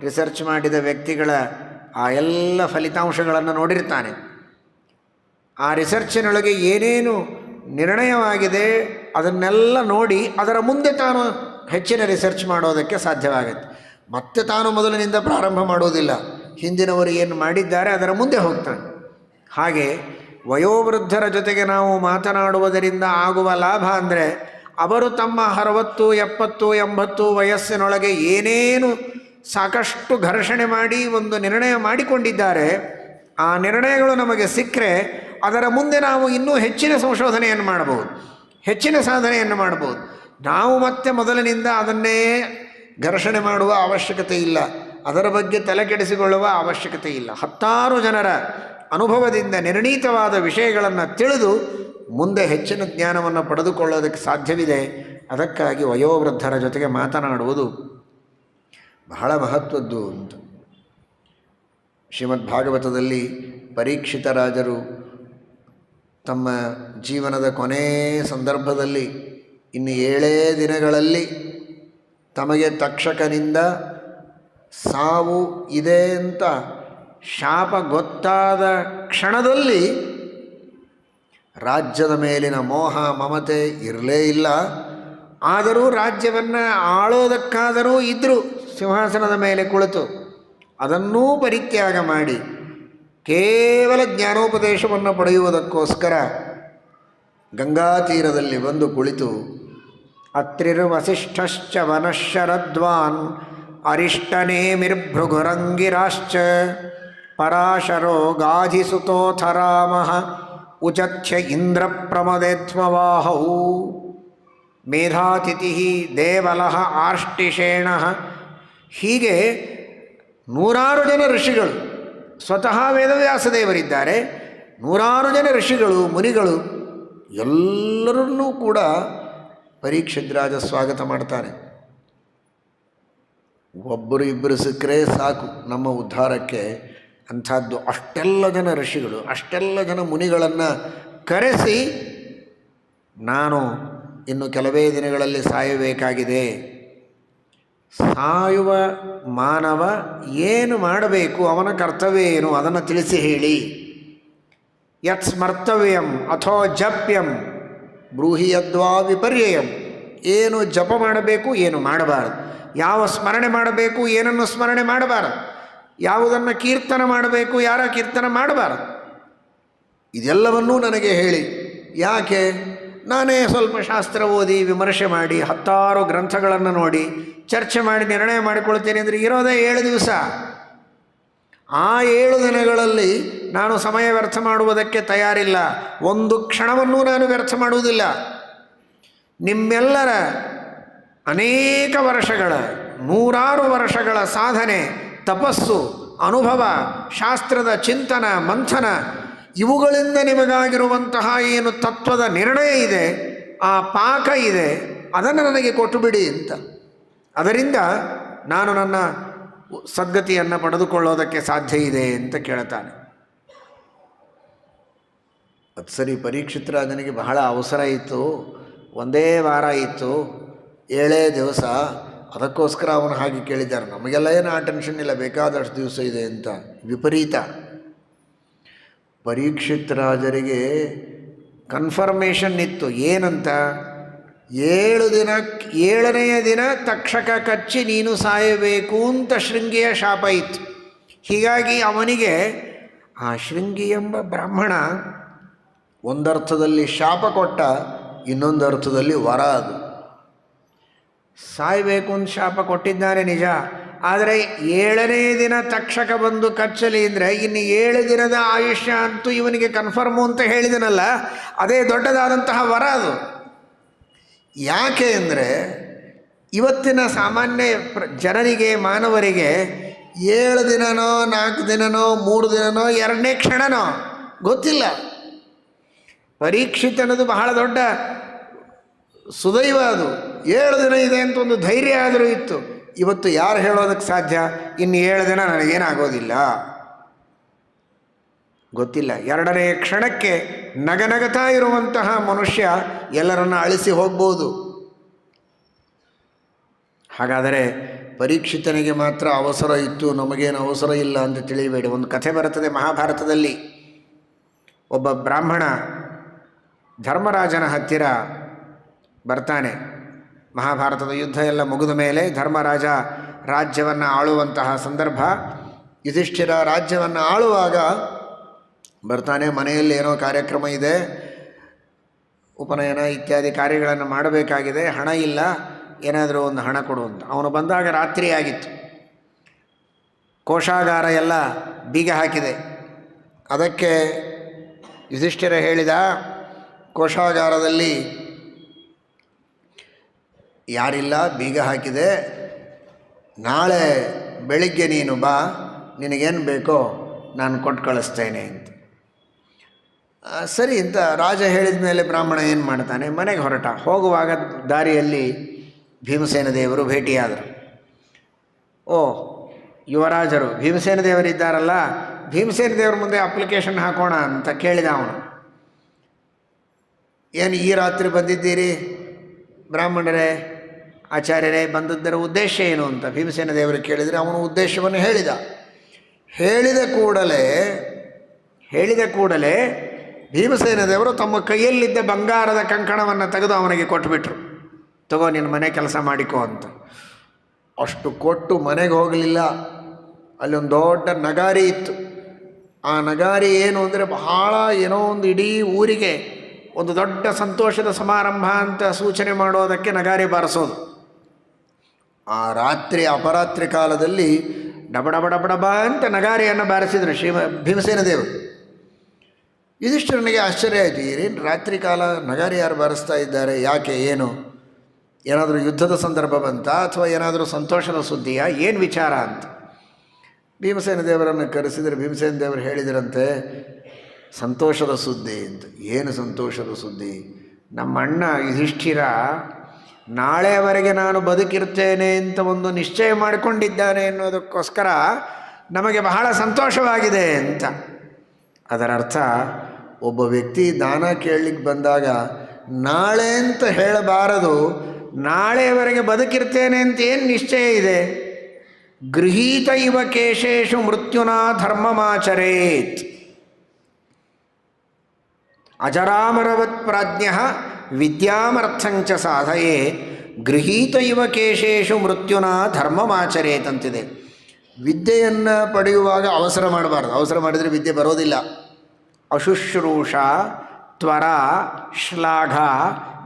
ರಿಸರ್ಚ್ ಮಾಡಿದ ವ್ಯಕ್ತಿಗಳ ಆ ಎಲ್ಲ ಫಲಿತಾಂಶಗಳನ್ನು ನೋಡಿರ್ತಾನೆ. ಆ ರಿಸರ್ಚಿನೊಳಗೆ ಏನೇನು ನಿರ್ಣಯವಾಗಿದೆ ಅದನ್ನೆಲ್ಲ ನೋಡಿ ಅದರ ಮುಂದೆ ತಾನು ಹೆಚ್ಚಿನ ರಿಸರ್ಚ್ ಮಾಡೋದಕ್ಕೆ ಸಾಧ್ಯವಾಗುತ್ತೆ. ಮತ್ತೆ ತಾನು ಮೊದಲಿನಿಂದ ಪ್ರಾರಂಭ ಮಾಡೋದಿಲ್ಲ, ಹಿಂದಿನವರು ಏನು ಮಾಡಿದ್ದಾರೆ ಅದರ ಮುಂದೆ ಹೋಗ್ತಾನೆ. ಹಾಗೆ ವಯೋವೃದ್ಧರ ಜೊತೆಗೆ ನಾವು ಮಾತನಾಡುವುದರಿಂದ ಆಗುವ ಲಾಭ ಅಂದರೆ, ಅವರು ತಮ್ಮ 60, 70, 80 ವಯಸ್ಸಿನೊಳಗೆ ಏನೇನು ಸಾಕಷ್ಟು ಘರ್ಷಣೆ ಮಾಡಿ ಒಂದು ನಿರ್ಣಯ ಮಾಡಿಕೊಂಡಿದ್ದಾರೆ, ಆ ನಿರ್ಣಯಗಳು ನಮಗೆ ಸಿಕ್ಕರೆ ಅದರ ಮುಂದೆ ನಾವು ಇನ್ನೂ ಹೆಚ್ಚಿನ ಸಂಶೋಧನೆಯನ್ನು ಮಾಡಬಹುದು, ಹೆಚ್ಚಿನ ಸಾಧನೆಯನ್ನು ಮಾಡಬಹುದು. ನಾವು ಮತ್ತೆ ಮೊದಲಿನಿಂದ ಅದನ್ನೇ ಘರ್ಷಣೆ ಮಾಡುವ ಅವಶ್ಯಕತೆ ಇಲ್ಲ, ಅದರ ಬಗ್ಗೆ ತಲೆಕೆಡಿಸಿಕೊಳ್ಳುವ ಅವಶ್ಯಕತೆ ಇಲ್ಲ. 10 ಜನರ ಅನುಭವದಿಂದ ನಿರ್ಣೀತವಾದ ವಿಷಯಗಳನ್ನು ತಿಳಿದು ಮುಂದೆ ಹೆಚ್ಚಿನ ಜ್ಞಾನವನ್ನು ಪಡೆದುಕೊಳ್ಳೋದಕ್ಕೆ ಸಾಧ್ಯವಿದೆ. ಅದಕ್ಕಾಗಿ ವಯೋವೃದ್ಧರ ಜೊತೆಗೆ ಮಾತನಾಡುವುದು ಬಹಳ ಮಹತ್ವದ್ದು ಅಂತ. ಶ್ರೀಮದ್ ಭಾಗವತದಲ್ಲಿ ಪರೀಕ್ಷಿತ ರಾಜರು ತಮ್ಮ ಜೀವನದ ಕೊನೆಯ ಸಂದರ್ಭದಲ್ಲಿ ಇನ್ನು 7 ದಿನಗಳಲ್ಲಿ ತಮಗೆ ತಕ್ಷಕನಿಂದ ಸಾವು ಇದೆ ಅಂತ ಶಾಪ ಗೊತ್ತಾದ ಕ್ಷಣದಲ್ಲಿ ರಾಜ್ಯದ ಮೇಲಿನ ಮೋಹ ಮಮತೆ ಇರಲೇ ಇಲ್ಲ. ಆದರೂ ರಾಜ್ಯವನ್ನು ಆಳೋದಕ್ಕಾದರೂ ಇದ್ದರು, ಸಿಂಹಾಸನದ ಮೇಲೆ ಕುಳಿತು ಅದನ್ನೂ ಪರಿತ್ಯಾಗ ಮಾಡಿ ಕೇವಲ ಜ್ಞಾನೋಪದೇಶವನ್ನು ಪಡೆಯುವುದಕ್ಕೋಸ್ಕರ ಗಂಗಾ ತೀರದಲ್ಲಿ ಬಂದು ಕುಳಿತು ಅತ್ರಿರ್ವಸಿಷ್ಠಶ್ಚ ವನಶರದ್ವಾನ್ ಅರಿಷ್ಟನೇಮಿರ್ಭೃಗುರಂಗಿರಾಶ್ಚ ಪರಾಶರೋ ಗಾಧಿಸುತೋಥರಾಮಃ ಉಚಥ್ಯ ಇಂದ್ರ ಪ್ರಮದೇತ್ಮವಾಹೌ ಮೇಧಾತಿಥಿ ದೇವಲಃ ಆರ್ಷ್ಟಿಷೇಣಃ. ಹೀಗೆ 100 ಜನ ಋಷಿಗಳು, ಸ್ವತಃ ವೇದವ್ಯಾಸದೇವರಿದ್ದಾರೆ, 100 ಜನ ಋಷಿಗಳು, ಮುನಿಗಳು ಎಲ್ಲರನ್ನೂ ಕೂಡ ಪರೀಕ್ಷಿತ್ ರಾಜ ಸ್ವಾಗತ ಮಾಡ್ತಾನೆ. ಒಬ್ಬರು ಇಬ್ಬರು ಸಿಕ್ಕರೆ ಸಾಕು ನಮ್ಮ ಉದ್ಧಾರಕ್ಕೆ. ಅಂಥದ್ದು ಅಷ್ಟೆಲ್ಲ ಜನ ಋಷಿಗಳು, ಅಷ್ಟೆಲ್ಲ ಜನ ಮುನಿಗಳನ್ನು ಕರೆಸಿ, ನಾನು ಇನ್ನು ಕೆಲವೇ ದಿನಗಳಲ್ಲಿ ಸಾಯಬೇಕಾಗಿದೆ, ಸಾಯುವ ಮಾನವ ಏನು ಮಾಡಬೇಕು, ಅವನ ಕರ್ತವ್ಯ ಏನು, ಅದನ್ನು ತಿಳಿಸಿ ಹೇಳಿ. ಯತ್ ಸ್ಮರ್ತವ್ಯಂ ಅಥೋ ಜಪ್ಯಂ ಬ್ರೂಹಿ ಯದ್ವಾ ವಿಪರ್ಯಯಂ. ಏನು ಜಪ ಮಾಡಬೇಕು, ಏನು ಮಾಡಬಾರದು, ಯಾವ ಸ್ಮರಣೆ ಮಾಡಬೇಕು, ಏನನ್ನು ಸ್ಮರಣೆ ಮಾಡಬಾರದು, ಯಾವುದನ್ನು ಕೀರ್ತನ ಮಾಡಬೇಕು, ಯಾರ ಕೀರ್ತನ ಮಾಡಬಾರದು, ಇದೆಲ್ಲವನ್ನೂ ನನಗೆ ಹೇಳಿ. ಯಾಕೆ? ನಾನೇ ಸ್ವಲ್ಪ ಶಾಸ್ತ್ರ ಓದಿ ವಿಮರ್ಶೆ ಮಾಡಿ 10 ಗ್ರಂಥಗಳನ್ನು ನೋಡಿ ಚರ್ಚೆ ಮಾಡಿ ನಿರ್ಣಯ ಮಾಡಿಕೊಳ್ತೇನೆ ಅಂದರೆ ಇರೋದೇ 7 ದಿವಸ. ಆ 7 ದಿನಗಳಲ್ಲಿ ನಾನು ಸಮಯ ವ್ಯರ್ಥ ಮಾಡುವುದಕ್ಕೆ ತಯಾರಿಲ್ಲ, ಒಂದು ಕ್ಷಣವನ್ನೂ ನಾನು ವ್ಯರ್ಥ ಮಾಡುವುದಿಲ್ಲ. ನಿಮ್ಮೆಲ್ಲರ ಅನೇಕ ವರ್ಷಗಳ 100 ವರ್ಷಗಳ ಸಾಧನೆ, ತಪಸ್ಸು, ಅನುಭವ, ಶಾಸ್ತ್ರದ ಚಿಂತನ ಮಂಥನ, ಇವುಗಳಿಂದ ನಿಮಗಾಗಿರುವಂತಹ ಏನು ತತ್ವದ ನಿರ್ಣಯ ಇದೆ, ಆ ಪಾಕ ಇದೆ, ಅದನ್ನು ನನಗೆ ಕೊಟ್ಟುಬಿಡಿ ಅಂತ. ಅದರಿಂದ ನಾನು ನನ್ನ ಸದ್ಗತಿಯನ್ನು ಪಡೆದುಕೊಳ್ಳೋದಕ್ಕೆ ಸಾಧ್ಯ ಇದೆ ಅಂತ ಕೇಳ್ತಾನೆ. ಅದು ಸರಿ, ಪರೀಕ್ಷಿತ ರಾಜನಿಗೆ ಬಹಳ ಅವಸರ ಇತ್ತು, ಒಂದೇ ವಾರ ಇತ್ತು, 7 ದಿವಸ, ಅದಕ್ಕೋಸ್ಕರ ಅವನು ಹಾಗೆ ಕೇಳಿದ್ದಾರೆ. ನಮಗೆಲ್ಲ ಏನು ಆ ಟೆನ್ಷನ್ ಇಲ್ಲ, ಬೇಕಾದಷ್ಟು ದಿವಸ ಇದೆ ಅಂತ. ವಿಪರೀತ. ಪರೀಕ್ಷಿತ್ ರಾಜರಿಗೆ ಕನ್ಫರ್ಮೇಷನ್ ಇತ್ತು. ಏನಂತ? 7ನೆಯ ದಿನ ತಕ್ಷಕ ಕಚ್ಚಿ ನೀನು ಸಾಯಬೇಕು ಅಂತ ಶೃಂಗಿಯ ಶಾಪ ಇತ್ತು. ಹೀಗಾಗಿ ಅವನಿಗೆ ಆ ಶೃಂಗಿ ಎಂಬ ಬ್ರಾಹ್ಮಣ ಒಂದರ್ಥದಲ್ಲಿ ಶಾಪ ಕೊಟ್ಟ, ಇನ್ನೊಂದು ಅರ್ಥದಲ್ಲಿ ವರ. ಅದು ಸಾಯಬೇಕು ಅಂತ ಶಾಪ ಕೊಟ್ಟಿದ್ದಾನೆ ನಿಜ, ಆದರೆ 7ನೇ ದಿನ ತಕ್ಷಕ ಬಂದು ಕಚ್ಚಲಿ ಅಂದರೆ ಇನ್ನು 7 ದಿನದ ಆಯುಷ್ಯ ಅಂತೂ ಇವನಿಗೆ ಕನ್ಫರ್ಮು ಅಂತ ಹೇಳಿದನಲ್ಲ, ಅದೇ ದೊಡ್ಡದಾದಂತಹ ವರ ಅದು. ಯಾಕೆ ಅಂದರೆ ಇವತ್ತಿನ ಸಾಮಾನ್ಯ ಜನರಿಗೆ, ಮಾನವರಿಗೆ 7 ದಿನನೋ 4 ದಿನನೋ 3 ದಿನನೋ 2ನೇ ಕ್ಷಣನೋ ಗೊತ್ತಿಲ್ಲ. ಪರೀಕ್ಷಿತ್ ಅನ್ನೋದು ಬಹಳ ದೊಡ್ಡ ಸುದೈವ. ಅದು 7 ದಿನ ಇದೆ ಅಂತ ಒಂದು ಧೈರ್ಯ ಆದರೂ ಇತ್ತು. ಇವತ್ತು ಯಾರು ಹೇಳೋದಕ್ಕೆ ಸಾಧ್ಯ? ಇನ್ನು 7 ದಿನ ನನಗೇನಾಗೋದಿಲ್ಲ, ಗೊತ್ತಿಲ್ಲ. 2ನೇ ಕ್ಷಣಕ್ಕೆ ನಗನಗತಾ ಇರುವಂತಹ ಮನುಷ್ಯ ಎಲ್ಲರನ್ನ ಅಳಿಸಿ ಹೋಗ್ಬೋದು. ಹಾಗಾದರೆ ಪರೀಕ್ಷಿತನಿಗೆ ಮಾತ್ರ ಅವಸರ ಇತ್ತು, ನಮಗೇನು ಅವಸರ ಇಲ್ಲ ಅಂತ ತಿಳಿಯಬೇಡಿ. ಒಂದು ಕಥೆ ಬರುತ್ತದೆ ಮಹಾಭಾರತದಲ್ಲಿ. ಒಬ್ಬ ಬ್ರಾಹ್ಮಣ ಧರ್ಮರಾಜನ ಹತ್ತಿರ ಬರ್ತಾನೆ. ಮಹಾಭಾರತದ ಯುದ್ಧ ಎಲ್ಲ ಮುಗಿದ ಮೇಲೆ ಧರ್ಮರಾಜ ರಾಜ್ಯವನ್ನು ಆಳುವಂತಹ ಸಂದರ್ಭ. ಯುಧಿಷ್ಠಿರ ರಾಜ್ಯವನ್ನು ಆಳುವಾಗ ಬರ್ತಾನೆ. ಮನೆಯಲ್ಲಿ ಏನೋ ಕಾರ್ಯಕ್ರಮ ಇದೆ, ಉಪನಯನ ಇತ್ಯಾದಿ ಕಾರ್ಯಗಳನ್ನು ಮಾಡಬೇಕಾಗಿದೆ, ಹಣ ಇಲ್ಲ, ಏನಾದರೂ ಒಂದು ಹಣ ಕೊಡು ಅಂತ. ಅವನು ಬಂದಾಗ ರಾತ್ರಿ ಆಗಿತ್ತು, ಕೋಶಾಗಾರ ಎಲ್ಲ ಬೀಗ ಹಾಕಿದೆ. ಅದಕ್ಕೆ ಯುಧಿಷ್ಠಿರ ಹೇಳಿದ, ಕೋಶಾಗಾರದಲ್ಲಿ ಯಾರಿಲ್ಲ, ಬೀಗ ಹಾಕಿದೆ, ನಾಳೆ ಬೆಳಿಗ್ಗೆ ನೀನು ಬಾ, ನಿನಗೇನು ಬೇಕೋ ನಾನು ಕೊಟ್ಟು ಕಳಿಸ್ತೇನೆ ಅಂತ. ಸರಿ ಅಂತ ರಾಜ ಹೇಳಿದ ಮೇಲೆ ಬ್ರಾಹ್ಮಣ ಏನು ಮಾಡ್ತಾನೆ, ಮನೆಗೆ ಹೊರಟ. ಹೋಗುವಾಗ ದಾರಿಯಲ್ಲಿ ಭೀಮಸೇನ ದೇವರು ಭೇಟಿಯಾದರು. ಓ, ಯುವರಾಜರು ಭೀಮಸೇನ ದೇವರಿದ್ದಾರಲ್ಲ, ಭೀಮಸೇನ ದೇವರ ಮುಂದೆ ಅಪ್ಲಿಕೇಶನ್ ಹಾಕೋಣ ಅಂತ ಕೇಳಿದ ಅವನು. ಏನು ಈ ರಾತ್ರಿ ಬಂದಿದ್ದೀರಿ ಬ್ರಾಹ್ಮಣರೇ, ಆಚಾರ್ಯರೇ, ಬಂದದ್ದರ ಉದ್ದೇಶ ಏನು ಅಂತ ಭೀಮಸೇನ ದೇವರು ಕೇಳಿದರೆ ಅವನು ಉದ್ದೇಶವನ್ನು ಹೇಳಿದ. ಹೇಳಿದ ಕೂಡಲೇ ಭೀಮಸೇನ ದೇವರು ತಮ್ಮ ಕೈಯಲ್ಲಿದ್ದ ಬಂಗಾರದ ಕಂಕಣವನ್ನು ತೆಗೆದು ಅವನಿಗೆ ಕೊಟ್ಟುಬಿಟ್ರು. ತಗೋ, ನಿನ್ನ ಮನೆ ಕೆಲಸ ಮಾಡಿಕೋ ಅಂತ. ಅಷ್ಟು ಕೊಟ್ಟು ಮನೆಗೆ ಹೋಗಲಿಲ್ಲ. ಅಲ್ಲಿ ಒಂದು ದೊಡ್ಡ ನಗಾರಿ ಇತ್ತು. ಆ ನಗಾರಿ ಏನು ಅಂದರೆ ಬಹಳ ಏನೋ ಒಂದು ಇಡೀ ಊರಿಗೆ ಒಂದು ದೊಡ್ಡ ಸಂತೋಷದ ಸಮಾರಂಭ ಅಂತ ಸೂಚನೆ ಮಾಡೋದಕ್ಕೆ ನಗಾರಿ ಬಾರಿಸೋದು. ಆ ರಾತ್ರಿ ಅಪರಾತ್ರಿ ಕಾಲದಲ್ಲಿ ಡಬಡಬ ಅಂತ ನಗಾರಿಯನ್ನು ಬಾರಿಸಿದರು ಭೀಮಸೇನ ದೇವರು. ಯುಧಿಷ್ಠಿರನಿಗೆ ಆಶ್ಚರ್ಯ ಆಯಿತು, ಏನೇನು ರಾತ್ರಿ ಕಾಲ ನಗಾರಿ ಯಾರು ಬಾರಿಸ್ತಾ ಇದ್ದಾರೆ, ಯಾಕೆ, ಏನು, ಏನಾದರೂ ಯುದ್ಧದ ಸಂದರ್ಭ ಬಂತ ಅಥವಾ ಏನಾದರೂ ಸಂತೋಷದ ಸುದ್ದಿಯಾ, ಏನು ವಿಚಾರ ಅಂತ ಭೀಮಸೇನ ದೇವರನ್ನು ಕರೆಸಿದರೆ ಭೀಮಸೇನ ದೇವರು ಹೇಳಿದರಂತೆ, ಸಂತೋಷದ ಸುದ್ದಿ ಅಂತ. ಏನು ಸಂತೋಷದ ಸುದ್ದಿ? ನಮ್ಮ ಅಣ್ಣ ಯುಧಿಷ್ಠಿರ ನಾಳೆಯವರೆಗೆ ನಾನು ಬದುಕಿರ್ತೇನೆ ಅಂತ ಒಂದು ನಿಶ್ಚಯ ಮಾಡಿಕೊಂಡಿದ್ದಾನೆ ಎನ್ನುವುದಕ್ಕೋಸ್ಕರ ನಮಗೆ ಬಹಳ ಸಂತೋಷವಾಗಿದೆ ಅಂತ. ಅದರ ಅರ್ಥ, ಒಬ್ಬ ವ್ಯಕ್ತಿ ದಾನ ಕೇಳಲಿಕ್ಕೆ ಬಂದಾಗ ನಾಳೆ ಅಂತ ಹೇಳಬಾರದು, ನಾಳೆಯವರೆಗೆ ಬದುಕಿರ್ತೇನೆ ಅಂತ ಏನು ನಿಶ್ಚಯ ಇದೆ? ಗೃಹೀತ ಇವ ಕೇಶೇಶು ಮೃತ್ಯುನಾ ಧರ್ಮಮಾಚರೇತ್. ಅಜರಾಮರವತ್ ಪ್ರಾಜ್ಞ ವಿದ್ಯಾಮರ್ಥಂಚ ಸಾಧಯೇ ಗೃಹೀತ ಇವ ಕೇಶೇಶು ಮೃತ್ಯುನಾ ಧರ್ಮಮಾಚರೇತ್ ಅಂತಿದೆ. ವಿದ್ಯೆಯನ್ನು ಪಡೆಯುವಾಗ ಅವಸರ ಮಾಡಬಾರ್ದು. ಅವಸರ ಮಾಡಿದರೆ ವಿದ್ಯೆ ಬರೋದಿಲ್ಲ. ಅಶುಶ್ರೂಷ ತ್ವರ ಶ್ಲಾಘ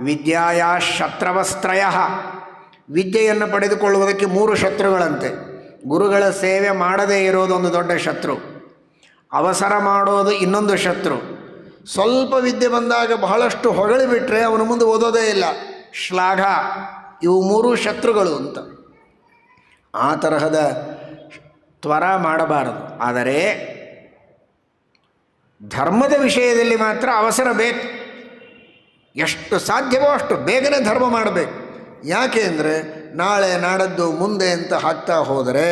ವಿದ್ಯಾಯ ಶತ್ರವಸ್ತ್ರಯ. ವಿದ್ಯೆಯನ್ನು ಪಡೆದುಕೊಳ್ಳುವುದಕ್ಕೆ 3 ಶತ್ರುಗಳಂತೆ. ಗುರುಗಳ ಸೇವೆ ಮಾಡದೇ ಇರೋದು ಒಂದು ದೊಡ್ಡ ಶತ್ರು, ಅವಸರ ಮಾಡೋದು ಇನ್ನೊಂದು ಶತ್ರು, ಸ್ವಲ್ಪ ವಿದ್ಯೆ ಬಂದಾಗ ಬಹಳಷ್ಟು ಹೊಗಳಿಬಿಟ್ರೆ ಅವನು ಮುಂದೆ ಓದೋದೇ ಇಲ್ಲ, ಶ್ಲಾಘ. ಇವು 3 ಶತ್ರುಗಳು ಅಂತ. ಆ ತರಹದ ತ್ವರ ಮಾಡಬಾರದು. ಆದರೆ ಧರ್ಮದ ವಿಷಯದಲ್ಲಿ ಮಾತ್ರ ಅವಸರ ಬೇಕು. ಎಷ್ಟು ಸಾಧ್ಯವೋ ಅಷ್ಟು ಬೇಗನೆ ಧರ್ಮ ಮಾಡಬೇಕು. ಯಾಕೆ ಅಂದರೆ ನಾಳೆ ನಾಡದ್ದು ಮುಂದೆ ಅಂತ ಹಾಕ್ತಾ ಹೋದರೆ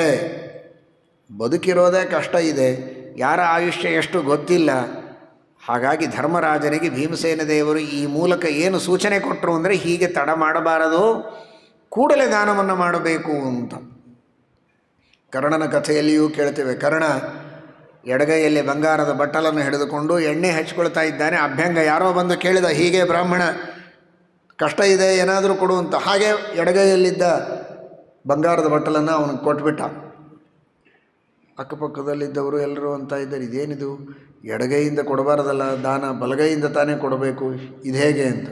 ಬದುಕಿರೋದೇ ಕಷ್ಟ ಇದೆ, ಯಾರ ಆಯುಷ್ಯ ಎಷ್ಟು ಗೊತ್ತಿಲ್ಲ. ಹಾಗಾಗಿ ಧರ್ಮರಾಜನಿಗೆ ಭೀಮಸೇನ ದೇವರು ಈ ಮೂಲಕ ಏನು ಸೂಚನೆ ಕೊಟ್ಟರು ಅಂದರೆ ಹೀಗೆ ತಡ ಮಾಡಬಾರದು, ಕೂಡಲೇ ದಾನವನ್ನು ಮಾಡಬೇಕು ಅಂತ. ಕರ್ಣನ ಕಥೆಯಲ್ಲಿಯೂ ಕೇಳ್ತೇವೆ. ಕರ್ಣ ಎಡಗೈಯಲ್ಲಿ ಬಂಗಾರದ ಬಟ್ಟಲನ್ನು ಹಿಡಿದುಕೊಂಡು ಎಣ್ಣೆ ಹಚ್ಕೊಳ್ತಾ ಇದ್ದಾನೆ. ಅಭ್ಯಂಗ ಯಾರೋ ಬಂದು ಕೇಳಿದ, ಹೀಗೆ ಬ್ರಾಹ್ಮಣ ಕಷ್ಟ ಇದೆ ಏನಾದರೂ ಕೊಡು ಅಂತ. ಹಾಗೆ ಎಡಗೈಯಲ್ಲಿದ್ದ ಬಂಗಾರದ ಬಟ್ಟಲನ್ನು ಅವನಿಗೆ ಕೊಟ್ಬಿಟ್ಟ. ಅಕ್ಕಪಕ್ಕದಲ್ಲಿದ್ದವರು ಎಲ್ಲರೂ ಅಂತ ಇದ್ದಾರೆ, ಇದೇನಿದು, ಎಡಗೈಯಿಂದ ಕೊಡಬಾರ್ದಲ್ಲ ದಾನ, ಬಲಗೈಯಿಂದ ತಾನೇ ಕೊಡಬೇಕು, ಇದು ಹೇಗೆ ಅಂತ.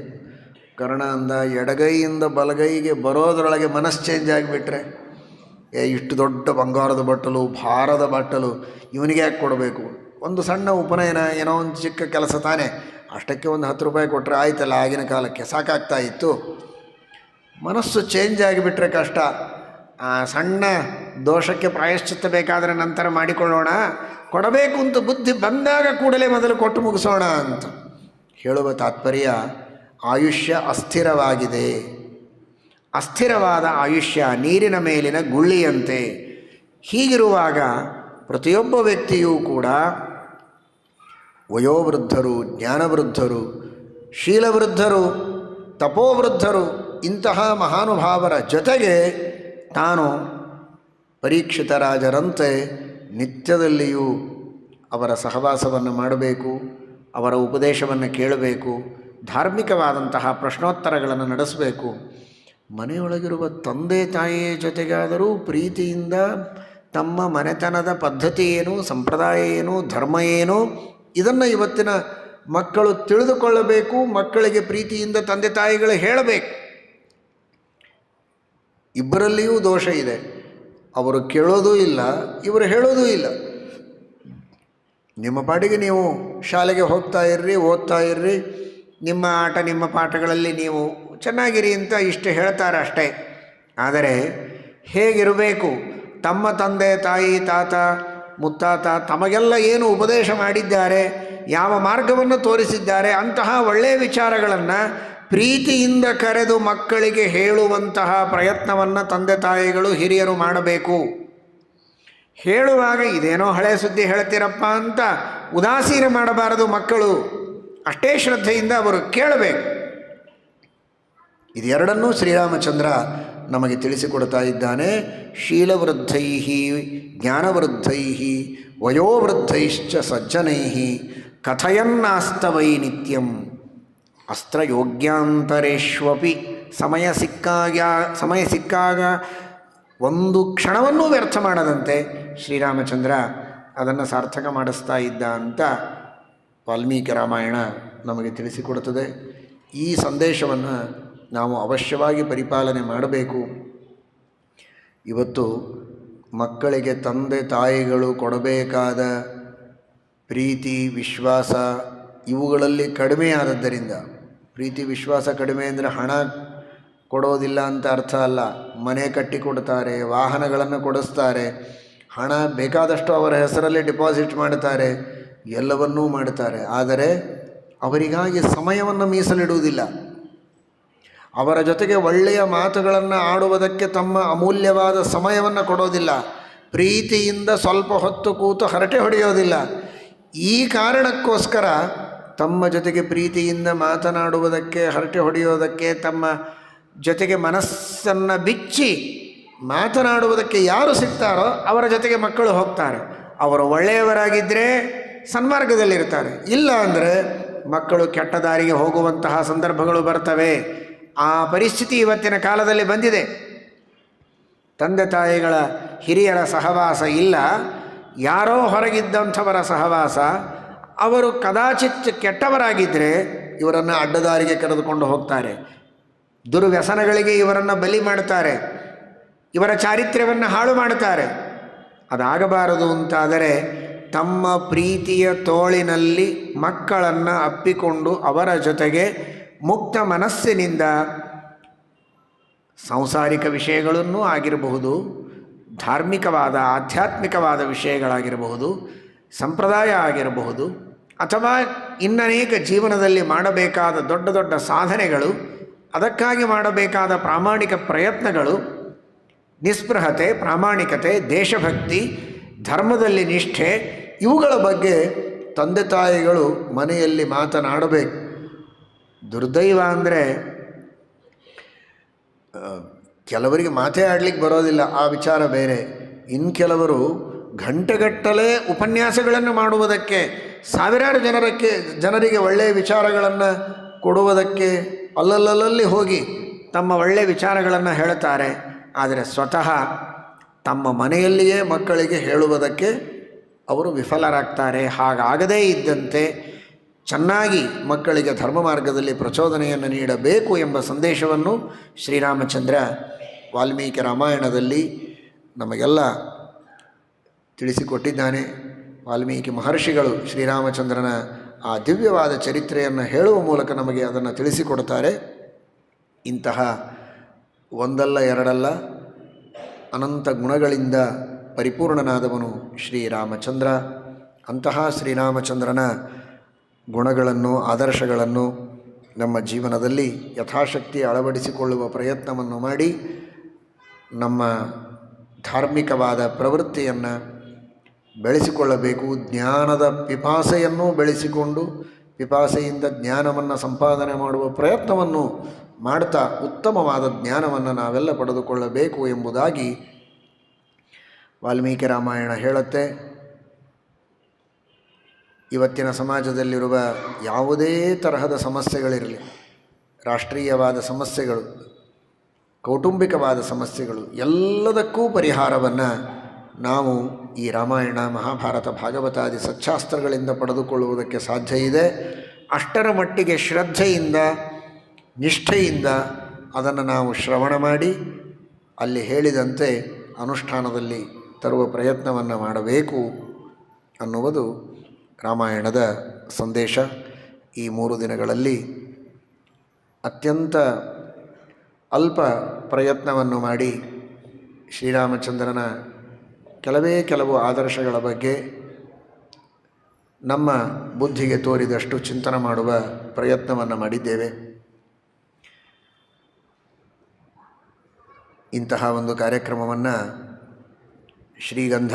ಕರ್ಣ ಅಂದ, ಎಡಗೈಯಿಂದ ಬಲಗೈಗೆ ಬರೋದರೊಳಗೆ ಮನಸ್ಸು ಚೇಂಜ್ ಆಗಿಬಿಟ್ರೆ, ಇಷ್ಟು ದೊಡ್ಡ ಬಂಗಾರದ ಬಟ್ಟಲು, ಭಾರದ ಬಟ್ಟಲು ಇವನಿಗೆ ಯಾಕೆ ಕೊಡಬೇಕು? ಒಂದು ಸಣ್ಣ ಉಪನಯನ, ಏನೋ ಒಂದು ಚಿಕ್ಕ ಕೆಲಸ ತಾನೇ, ಅಷ್ಟಕ್ಕೆ ಒಂದು 10 ರೂಪಾಯಿ ಕೊಟ್ಟರೆ ಆಯ್ತಲ್ಲ, ಆಗಿನ ಕಾಲಕ್ಕೆ ಸಾಕಾಗ್ತಾ ಇತ್ತು. ಮನಸ್ಸು ಚೇಂಜ್ ಆಗಿಬಿಟ್ರೆ ಕಷ್ಟ. ಆ ಸಣ್ಣ ದೋಷಕ್ಕೆ ಪ್ರಾಯಶ್ಚಿತ್ತ ಬೇಕಾದರೆ ನಂತರ ಮಾಡಿಕೊಳ್ಳೋಣ, ಕೊಡಬೇಕು ಅಂತ ಬುದ್ಧಿ ಬಂದಾಗ ಕೂಡಲೇ ಮೊದಲು ಕೊಟ್ಟು ಮುಗಿಸೋಣ ಅಂತ ಹೇಳುವ ತಾತ್ಪರ್ಯ. ಆಯುಷ್ಯ ಅಸ್ಥಿರವಾಗಿದೆ. ಅಸ್ಥಿರವಾದ ಆಯುಷ್ಯ ನೀರಿನ ಮೇಲಿನ ಗುಳ್ಳಿಯಂತೆ. ಹೀಗಿರುವಾಗ ಪ್ರತಿಯೊಬ್ಬ ವ್ಯಕ್ತಿಯೂ ಕೂಡ ವಯೋವೃದ್ಧರು, ಜ್ಞಾನವೃದ್ಧರು, ಶೀಲವೃದ್ಧರು, ತಪೋವೃದ್ಧರು ಇಂತಹ ಮಹಾನುಭಾವರ ಜೊತೆಗೆ ತಾನು ಪರೀಕ್ಷಿತ ರಾಜರಂತೆ ನಿತ್ಯದಲ್ಲಿಯೂ ಅವರ ಸಹವಾಸವನ್ನು ಮಾಡಬೇಕು, ಅವರ ಉಪದೇಶವನ್ನು ಕೇಳಬೇಕು, ಧಾರ್ಮಿಕವಾದಂತಹ ಪ್ರಶ್ನೋತ್ತರಗಳನ್ನು ನಡೆಸಬೇಕು. ಮನೆಯೊಳಗಿರುವ ತಂದೆ ತಾಯಿಯ ಜೊತೆಗಾದರೂ ಪ್ರೀತಿಯಿಂದ ತಮ್ಮ ಮನೆತನದ ಪದ್ಧತಿ ಏನು, ಸಂಪ್ರದಾಯ ಏನು, ಧರ್ಮ ಏನು, ಇದನ್ನು ಇವತ್ತಿನ ಮಕ್ಕಳು ತಿಳಿದುಕೊಳ್ಳಬೇಕು. ಮಕ್ಕಳಿಗೆ ಪ್ರೀತಿಯಿಂದ ತಂದೆ ತಾಯಿಗಳು ಹೇಳಬೇಕು. ಇಬ್ಬರಲ್ಲಿಯೂ ದೋಷ ಇದೆ. ಅವರು ಕೇಳೋದೂ ಇಲ್ಲ, ಇವರು ಹೇಳೋದೂ ಇಲ್ಲ. ನಿಮ್ಮ ಪಾಟಿಗೆ ನೀವು ಶಾಲೆಗೆ ಹೋಗ್ತಾ ಇರ್ರಿ, ಓದ್ತಾ ಇರ್ರಿ, ನಿಮ್ಮ ಆಟ ನಿಮ್ಮ ಪಾಠಗಳಲ್ಲಿ ನೀವು ಚೆನ್ನಾಗಿರಿ ಅಂತ ಇಷ್ಟು ಹೇಳ್ತಾರೆ ಅಷ್ಟೇ. ಆದರೆ ಹೇಗಿರಬೇಕು, ತಮ್ಮ ತಂದೆ ತಾಯಿ ತಾತ ಮುತ್ತಾತ ತಮಗೆಲ್ಲ ಏನು ಉಪದೇಶ ಮಾಡಿದ್ದಾರೆ, ಯಾವ ಮಾರ್ಗವನ್ನು ತೋರಿಸಿದ್ದಾರೆ, ಅಂತಹ ಒಳ್ಳೆಯ ವಿಚಾರಗಳನ್ನು ಪ್ರೀತಿಯಿಂದ ಕರೆದು ಮಕ್ಕಳಿಗೆ ಹೇಳುವಂತಹ ಪ್ರಯತ್ನವನ್ನು ತಂದೆ ತಾಯಿಗಳು ಹಿರಿಯರು ಮಾಡಬೇಕು. ಹೇಳುವಾಗ ಇದೇನೋ ಹಳೆ ಸುದ್ದಿ ಹೇಳ್ತೀರಪ್ಪ ಅಂತ ಉದಾಸೀನ ಮಾಡಬಾರದು. ಮಕ್ಕಳು ಅಷ್ಟೇ ಶ್ರದ್ಧೆಯಿಂದ ಅವರು ಕೇಳಬೇಕು. ಇದೆರಡನ್ನೂ ಶ್ರೀರಾಮಚಂದ್ರ ನಮಗೆ ತಿಳಿಸಿಕೊಡ್ತಾ ಇದ್ದಾನೆ. ಶೀಲವೃದ್ಧೈ ಜ್ಞಾನವೃದ್ಧೈ ವಯೋವೃದ್ಧೈಶ್ಚ ಸಜ್ಜನೈ ಕಥಯನ್ನಾಸ್ತವೈ ನಿತ್ಯಂ ಅಸ್ತ್ರಯೋಗ್ಯಾಂತರೇಶ್ವಪಿ. ಸಮಯ ಸಿಕ್ಕಾಗ ಒಂದು ಕ್ಷಣವನ್ನೂ ವ್ಯರ್ಥ ಮಾಡದಂತೆ ಶ್ರೀರಾಮಚಂದ್ರ ಅದನ್ನು ಸಾರ್ಥಕ ಮಾಡಿಸ್ತಾ ಇದ್ದ ಅಂತ ವಾಲ್ಮೀಕಿ ರಾಮಾಯಣ ನಮಗೆ ತಿಳಿಸಿಕೊಡುತ್ತದೆ. ಈ ಸಂದೇಶವನ್ನು ನಾವು ಅವಶ್ಯವಾಗಿ ಪರಿಪಾಲನೆ ಮಾಡಬೇಕು. ಇವತ್ತು ಮಕ್ಕಳಿಗೆ ತಂದೆ ತಾಯಿಗಳು ಕೊಡಬೇಕಾದ ಪ್ರೀತಿ ವಿಶ್ವಾಸ ಇವುಗಳಲ್ಲಿ ಕಡಿಮೆಯಾದದ್ದರಿಂದ, ಪ್ರೀತಿ ವಿಶ್ವಾಸ ಕಡಿಮೆ ಅಂದರೆ ಹಣ ಕೊಡೋದಿಲ್ಲ ಅಂತ ಅರ್ಥ ಅಲ್ಲ. ಮನೆ ಕಟ್ಟಿಕೊಡ್ತಾರೆ, ವಾಹನಗಳನ್ನು ಕೊಡಿಸ್ತಾರೆ, ಹಣ ಬೇಕಾದಷ್ಟು ಅವರ ಹೆಸರಲ್ಲಿ ಡಿಪಾಸಿಟ್ ಮಾಡ್ತಾರೆ, ಎಲ್ಲವನ್ನೂ ಮಾಡ್ತಾರೆ. ಆದರೆ ಅವರಿಗಾಗಿ ಸಮಯವನ್ನು ಮೀಸಲಿಡುವುದಿಲ್ಲ. ಅವರ ಜೊತೆಗೆ ಒಳ್ಳೆಯ ಮಾತುಗಳನ್ನು ಆಡುವುದಕ್ಕೆ ತಮ್ಮ ಅಮೂಲ್ಯವಾದ ಸಮಯವನ್ನು ಕೊಡೋದಿಲ್ಲ. ಪ್ರೀತಿಯಿಂದ ಸ್ವಲ್ಪ ಹೊತ್ತು ಕೂತು ಹರಟೆ ಹೊಡೆಯೋದಿಲ್ಲ. ಈ ಕಾರಣಕ್ಕೋಸ್ಕರ ತಮ್ಮ ಜೊತೆಗೆ ಪ್ರೀತಿಯಿಂದ ಮಾತನಾಡುವುದಕ್ಕೆ, ಹರಟೆ ಹೊಡೆಯೋದಕ್ಕೆ, ತಮ್ಮ ಜೊತೆಗೆ ಮನಸ್ಸನ್ನು ಬಿಚ್ಚಿ ಮಾತನಾಡುವುದಕ್ಕೆ ಯಾರು ಸಿಗ್ತಾರೋ ಅವರ ಜೊತೆಗೆ ಮಕ್ಕಳು ಹೋಗ್ತಾರೆ. ಅವರು ಒಳ್ಳೆಯವರಾಗಿದ್ದರೆ ಸನ್ಮಾರ್ಗದಲ್ಲಿರ್ತಾರೆ, ಇಲ್ಲ ಅಂದರೆ ಮಕ್ಕಳು ಕೆಟ್ಟ ದಾರಿಗೆ ಹೋಗುವಂತಹ ಸಂದರ್ಭಗಳು ಬರ್ತವೆ. ಆ ಪರಿಸ್ಥಿತಿ ಇವತ್ತಿನ ಕಾಲದಲ್ಲಿ ಬಂದಿದೆ. ತಂದೆ ತಾಯಿಗಳ ಹಿರಿಯರ ಸಹವಾಸ ಇಲ್ಲ, ಯಾರೋ ಹೊರಗಿದ್ದಂಥವರ ಸಹವಾಸ. ಅವರು ಕದಾಚಿತ್ ಕೆಟ್ಟವರಾಗಿದ್ದರೆ ಇವರನ್ನು ಅಡ್ಡದಾರಿಗೆ ಕರೆದುಕೊಂಡು ಹೋಗ್ತಾರೆ, ದುರ್ವ್ಯಸನಗಳಿಗೆ ಇವರನ್ನು ಬಲಿ ಮಾಡ್ತಾರೆ, ಇವರ ಚಾರಿತ್ರ್ಯವನ್ನು ಹಾಳು ಮಾಡ್ತಾರೆ. ಅದಾಗಬಾರದು ಅಂತಾದರೆ ತಮ್ಮ ಪ್ರೀತಿಯ ತೋಳಿನಲ್ಲಿ ಮಕ್ಕಳನ್ನು ಅಪ್ಪಿಕೊಂಡು ಅವರ ಜೊತೆಗೆ ಮುಕ್ತ ಮನಸ್ಸಿನಿಂದ ಸಾಂಸಾರಿಕ ವಿಷಯಗಳನ್ನೂ ಆಗಿರಬಹುದು, ಧಾರ್ಮಿಕವಾದ ಆಧ್ಯಾತ್ಮಿಕವಾದ ವಿಷಯಗಳಾಗಿರಬಹುದು, ಸಂಪ್ರದಾಯ ಆಗಿರಬಹುದು, ಅಥವಾ ಇನ್ನನೇಕ ಜೀವನದಲ್ಲಿ ಮಾಡಬೇಕಾದ ದೊಡ್ಡ ದೊಡ್ಡ ಸಾಧನೆಗಳು, ಅದಕ್ಕಾಗಿ ಮಾಡಬೇಕಾದ ಪ್ರಾಮಾಣಿಕ ಪ್ರಯತ್ನಗಳು, ನಿಸ್ಪೃಹತೆ, ಪ್ರಾಮಾಣಿಕತೆ, ದೇಶಭಕ್ತಿ, ಧರ್ಮದಲ್ಲಿ ನಿಷ್ಠೆ, ಇವುಗಳ ಬಗ್ಗೆ ತಂದೆ ತಾಯಿಗಳು ಮನೆಯಲ್ಲಿ ಮಾತನಾಡಬೇಕು. ದುರ್ದೈವ ಅಂದರೆ ಕೆಲವರಿಗೆ ಮಾತೇ ಆಡಲಿಕ್ಕೆ ಬರೋದಿಲ್ಲ, ಆ ವಿಚಾರ ಬೇರೆ. ಇನ್ನು ಕೆಲವರು ಗಂಟೆಗಟ್ಟಲೆ ಉಪನ್ಯಾಸಗಳನ್ನು ಮಾಡುವುದಕ್ಕೆ, ಸಾವಿರಾರು ಜನರಿಗೆ ಒಳ್ಳೆಯ ವಿಚಾರಗಳನ್ನು ಕೊಡುವುದಕ್ಕೆ ಅಲ್ಲಲ್ಲಲ್ಲಿ ಹೋಗಿ ತಮ್ಮ ಒಳ್ಳೆಯ ವಿಚಾರಗಳನ್ನು ಹೇಳುತ್ತಾರೆ. ಆದರೆ ಸ್ವತಃ ತಮ್ಮ ಮನೆಯಲ್ಲಿಯೇ ಮಕ್ಕಳಿಗೆ ಹೇಳುವುದಕ್ಕೆ ಅವರು ವಿಫಲರಾಗ್ತಾರೆ. ಹಾಗಾಗದೇ ಇದ್ದಂತೆ ಚೆನ್ನಾಗಿ ಮಕ್ಕಳಿಗೆ ಧರ್ಮ ಮಾರ್ಗದಲ್ಲಿ ಪ್ರಚೋದನೆಯನ್ನು ನೀಡಬೇಕು ಎಂಬ ಸಂದೇಶವನ್ನು ಶ್ರೀರಾಮಚಂದ್ರ ವಾಲ್ಮೀಕಿ ರಾಮಾಯಣದಲ್ಲಿ ನಮಗೆಲ್ಲ ತಿಳಿಸಿಕೊಟ್ಟಿದ್ದಾನೆ. ವಾಲ್ಮೀಕಿ ಮಹರ್ಷಿಗಳು ಶ್ರೀರಾಮಚಂದ್ರನ ಆ ದಿವ್ಯವಾದ ಚರಿತ್ರೆಯನ್ನು ಹೇಳುವ ಮೂಲಕ ನಮಗೆ ಅದನ್ನು ತಿಳಿಸಿಕೊಡ್ತಾರೆ. ಇಂತಹ ಒಂದಲ್ಲ ಎರಡಲ್ಲ ಅನಂತ ಗುಣಗಳಿಂದ ಪರಿಪೂರ್ಣನಾದವನು ಶ್ರೀರಾಮಚಂದ್ರ. ಅಂತಹ ಶ್ರೀರಾಮಚಂದ್ರನ ಗುಣಗಳನ್ನು, ಆದರ್ಶಗಳನ್ನು ನಮ್ಮ ಜೀವನದಲ್ಲಿ ಯಥಾಶಕ್ತಿ ಅಳವಡಿಸಿಕೊಳ್ಳುವ ಪ್ರಯತ್ನವನ್ನು ಮಾಡಿ ನಮ್ಮ ಧಾರ್ಮಿಕವಾದ ಪ್ರವೃತ್ತಿಯನ್ನು ಬೆಳೆಸಿಕೊಳ್ಳಬೇಕು. ಜ್ಞಾನದ ಪಿಪಾಸೆಯನ್ನು ಬೆಳೆಸಿಕೊಂಡು ಪಿಪಾಸೆಯಿಂದ ಜ್ಞಾನವನ್ನು ಸಂಪಾದನೆ ಮಾಡುವ ಪ್ರಯತ್ನವನ್ನು ಮಾಡ್ತಾ ಉತ್ತಮವಾದ ಜ್ಞಾನವನ್ನು ನಾವೆಲ್ಲ ಪಡೆದುಕೊಳ್ಳಬೇಕು ಎಂಬುದಾಗಿ ವಾಲ್ಮೀಕಿ ರಾಮಾಯಣ ಹೇಳುತ್ತೆ. ಇವತ್ತಿನ ಸಮಾಜದಲ್ಲಿರುವ ಯಾವುದೇ ತರಹದ ಸಮಸ್ಯೆಗಳಿರಲಿ, ರಾಷ್ಟ್ರೀಯವಾದ ಸಮಸ್ಯೆಗಳು, ಕೌಟುಂಬಿಕವಾದ ಸಮಸ್ಯೆಗಳು, ಎಲ್ಲದಕ್ಕೂ ಪರಿಹಾರವನ್ನು ನಾವು ಈ ರಾಮಾಯಣ, ಮಹಾಭಾರತ, ಭಾಗವತಾದಿ ಸಚ್ಚಾಸ್ತ್ರಗಳಿಂದ ಪಡೆದುಕೊಳ್ಳುವುದಕ್ಕೆ ಸಾಧ್ಯ ಇದೆ. ಅಷ್ಟರ ಮಟ್ಟಿಗೆ ಶ್ರದ್ಧೆಯಿಂದ, ನಿಷ್ಠೆಯಿಂದ ಅದನ್ನು ನಾವು ಶ್ರವಣ ಮಾಡಿ ಅಲ್ಲಿ ಹೇಳಿದಂತೆ ಅನುಷ್ಠಾನದಲ್ಲಿ ತರುವ ಪ್ರಯತ್ನವನ್ನು ಮಾಡಬೇಕು ಅನ್ನುವುದು ರಾಮಾಯಣದ ಸಂದೇಶ. ಈ 3 ದಿನಗಳಲ್ಲಿ ಅತ್ಯಂತ ಅಲ್ಪ ಪ್ರಯತ್ನವನ್ನು ಮಾಡಿ ಶ್ರೀರಾಮಚಂದ್ರನ ಕೆಲವು ಆದರ್ಶಗಳ ಬಗ್ಗೆ ನಮ್ಮ ಬುದ್ಧಿಗೆ ತೋರಿದಷ್ಟು ಚಿಂತನೆ ಮಾಡುವ ಪ್ರಯತ್ನವನ್ನು ಮಾಡಿದ್ದೇವೆ. ಇಂತಹ ಒಂದು ಕಾರ್ಯಕ್ರಮವನ್ನು ಶ್ರೀಗಂಧ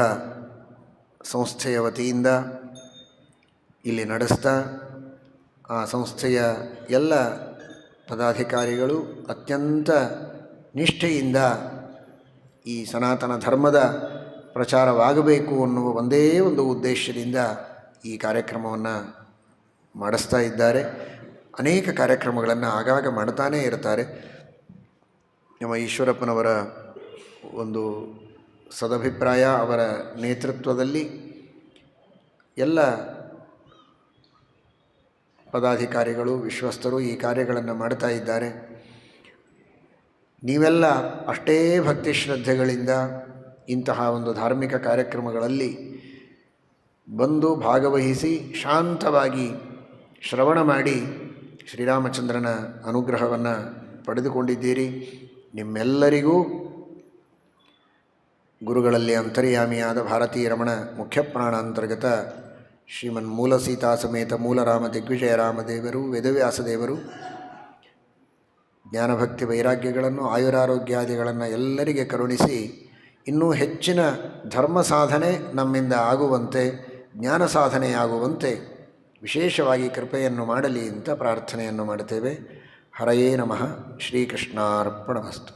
ಸಂಸ್ಥೆಯ ವತಿಯಿಂದ ಇಲ್ಲಿ ನಡೆಸ್ತಾ, ಆ ಸಂಸ್ಥೆಯ ಎಲ್ಲ ಪದಾಧಿಕಾರಿಗಳು ಅತ್ಯಂತ ನಿಷ್ಠೆಯಿಂದ ಈ ಸನಾತನ ಧರ್ಮದ ಪ್ರಚಾರವಾಗಬೇಕು ಅನ್ನುವ ಒಂದೇ ಒಂದು ಉದ್ದೇಶದಿಂದ ಈ ಕಾರ್ಯಕ್ರಮವನ್ನು ಮಾಡಿಸ್ತಾ ಇದ್ದಾರೆ. ಅನೇಕ ಕಾರ್ಯಕ್ರಮಗಳನ್ನು ಆಗಾಗ ಮಾಡ್ತಾನೇ ಇರ್ತಾರೆ. ನಮ್ಮ ಈಶ್ವರಪ್ಪನವರ ಒಂದು ಸದಭಿಪ್ರಾಯ, ಅವರ ನೇತೃತ್ವದಲ್ಲಿ ಎಲ್ಲ ಪದಾಧಿಕಾರಿಗಳು, ವಿಶ್ವಸ್ತರು ಈ ಕಾರ್ಯಗಳನ್ನು ಮಾಡ್ತಾ ಇದ್ದಾರೆ. ನೀವೆಲ್ಲ ಅಷ್ಟೇ ಭಕ್ತಿ ಶ್ರದ್ಧೆಗಳಿಂದ ಇಂತಹ ಒಂದು ಧಾರ್ಮಿಕ ಕಾರ್ಯಕ್ರಮಗಳಲ್ಲಿ ಬಂದು ಭಾಗವಹಿಸಿ ಶಾಂತವಾಗಿ ಶ್ರವಣ ಮಾಡಿ ಶ್ರೀರಾಮಚಂದ್ರನ ಅನುಗ್ರಹವನ್ನು ಪಡೆದುಕೊಂಡಿದ್ದೀರಿ. ನಿಮ್ಮೆಲ್ಲರಿಗೂ ಗುರುಗಳಲ್ಲಿ ಅಂತರ್ಯಾಮಿಯಾದ ಭಾರತೀಯ ರಮಣ ಮುಖ್ಯಪ್ರಾಣಾಂತರ್ಗತ ಶ್ರೀಮನ್ ಮೂಲ ಸೀತಾ ಸಮೇತ ಮೂಲರಾಮ ದಿಗ್ವಿಜಯ ರಾಮದೇವರು, ವೇದವ್ಯಾಸದೇವರು ಜ್ಞಾನಭಕ್ತಿ ವೈರಾಗ್ಯಗಳನ್ನು, ಆಯುರಾರೋಗ್ಯಾದಿಗಳನ್ನು ಎಲ್ಲರಿಗೆ ಕರುಣಿಸಿ ಇನ್ನೂ ಹೆಚ್ಚಿನ ಧರ್ಮ ಸಾಧನೆ ನಮ್ಮಿಂದ ಆಗುವಂತೆ, ಜ್ಞಾನ ಸಾಧನೆಯಾಗುವಂತೆ ವಿಶೇಷವಾಗಿ ಕೃಪೆಯನ್ನು ಮಾಡಲಿ ಅಂತ ಪ್ರಾರ್ಥನೆಯನ್ನು ಮಾಡುತ್ತೇವೆ. ಹರಯೇ ನಮಃ. ಶ್ರೀಕೃಷ್ಣಾರ್ಪಣಮಸ್ತು.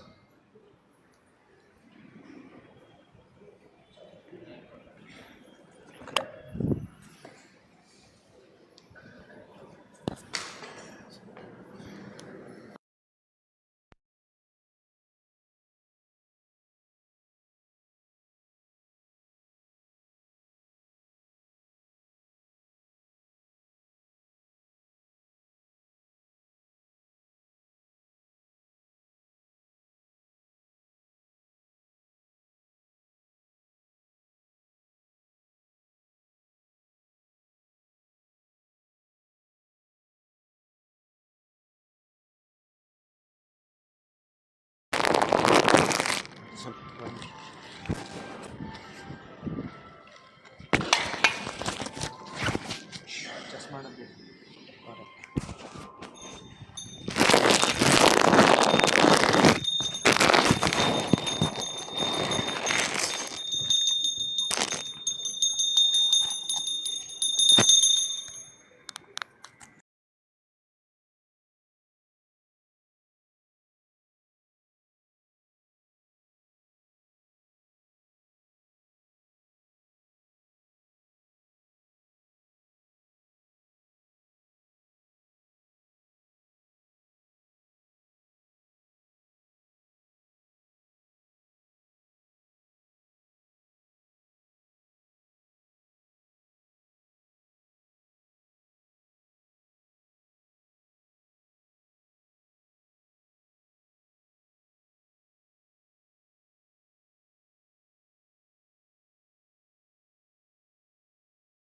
ಸ್ವಲ್ಪ